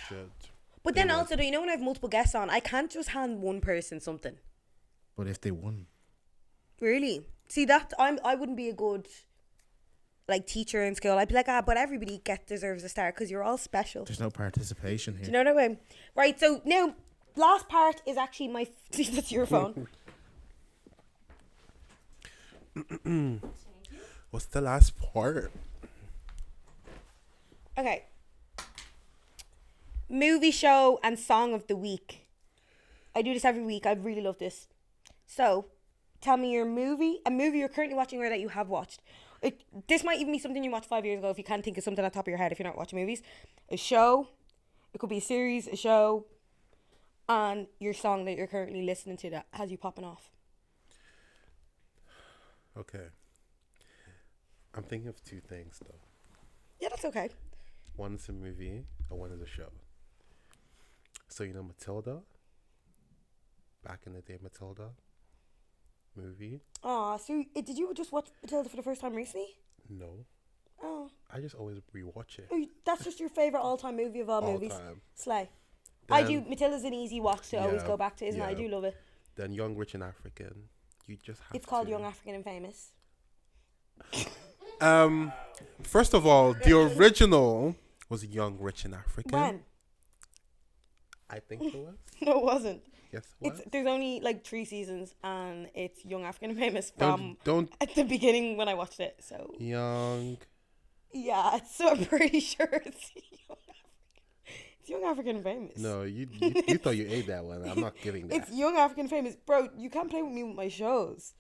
should. But then also, do you know when I have multiple guests on, I can't just hand one person something. But if they won, Really? See, that I wouldn't be a good like teacher in school. I'd be like, but everybody deserves a star because you're all special. there's no participation here. Do you know what I mean? Right. So now, last part is actually my. See, that's your phone. What's the last part? Okay. Movie, show, and song of the week. I do this every week. I really love this. So, tell me a movie you're currently watching or that you have watched. This might even be something you watched 5 years ago if you can't think of something at the top of your head if you're not watching movies. A show. It could be a series, a show, and your song that you're currently listening to that has you popping off. Okay. I'm thinking of 2 things though. Yeah, that's okay. One is a movie and one is a show. So you know Matilda? Back in the day, Matilda movie? So did you just watch Matilda for the first time recently? No. Oh. I just always rewatch it. That's just your favourite all-time movie of all movies? Time. Slay. I Then- do. Matilda's an easy watch to always Yeah, go back to, isn't it? I yeah. do love it. Then Young, Rich and African. You just have It's called to. Young African and Famous. First of all, the original was Young, Rich and African. When? I think it was. No, it wasn't. Yes, it was. There's only like 3 seasons, and it's Young African and Famous from Don't at the beginning when I watched it. So Young. yeah, so I'm pretty sure it's Young African and Famous. No, you thought you ate that one. I'm not giving that. It's Young African and Famous, bro. You can't play with me with my shows.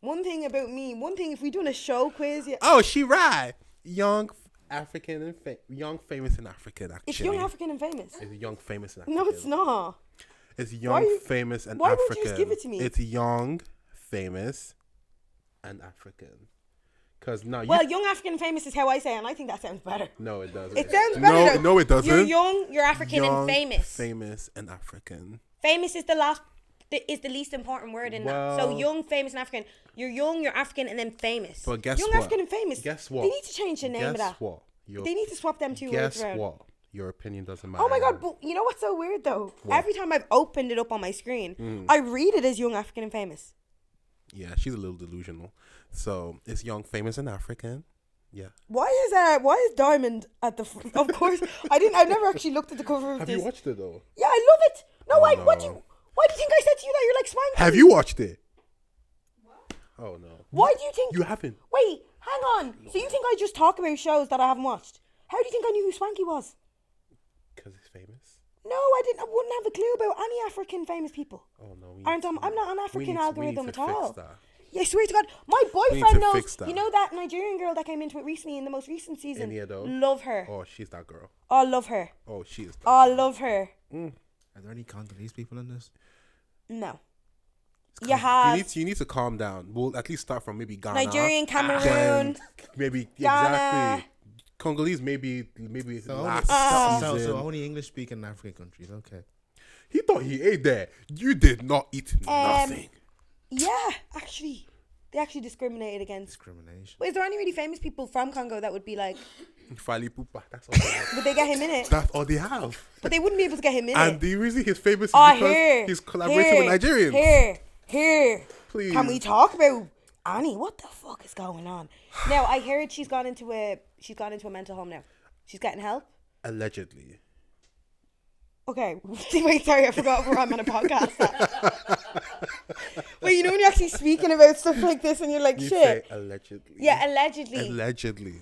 One thing if we doing a show quiz, yeah. Oh, she right. Young African and Young Famous and African. Actually, It's Young African and Famous. It's Young Famous and African. No, it's not. It's Young Famous and why African. won't you just give it to me? It's Young Famous and African. Cause now Well, Young African and Famous is how I say it, and I think that sounds better. no, it doesn't. It sounds better. though. No, it doesn't. You're young, you're African, Young, and famous. Famous and African. Famous is the least important word in that. So Well- young, famous, and African. You're young, you're African, and then famous. But guess young, what? African, and famous. Guess what? They need to change the name of that. Guess what? They need to swap them 2 words Guess around. what? Your opinion doesn't matter. Oh my god! But you know what's so weird though? What? Every time I've opened it up on my screen, I read it as young, African, and famous. Yeah, she's a little delusional. So it's Young, Famous and African. Yeah. Why is Diamond at the? Of course, I've never actually looked at the cover of Have this. you watched it though? Yeah, I love it. No, Oh, why no. do you think I said to you that you're like swanky? Have you watched it? What? Oh no. Why do you think? You haven't. Wait, hang on. So you think I just talk about shows that I haven't watched? How do you think I knew who Swanky was? Because he's famous. No, I didn't. I wouldn't have a clue about any African famous people. Oh no. I'm not an African algorithm at all. Fix that. Yeah, I swear to God, my to boyfriend knows. fix that. You know that Nigerian girl that came into it recently in the most recent season? Eniedo? Love her. Oh, she's that girl. Oh, love her. Oh, she is. That Oh, love her. Are there any Congolese people in this? No. You have You need to calm down. We'll at least start from maybe Ghana, Nigerian, Cameroon, then maybe Ghana. exactly Congolese, maybe So last so season. only English speaking African countries. Okay. He thought he ate there. You did not eat nothing. Yeah, actually, they actually discriminated against. Discrimination. Wait, is there any really famous people from Congo that would be like, Fali Pupa. That's all they have. would they get him in it? That's all they have. But they wouldn't be able to get him in And it. the reason he's famous is Oh, because here, he's collaborating with Nigerians. Here. Please. Can we talk about Annie? What the fuck is going on? Now I heard she's gone into a mental home now. She's getting help. Allegedly. Okay. Wait, sorry, I forgot we're on a podcast. Wait, you know when you're actually speaking about stuff like this and you're like, You shit. say allegedly. Yeah, allegedly. Allegedly.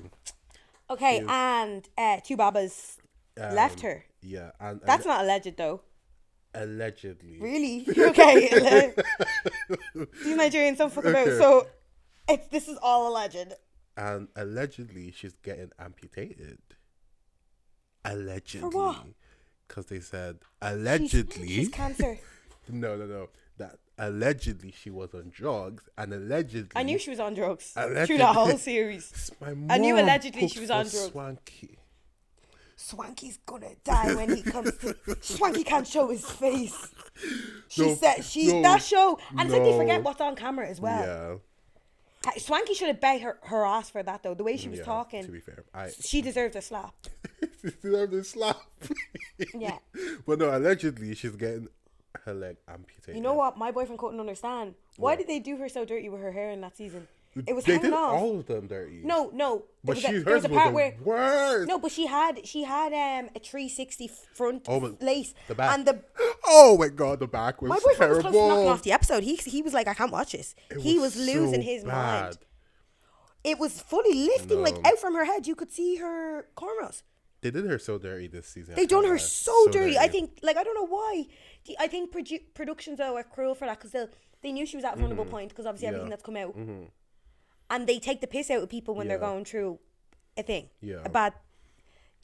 Okay, and two babas left her. Yeah. And That's not alleged though. allegedly. Really? Okay. These Nigerians don't fuck about. Okay. So this is all alleged. And allegedly she's getting amputated. Allegedly. For what? Because they said allegedly. She's cancer. No. That allegedly she was on drugs, and allegedly I knew she was on drugs Allegedly. through that whole series. my I knew mom allegedly cooked she was for on drugs. Swanky. Swanky's gonna die when he comes to. Swanky can't show his face. She No, said no, that show, and it's like they no. forget what's on camera as well. Yeah. Swanky should have begged her ass for that though. The way she was Yeah, talking, to be fair, she deserved a slap. deserve the slap. Yeah. But no, allegedly she's getting her leg amputated. You know what? My boyfriend couldn't understand. Why did they do her so dirty with her hair in that season? It was They hanging did off. all of them dirty. No. But There hers was a was part the where worst. no, but she had a 360 front Oh, but lace the back. and the. Oh my god, the back was My boyfriend was terrible. close to knocking off the episode. He was like, I can't watch this. He was so losing his bad. mind. It was fully lifting, like out from her head. You could see her cornrows. They did her so dirty this season. They I done can't her lie. so dirty. I think, like, I don't know why. I think productions though are cruel for that because they knew she was at a vulnerable point because obviously everything that's come out, and they take the piss out of people when they're going through a thing. Yeah. A bad.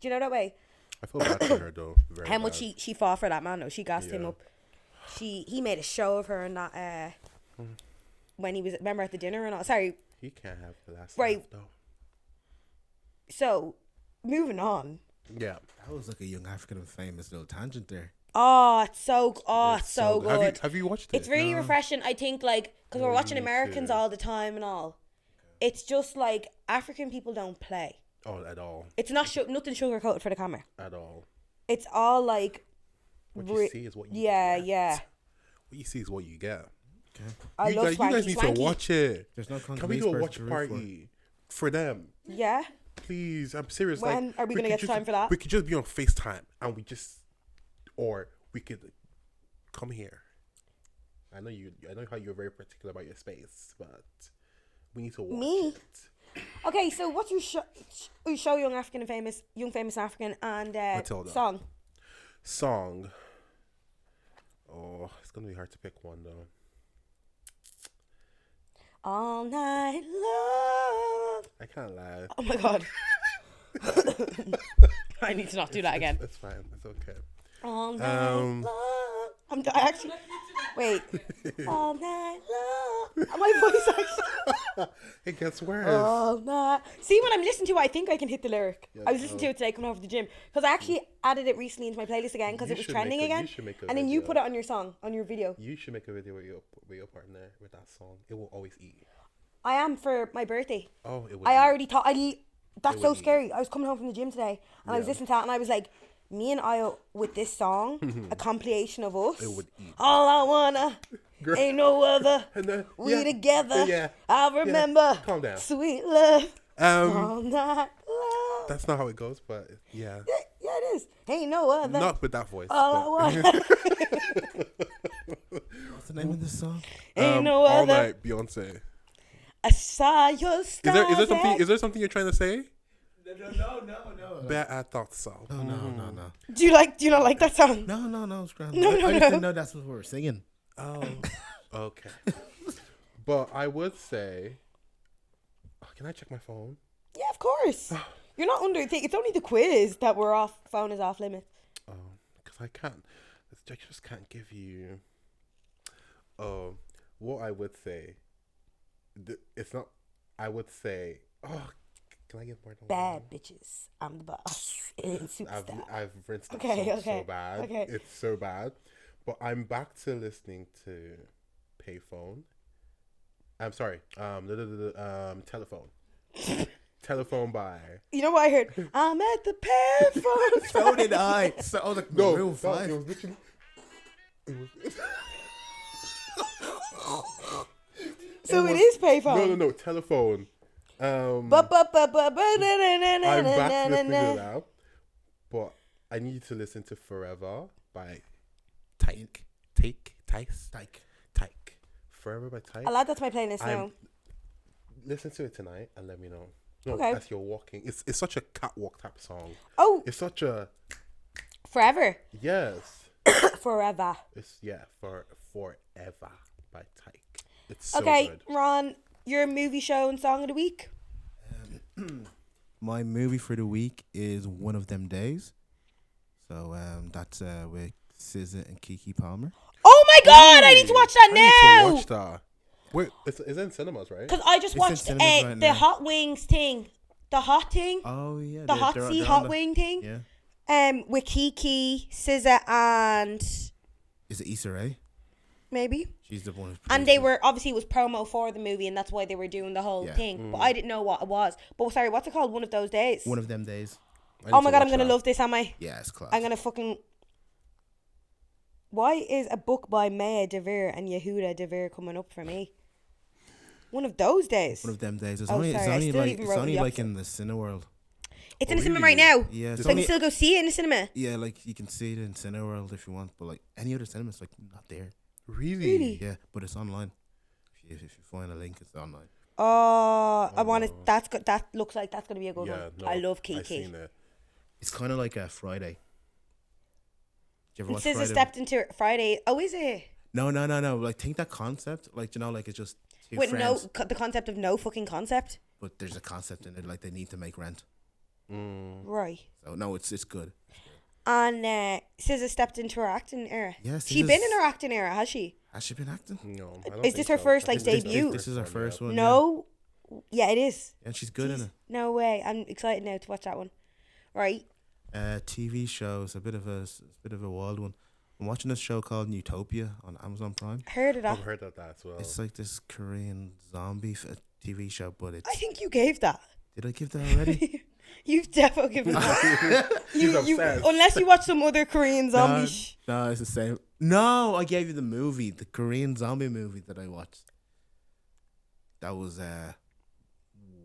Do you know that way? I feel bad for her though. Very How much bad. she fought for that man though. She gassed him Yeah. up. He made a show of her and that when he was remember at the dinner and all. Sorry. He can't have the last Right. laugh, though. So moving on. Yeah. That was like a young African and famous little tangent there. Oh, it's so good. Have you watched it? It's really refreshing. I think like because we're you watching need Americans to. all the time and all. It's just like African people don't play. Oh, at all. It's not nothing sugar coated for the camera. At all. It's all like. What you see is what you Yeah, get. yeah. What you see is what you get. I you love guys, Swanky. you guys need Swanky. to watch it. There's no Can we Congolese do a person watch to root party for them? Yeah. Please, I'm serious. When like, are we gonna could get time for that? We could just be on FaceTime and or we could come here. I know how you're very particular about your space, but we need to watch Me? it. Okay, so what's your show young famous African and Matilda. song? Song. Oh, it's gonna be hard to pick one though. All night long. I can't lie. Oh my god. I need to not do that again. It's fine. It's okay. All night long. I actually wait. All night long. My voice actually. It gets worse. All night. See, when I'm listening to it, I think I can hit the lyric. I was listening to it today coming off the gym because I actually added it recently into my playlist again because You it was should trending make a- again. you should make a And then you video. put it on your song, on your video. You should make a video with your partner with that song. It will always eat. I am for my birthday. Oh, it will. I eat. already thought that's It so would eat. scary. I was coming home from the gym today and I was Yeah. listening to it and I was like, me and I with this song, a compilation of us. It would eat. All I wanna, Girl. ain't no other. And then, We yeah, together. Yeah. I remember. Calm down. Sweet love. Um, All night long. that's not how it goes, but yeah. Yeah, it is. Ain't no other. Not with that voice. All I but- want. What's the name of this song? Ain't no All other. Night, Beyonce. I saw your stars. Is there something you're trying to say? No. Bet I thought so. No. Do you not like that song? No, it's grand. No, I just no. didn't know that's what we were singing. Oh, okay. But I would say, can I check my phone? Yeah, of course. You're not under. It's only the quiz that we're off. Phone is off limits. Because I just can't give you. what I would say, it's not. I would say, oh, can I get more? Than Bad bitches. I'm the boss. In Superstar. I've rinsed that Okay, song okay, so bad. okay. It's so bad. But I'm back to listening to Payphone. I'm sorry. Telephone. Telephone by. You know what I heard? I'm at the payphone. So did I. So like Maroon It 5. was literally. It was. So it is payphone. No. Telephone. I'm I'm back to listening to that, but I need to listen to Forever by Tyke. Forever by Tyke. I'll add that to my playlist now. Listen to it tonight and let me know. No, Okay. as you're walking. It's such a catwalk type song. Oh, It's such a forever. yes. Forever. It's for Forever by Tyke. It's so Okay, good. Ron, your movie show and song of the week. My movie for the week is One of Them Days. So that's with SZA and Kiki Palmer. Oh my god, I need to watch that I need now. to watch that. Wait, it's in cinemas, right? Because I just It's in watched cinemas right the now. Hot Wings thing. The hot thing. Oh yeah, The Hot Sea Hot Wing thing. Yeah, With Kiki, SZA, and is it Issa Rae? maybe. She's the one. Who And they produces. were, obviously it was promo for the movie and that's why they were doing the whole Yeah. thing. But I didn't know what it was. But sorry, what's it called? One of those days? One of Them Days. I need Oh to my god, I'm watch going to that. love this, am I? Yeah, it's class. I'm going to fucking... Why is a book by Maya DeVere and Yehuda DeVere coming up for me? One of those days. One of Them Days. It's Oh, only, sorry, I it's only still like even it's wrote only the like opposite. in the Cineworld. It's in the cinema really? right now. Yeah, it's So I can only, still go see it in the cinema. yeah, like you can see it in Cineworld if you want, but like any other cinema, it's like not there. Really? Really? Yeah, but it's online. If you find a link, it's online. Oh, I want to... That looks like that's going to be a good Yeah, one. no, I love I've Kiki. seen it. It's kind of like a Friday. Did you ever And watch SZA Friday? stepped into Friday. Oh, is it? No. Like think that concept, like you know, like it's just two With friends, the concept of no fucking concept. but there's a concept in it, like they need to make rent. Right. So no, it's good. And SZA stepped into her acting era. Yeah, She been in SZA's- her acting era, has she? Has she been acting? No, I don't Is think this her so. first, I like, think debut? This is her first one. No. Yeah, it is. Yeah. And she's good in Jeez, it. no way. I'm excited now to watch that one. Right. TV shows, a bit of a wild one. I'm watching this show called Utopia on Amazon Prime. Heard of that. I've heard of that as well. It's like this Korean zombie TV show, but it's. I think you gave that. Did I give that already? You've definitely given that. you, obsessed. unless you watch some other Korean zombie No, it's the same. No, I gave you the movie, the Korean zombie movie that I watched. That was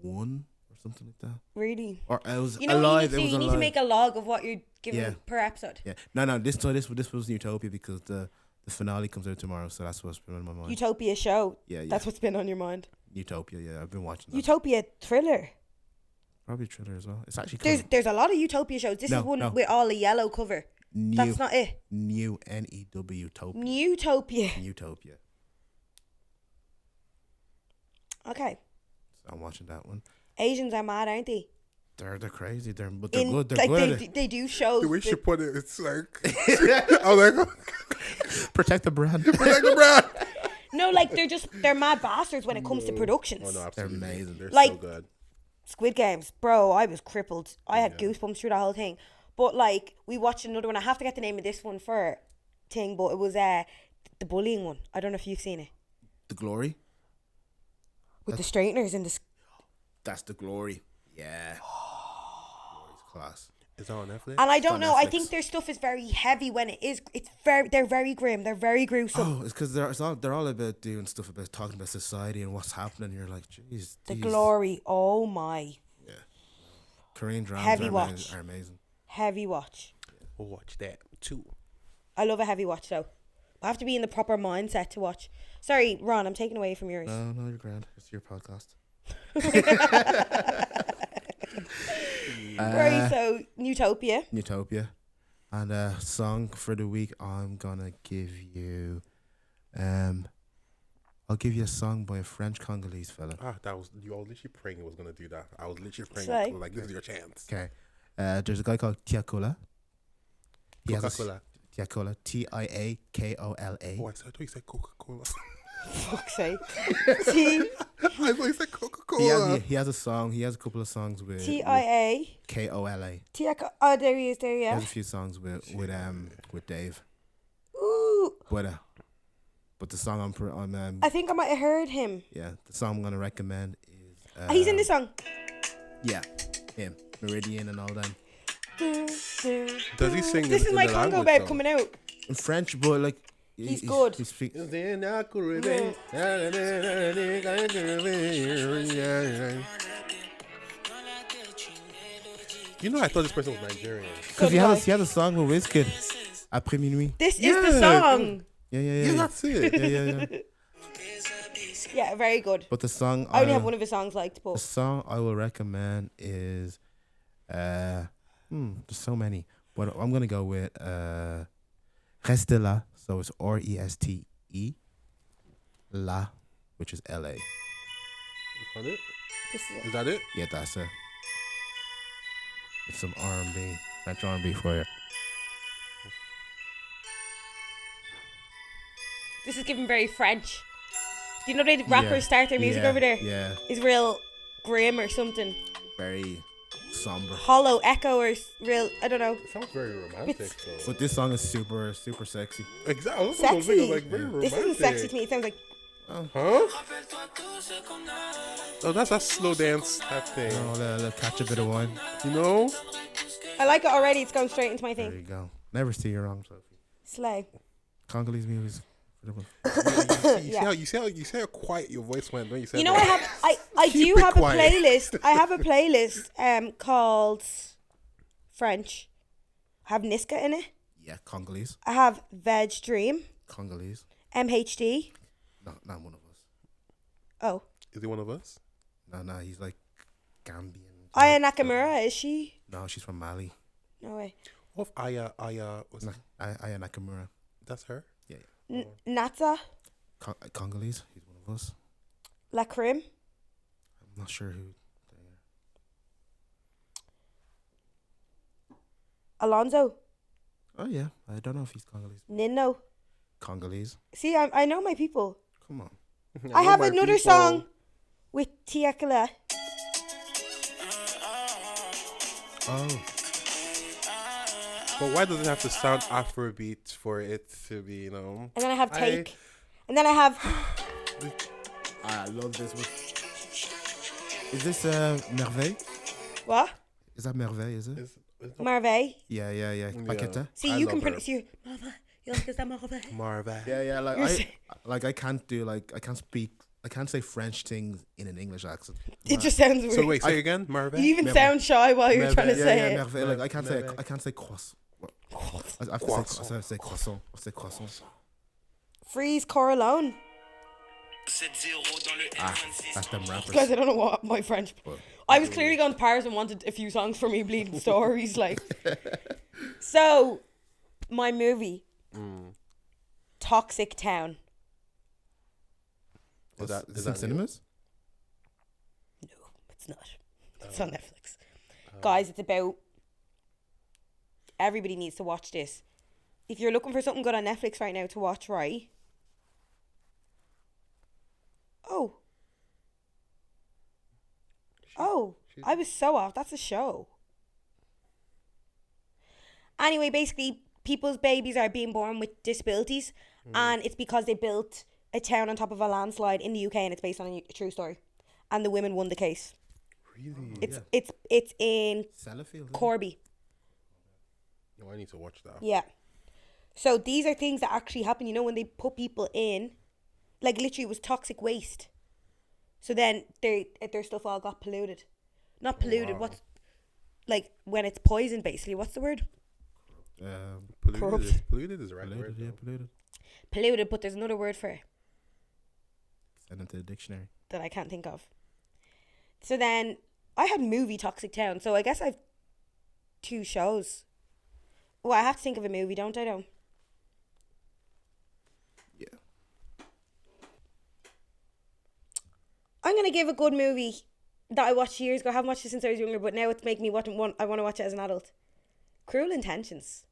one or something like that. Really? Or it was You know alive. what you need to do? It was You need to alive. make a log of what you're giving Yeah. per episode. Yeah. No. This was Utopia because the finale comes out tomorrow, so that's what's been on my mind. Utopia show. Yeah. That's what's been on your mind. Utopia. Yeah, I've been watching that. Utopia thriller. Probably thriller as well. It's actually kind There's a lot of Utopia shows. This is one with all a yellow cover. new. That's not it. New NEW Utopia. Utopia. Utopia. Okay. So I'm watching that one. Asians are mad, aren't they? They're crazy. They're good. They're like good. at it. they do shows. The way she that- put it, it's like I was like, Protect the brand. protect the brand. no, like they're mad bastards when it comes to productions. Oh no, absolutely. amazing. They're Like- so good. Squid Games, bro. I was crippled. I had goosebumps through the whole thing. But like we watched another one. I have to get the name of this one for thing, but it was the bullying one. I don't know if you've seen it The Glory. with the straighteners and the. That's The Glory. Yeah. Glory's class. Is that on Netflix? And I don't on know. I Netflix. think their stuff is very heavy when it is. They're very grim. They're very gruesome. Oh, it's because they're all about doing stuff about talking about society and what's happening. You're like, jeez. The these Glory. Oh my. Yeah. Korean dramas Heavy are, watch. are amazing. Heavy watch. We'll watch that too. I love a heavy watch though. I have to be in the proper mindset to watch. Sorry, Ron, I'm taking away from yours. No, you're grand. It's your podcast. Right, so Utopia. Utopia. And a song for the week, I'm gonna give you I'll give you a song by a French Congolese fella. That was you. I was literally praying it was gonna do that. I was literally praying Slay. like this is your chance. Okay. There's a guy called Tiakola. Coca-Cola. Tiakola. Tiakola. Oh, I thought you said Coca-Cola. Fuck's sake. T I thought you said Coca-Cola. He has a song. He has a couple of songs with TIA. KOLA. Oh, there he is. There, He yeah. has a few songs with Dave. Ooh. But the song I'm I think I might have heard him. yeah, the song I'm gonna recommend is He's in the song. yeah, him, Meridian and all them. Does he sing This in is my the Congo language, babe though? coming out. In French, but like He's good. He speaks. You know, I thought this person was Nigerian. Because he has a song with Wizkid, Après Minuit. This is the song. Yeah. That's it. Yeah. Yeah, very good. But the song I only have one of his songs liked, The but song I will recommend is there's so many, but I'm gonna go with Reste là, so it's RESTE La, which is LA. Is that it? this is it. Is that it? Yeah, that's it. It's some R&B, French R&B for you. This is giving very French. Do you know the rappers start their music Yeah, over there? Yeah, It's real grim or something. very somber. Hollow echo or real, I don't know. It sounds very romantic, though. But this song is super sexy. Exactly. That's what I was Sexy. thinking, like, very romantic. This isn't sexy to me. It sounds like Huh? Oh, that's that slow dance type thing. Let catch a bit of wine. You know? I like it already. It's going straight into my There thing. you go. Never see you wrong, Sophie. Slay. Congolese music. You see how quiet your voice went when you said You know, that. I Keep do it have quiet. a playlist. I have a playlist called French. I have Niska in it. Yeah, Congolese. I have Veg Dream, Congolese. MHD. No, not one of us. Oh, Is he one of us? No, he's like Gambian. Aya Nakamura, is she? No, she's from Mali. No way. What if Aya was Aya Nakamura. that's her? Yeah. Natsa, Congolese. He's one of us. La Crime, I'm not sure who. Alonso, Oh yeah, I don't know if he's Congolese. Nino. Congolese. See, I know my people. Come on. I have know my another people. song with Tiakala. Oh, But why does it have to sound Afrobeat for it to be, you know? And then I have Take. And then I have I love this one. Is this Merveille? what? Is that Merveille? Is it? Marve. Yeah. Paqueta. See, I you love can her. pronounce you. Marve. You like, is that Marve? Marva. Yeah. You're I can't I can't say French things in an English accent. It just sounds weird. So wait, say again, Marva. You even sound shy while you're trying to say it. Merveille. Like I can't say croissant. I have to say croissant. I say croissant. Freeze Corleone. That's them rappers. Guys, I don't know what my French. I was clearly going to Paris and wanted a few songs for me, bleeding stories. Like, so my movie, Toxic Town. Is that in cinemas? No, it's not. It's on Netflix. Guys, it's about. Everybody needs to watch this. If you're looking for something good on Netflix right now to watch, right? Oh, I was so off. That's a show. Anyway, basically, people's babies are being born with disabilities, and it's because they built a town on top of a landslide in the UK, and it's based on a true story. And the women won the case. Really? It's in Sellafield. Corby. Oh, I need to watch that. Yeah. So these are things that actually happen. You know, when they put people in, like literally, it was toxic waste. So then their stuff all got polluted. Not polluted. Wow. What's like when it's poisoned? Basically, what's the word? Polluted is the right word. Yeah, though. polluted. Polluted, but there's another word for it Send it to the dictionary. that I can't think of. So then I had movie Toxic Town. So I guess I've 2 shows. Well, I have to think of a movie, don't I? Though. Yeah. I'm gonna give a good movie that I watched years ago. I haven't watched it since I was younger, but now it's making me I want to watch it as an adult. Cruel Intentions.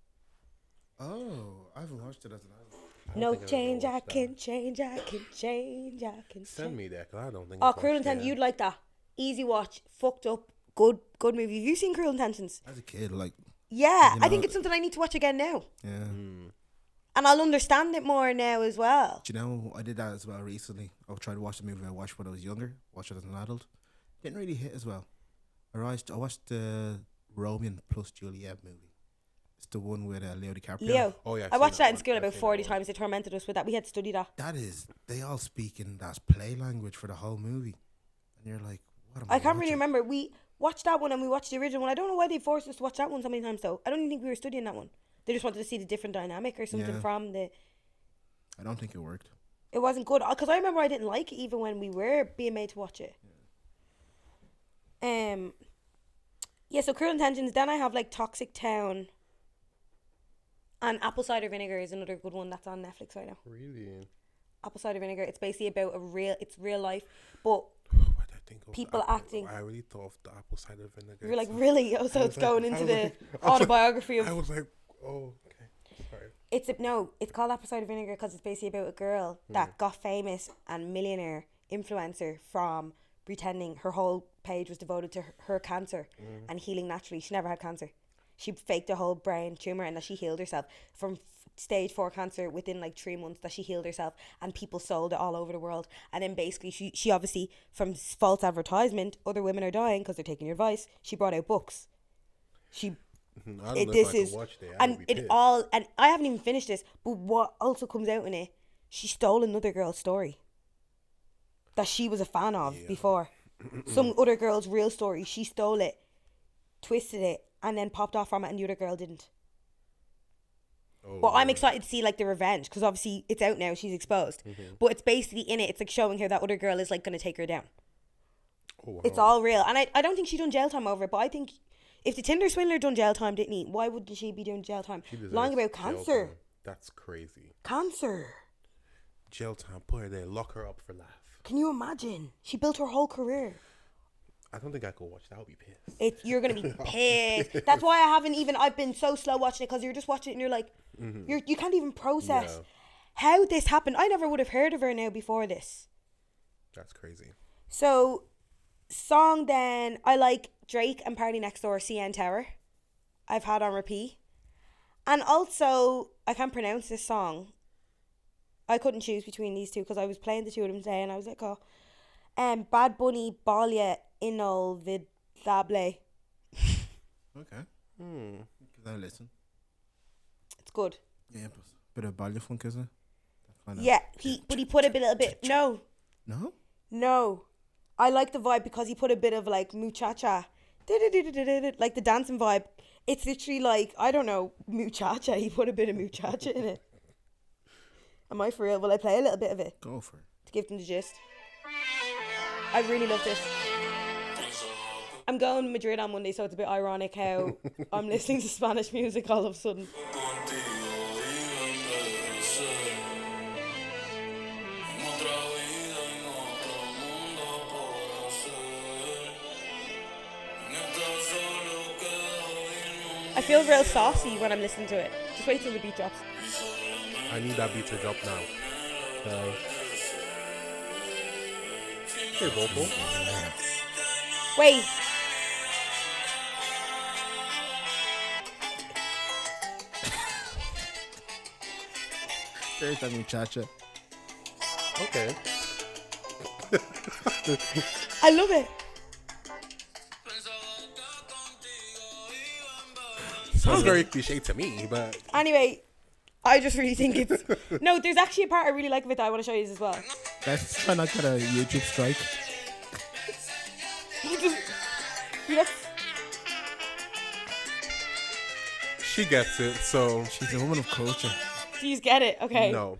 Oh, I haven't watched it as an adult. No think I've ever change, I watched that. can change, I can change, I can Send change. me that, because I don't think Oh, I've Cruel watched Intentions, it. you'd like that. Easy watch, fucked up, good movie. Have you seen Cruel Intentions? As a kid, like, Yeah, You I think know- it's something I need to watch again now. yeah. And I'll understand it more now as well. Do you know, I did that as well recently. I tried to watch the movie I watched when I was younger, watched it as an adult. Didn't really hit as well. I watched the Romeo plus Juliet movie. It's the one with Leo DiCaprio. Leo. Oh, yeah, I've I seen watched that in one. school I've about seen 40 that one. times. They tormented us with that. We had to study that. That is, they all speak in that play language for the whole movie. And you're like, what am I I can't really watching? remember. We watched that one and we watched the original one. I don't know why they forced us to watch that one so many times though. I don't even think we were studying that one. They just wanted to see the different dynamic or something Yeah. from the... I don't think it worked. It wasn't good. Because I remember I didn't like it even when we were being made to watch it. Yeah, so Cruel Intentions. Then I have like Toxic Town. And Apple Cider Vinegar is another good one that's on Netflix right now. Really? Apple Cider Vinegar. It's basically about it's real life. But What did I think of People apple, acting. I really thought of the apple cider vinegar. you're like, really? Oh, so I it's was like- going I into was the like- I was like- autobiography of... I was like, oh, okay. Sorry. It's called Apple Cider Vinegar because it's basically about a girl that got famous and millionaire influencer from pretending her whole page was devoted to her cancer and healing naturally. She never had cancer. She faked a whole brain tumor and that she healed herself from stage 4 cancer within like 3 months, that she healed herself, and people sold it all over the world. And then basically she obviously, from false advertisement, other women are dying because they're taking your advice, she brought out books. She I don't know this if I is could watch that. I and would be it pissed. all, and I haven't even finished this, but what also comes out in it, she stole another girl's story that she was a fan of before. Some other girl's real story, she stole it, twisted it, and then popped off from it, and the other girl didn't. Oh, But I'm yeah. excited to see like the revenge, because obviously it's out now, she's exposed. But it's basically in it, it's like showing her that other girl is like going to take her down. Oh, wow. It's all real. And I don't think she done jail time over it, but I think if the Tinder swindler done jail time, didn't he? Why wouldn't she be doing jail time? She deserves Lying about jail cancer. time. That's crazy. Cancer. Jail time. Put her there. Lock her up for life. Can you imagine? She built her whole career. I don't think I could watch that. I would be pissed. You're going to be pissed. That's why I've been so slow watching it, because you're just watching it and you're like, you can't even process how this happened. I never would have heard of her now before this. That's crazy. So, song then, I like Drake and Party Next Door, CN Tower. I've had on repeat. And also, I can't pronounce this song. I couldn't choose between these two because I was playing the two of them today and I was like, oh. Bad Bunny, Balya, Inolvidable. Okay. Give that a listen. It's good. Yeah, but bit of Balya funk, isn't it? Kinda- Yeah, but he put a little bit, no. I like the vibe because he put a bit of like muchacha, like the dancing vibe. It's literally like, I don't know, muchacha. He put a bit of muchacha in it. Am I for real? Will I play a little bit of it Go for it. to give them the gist? I really love this. I'm going to Madrid on Monday, so it's a bit ironic how I'm listening to Spanish music all of a sudden. I feel real saucy when I'm listening to it. Just wait till the beat drops. I need that beat to drop now. Hey, vocal. Wait. There's that muchacha. Okay. I love it. Sounds very cliche to me, but Anyway, I just really think it's... No, there's actually a part I really like of it that I want to show you as well. Let's try not to get a YouTube strike. Yes. she gets it, so She's a woman of culture. Do you get it? Okay. no.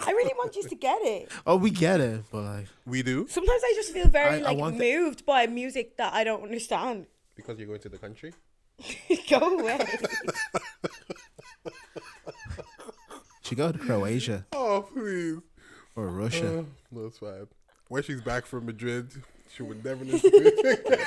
I really want you to get it. Oh, we get it, but like, We do? Sometimes I just feel very I want the- moved by music that I don't understand. Because you're going to the country? Go away. she go to Croatia Oh, please. or Russia. That's fine. When she's back from Madrid, she would never listen to it.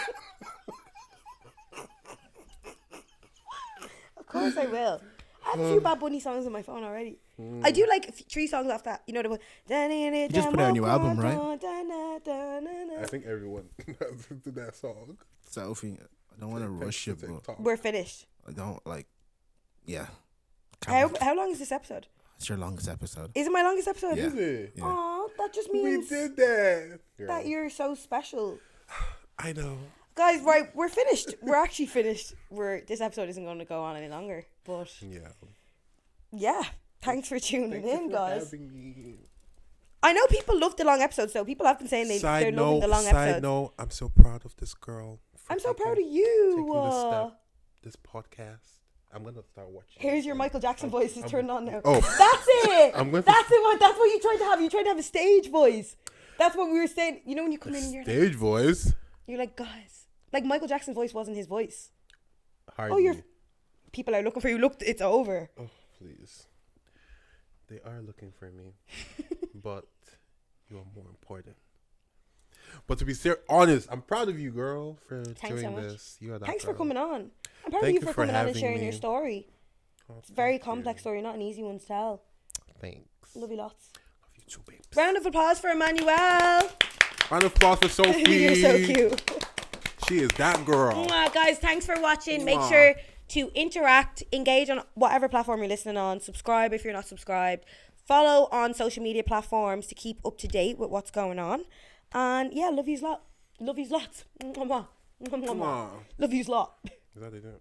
Of course I will. I have a few Bad Bunny songs on my phone already. I do like 3 songs off that. You know the one. You just put out a new album, right? I think everyone listens to that song. Sophie, I don't want to rush you, but We're finished. I don't like. Yeah. How long is this episode? It's your longest episode. Is it my longest episode? Yeah. Is it? Yeah. Aw, that just We means did that. that you're so special. I know. Guys, right, we're finished. We're actually finished. This episode isn't going to go on any longer. But yeah, thanks for tuning in, guys. I know people love the long episodes, though. People have been saying they're loving the long episodes. Side note, I'm so proud of this girl. I'm so proud of you. Taking this step, this podcast. I'm gonna start watching. Here's your Michael Jackson voice is turned on now. Oh, that's it. That's what you tried to have. You tried to have a stage voice. That's what we were saying. You know when you come in and you're stage voice. You're like, guys, like Michael Jackson's voice wasn't his voice. Hardly. Oh, people are looking for you. Look, it's over. Oh, please. They are looking for me, but you are more important. But to be honest, I'm proud of you, girl, for doing this. You are that Thanks girl. for coming on. I'm proud of you for coming on and sharing your story. It's a very complex story, not an easy one to tell. Thanks. Love you lots. Love you too, babes. Round of applause for Emmanuel. Round of applause for Sophie. You're so cute. She is that girl. Mwah, guys, thanks for watching. Make sure to interact, engage on whatever platform you're listening on. Subscribe if you're not subscribed. Follow on social media platforms to keep up to date with what's going on. And yeah, love yous lot. Love yous lots. Mwah, mwah, mwah, mwah. Love yous lot. Is that they do?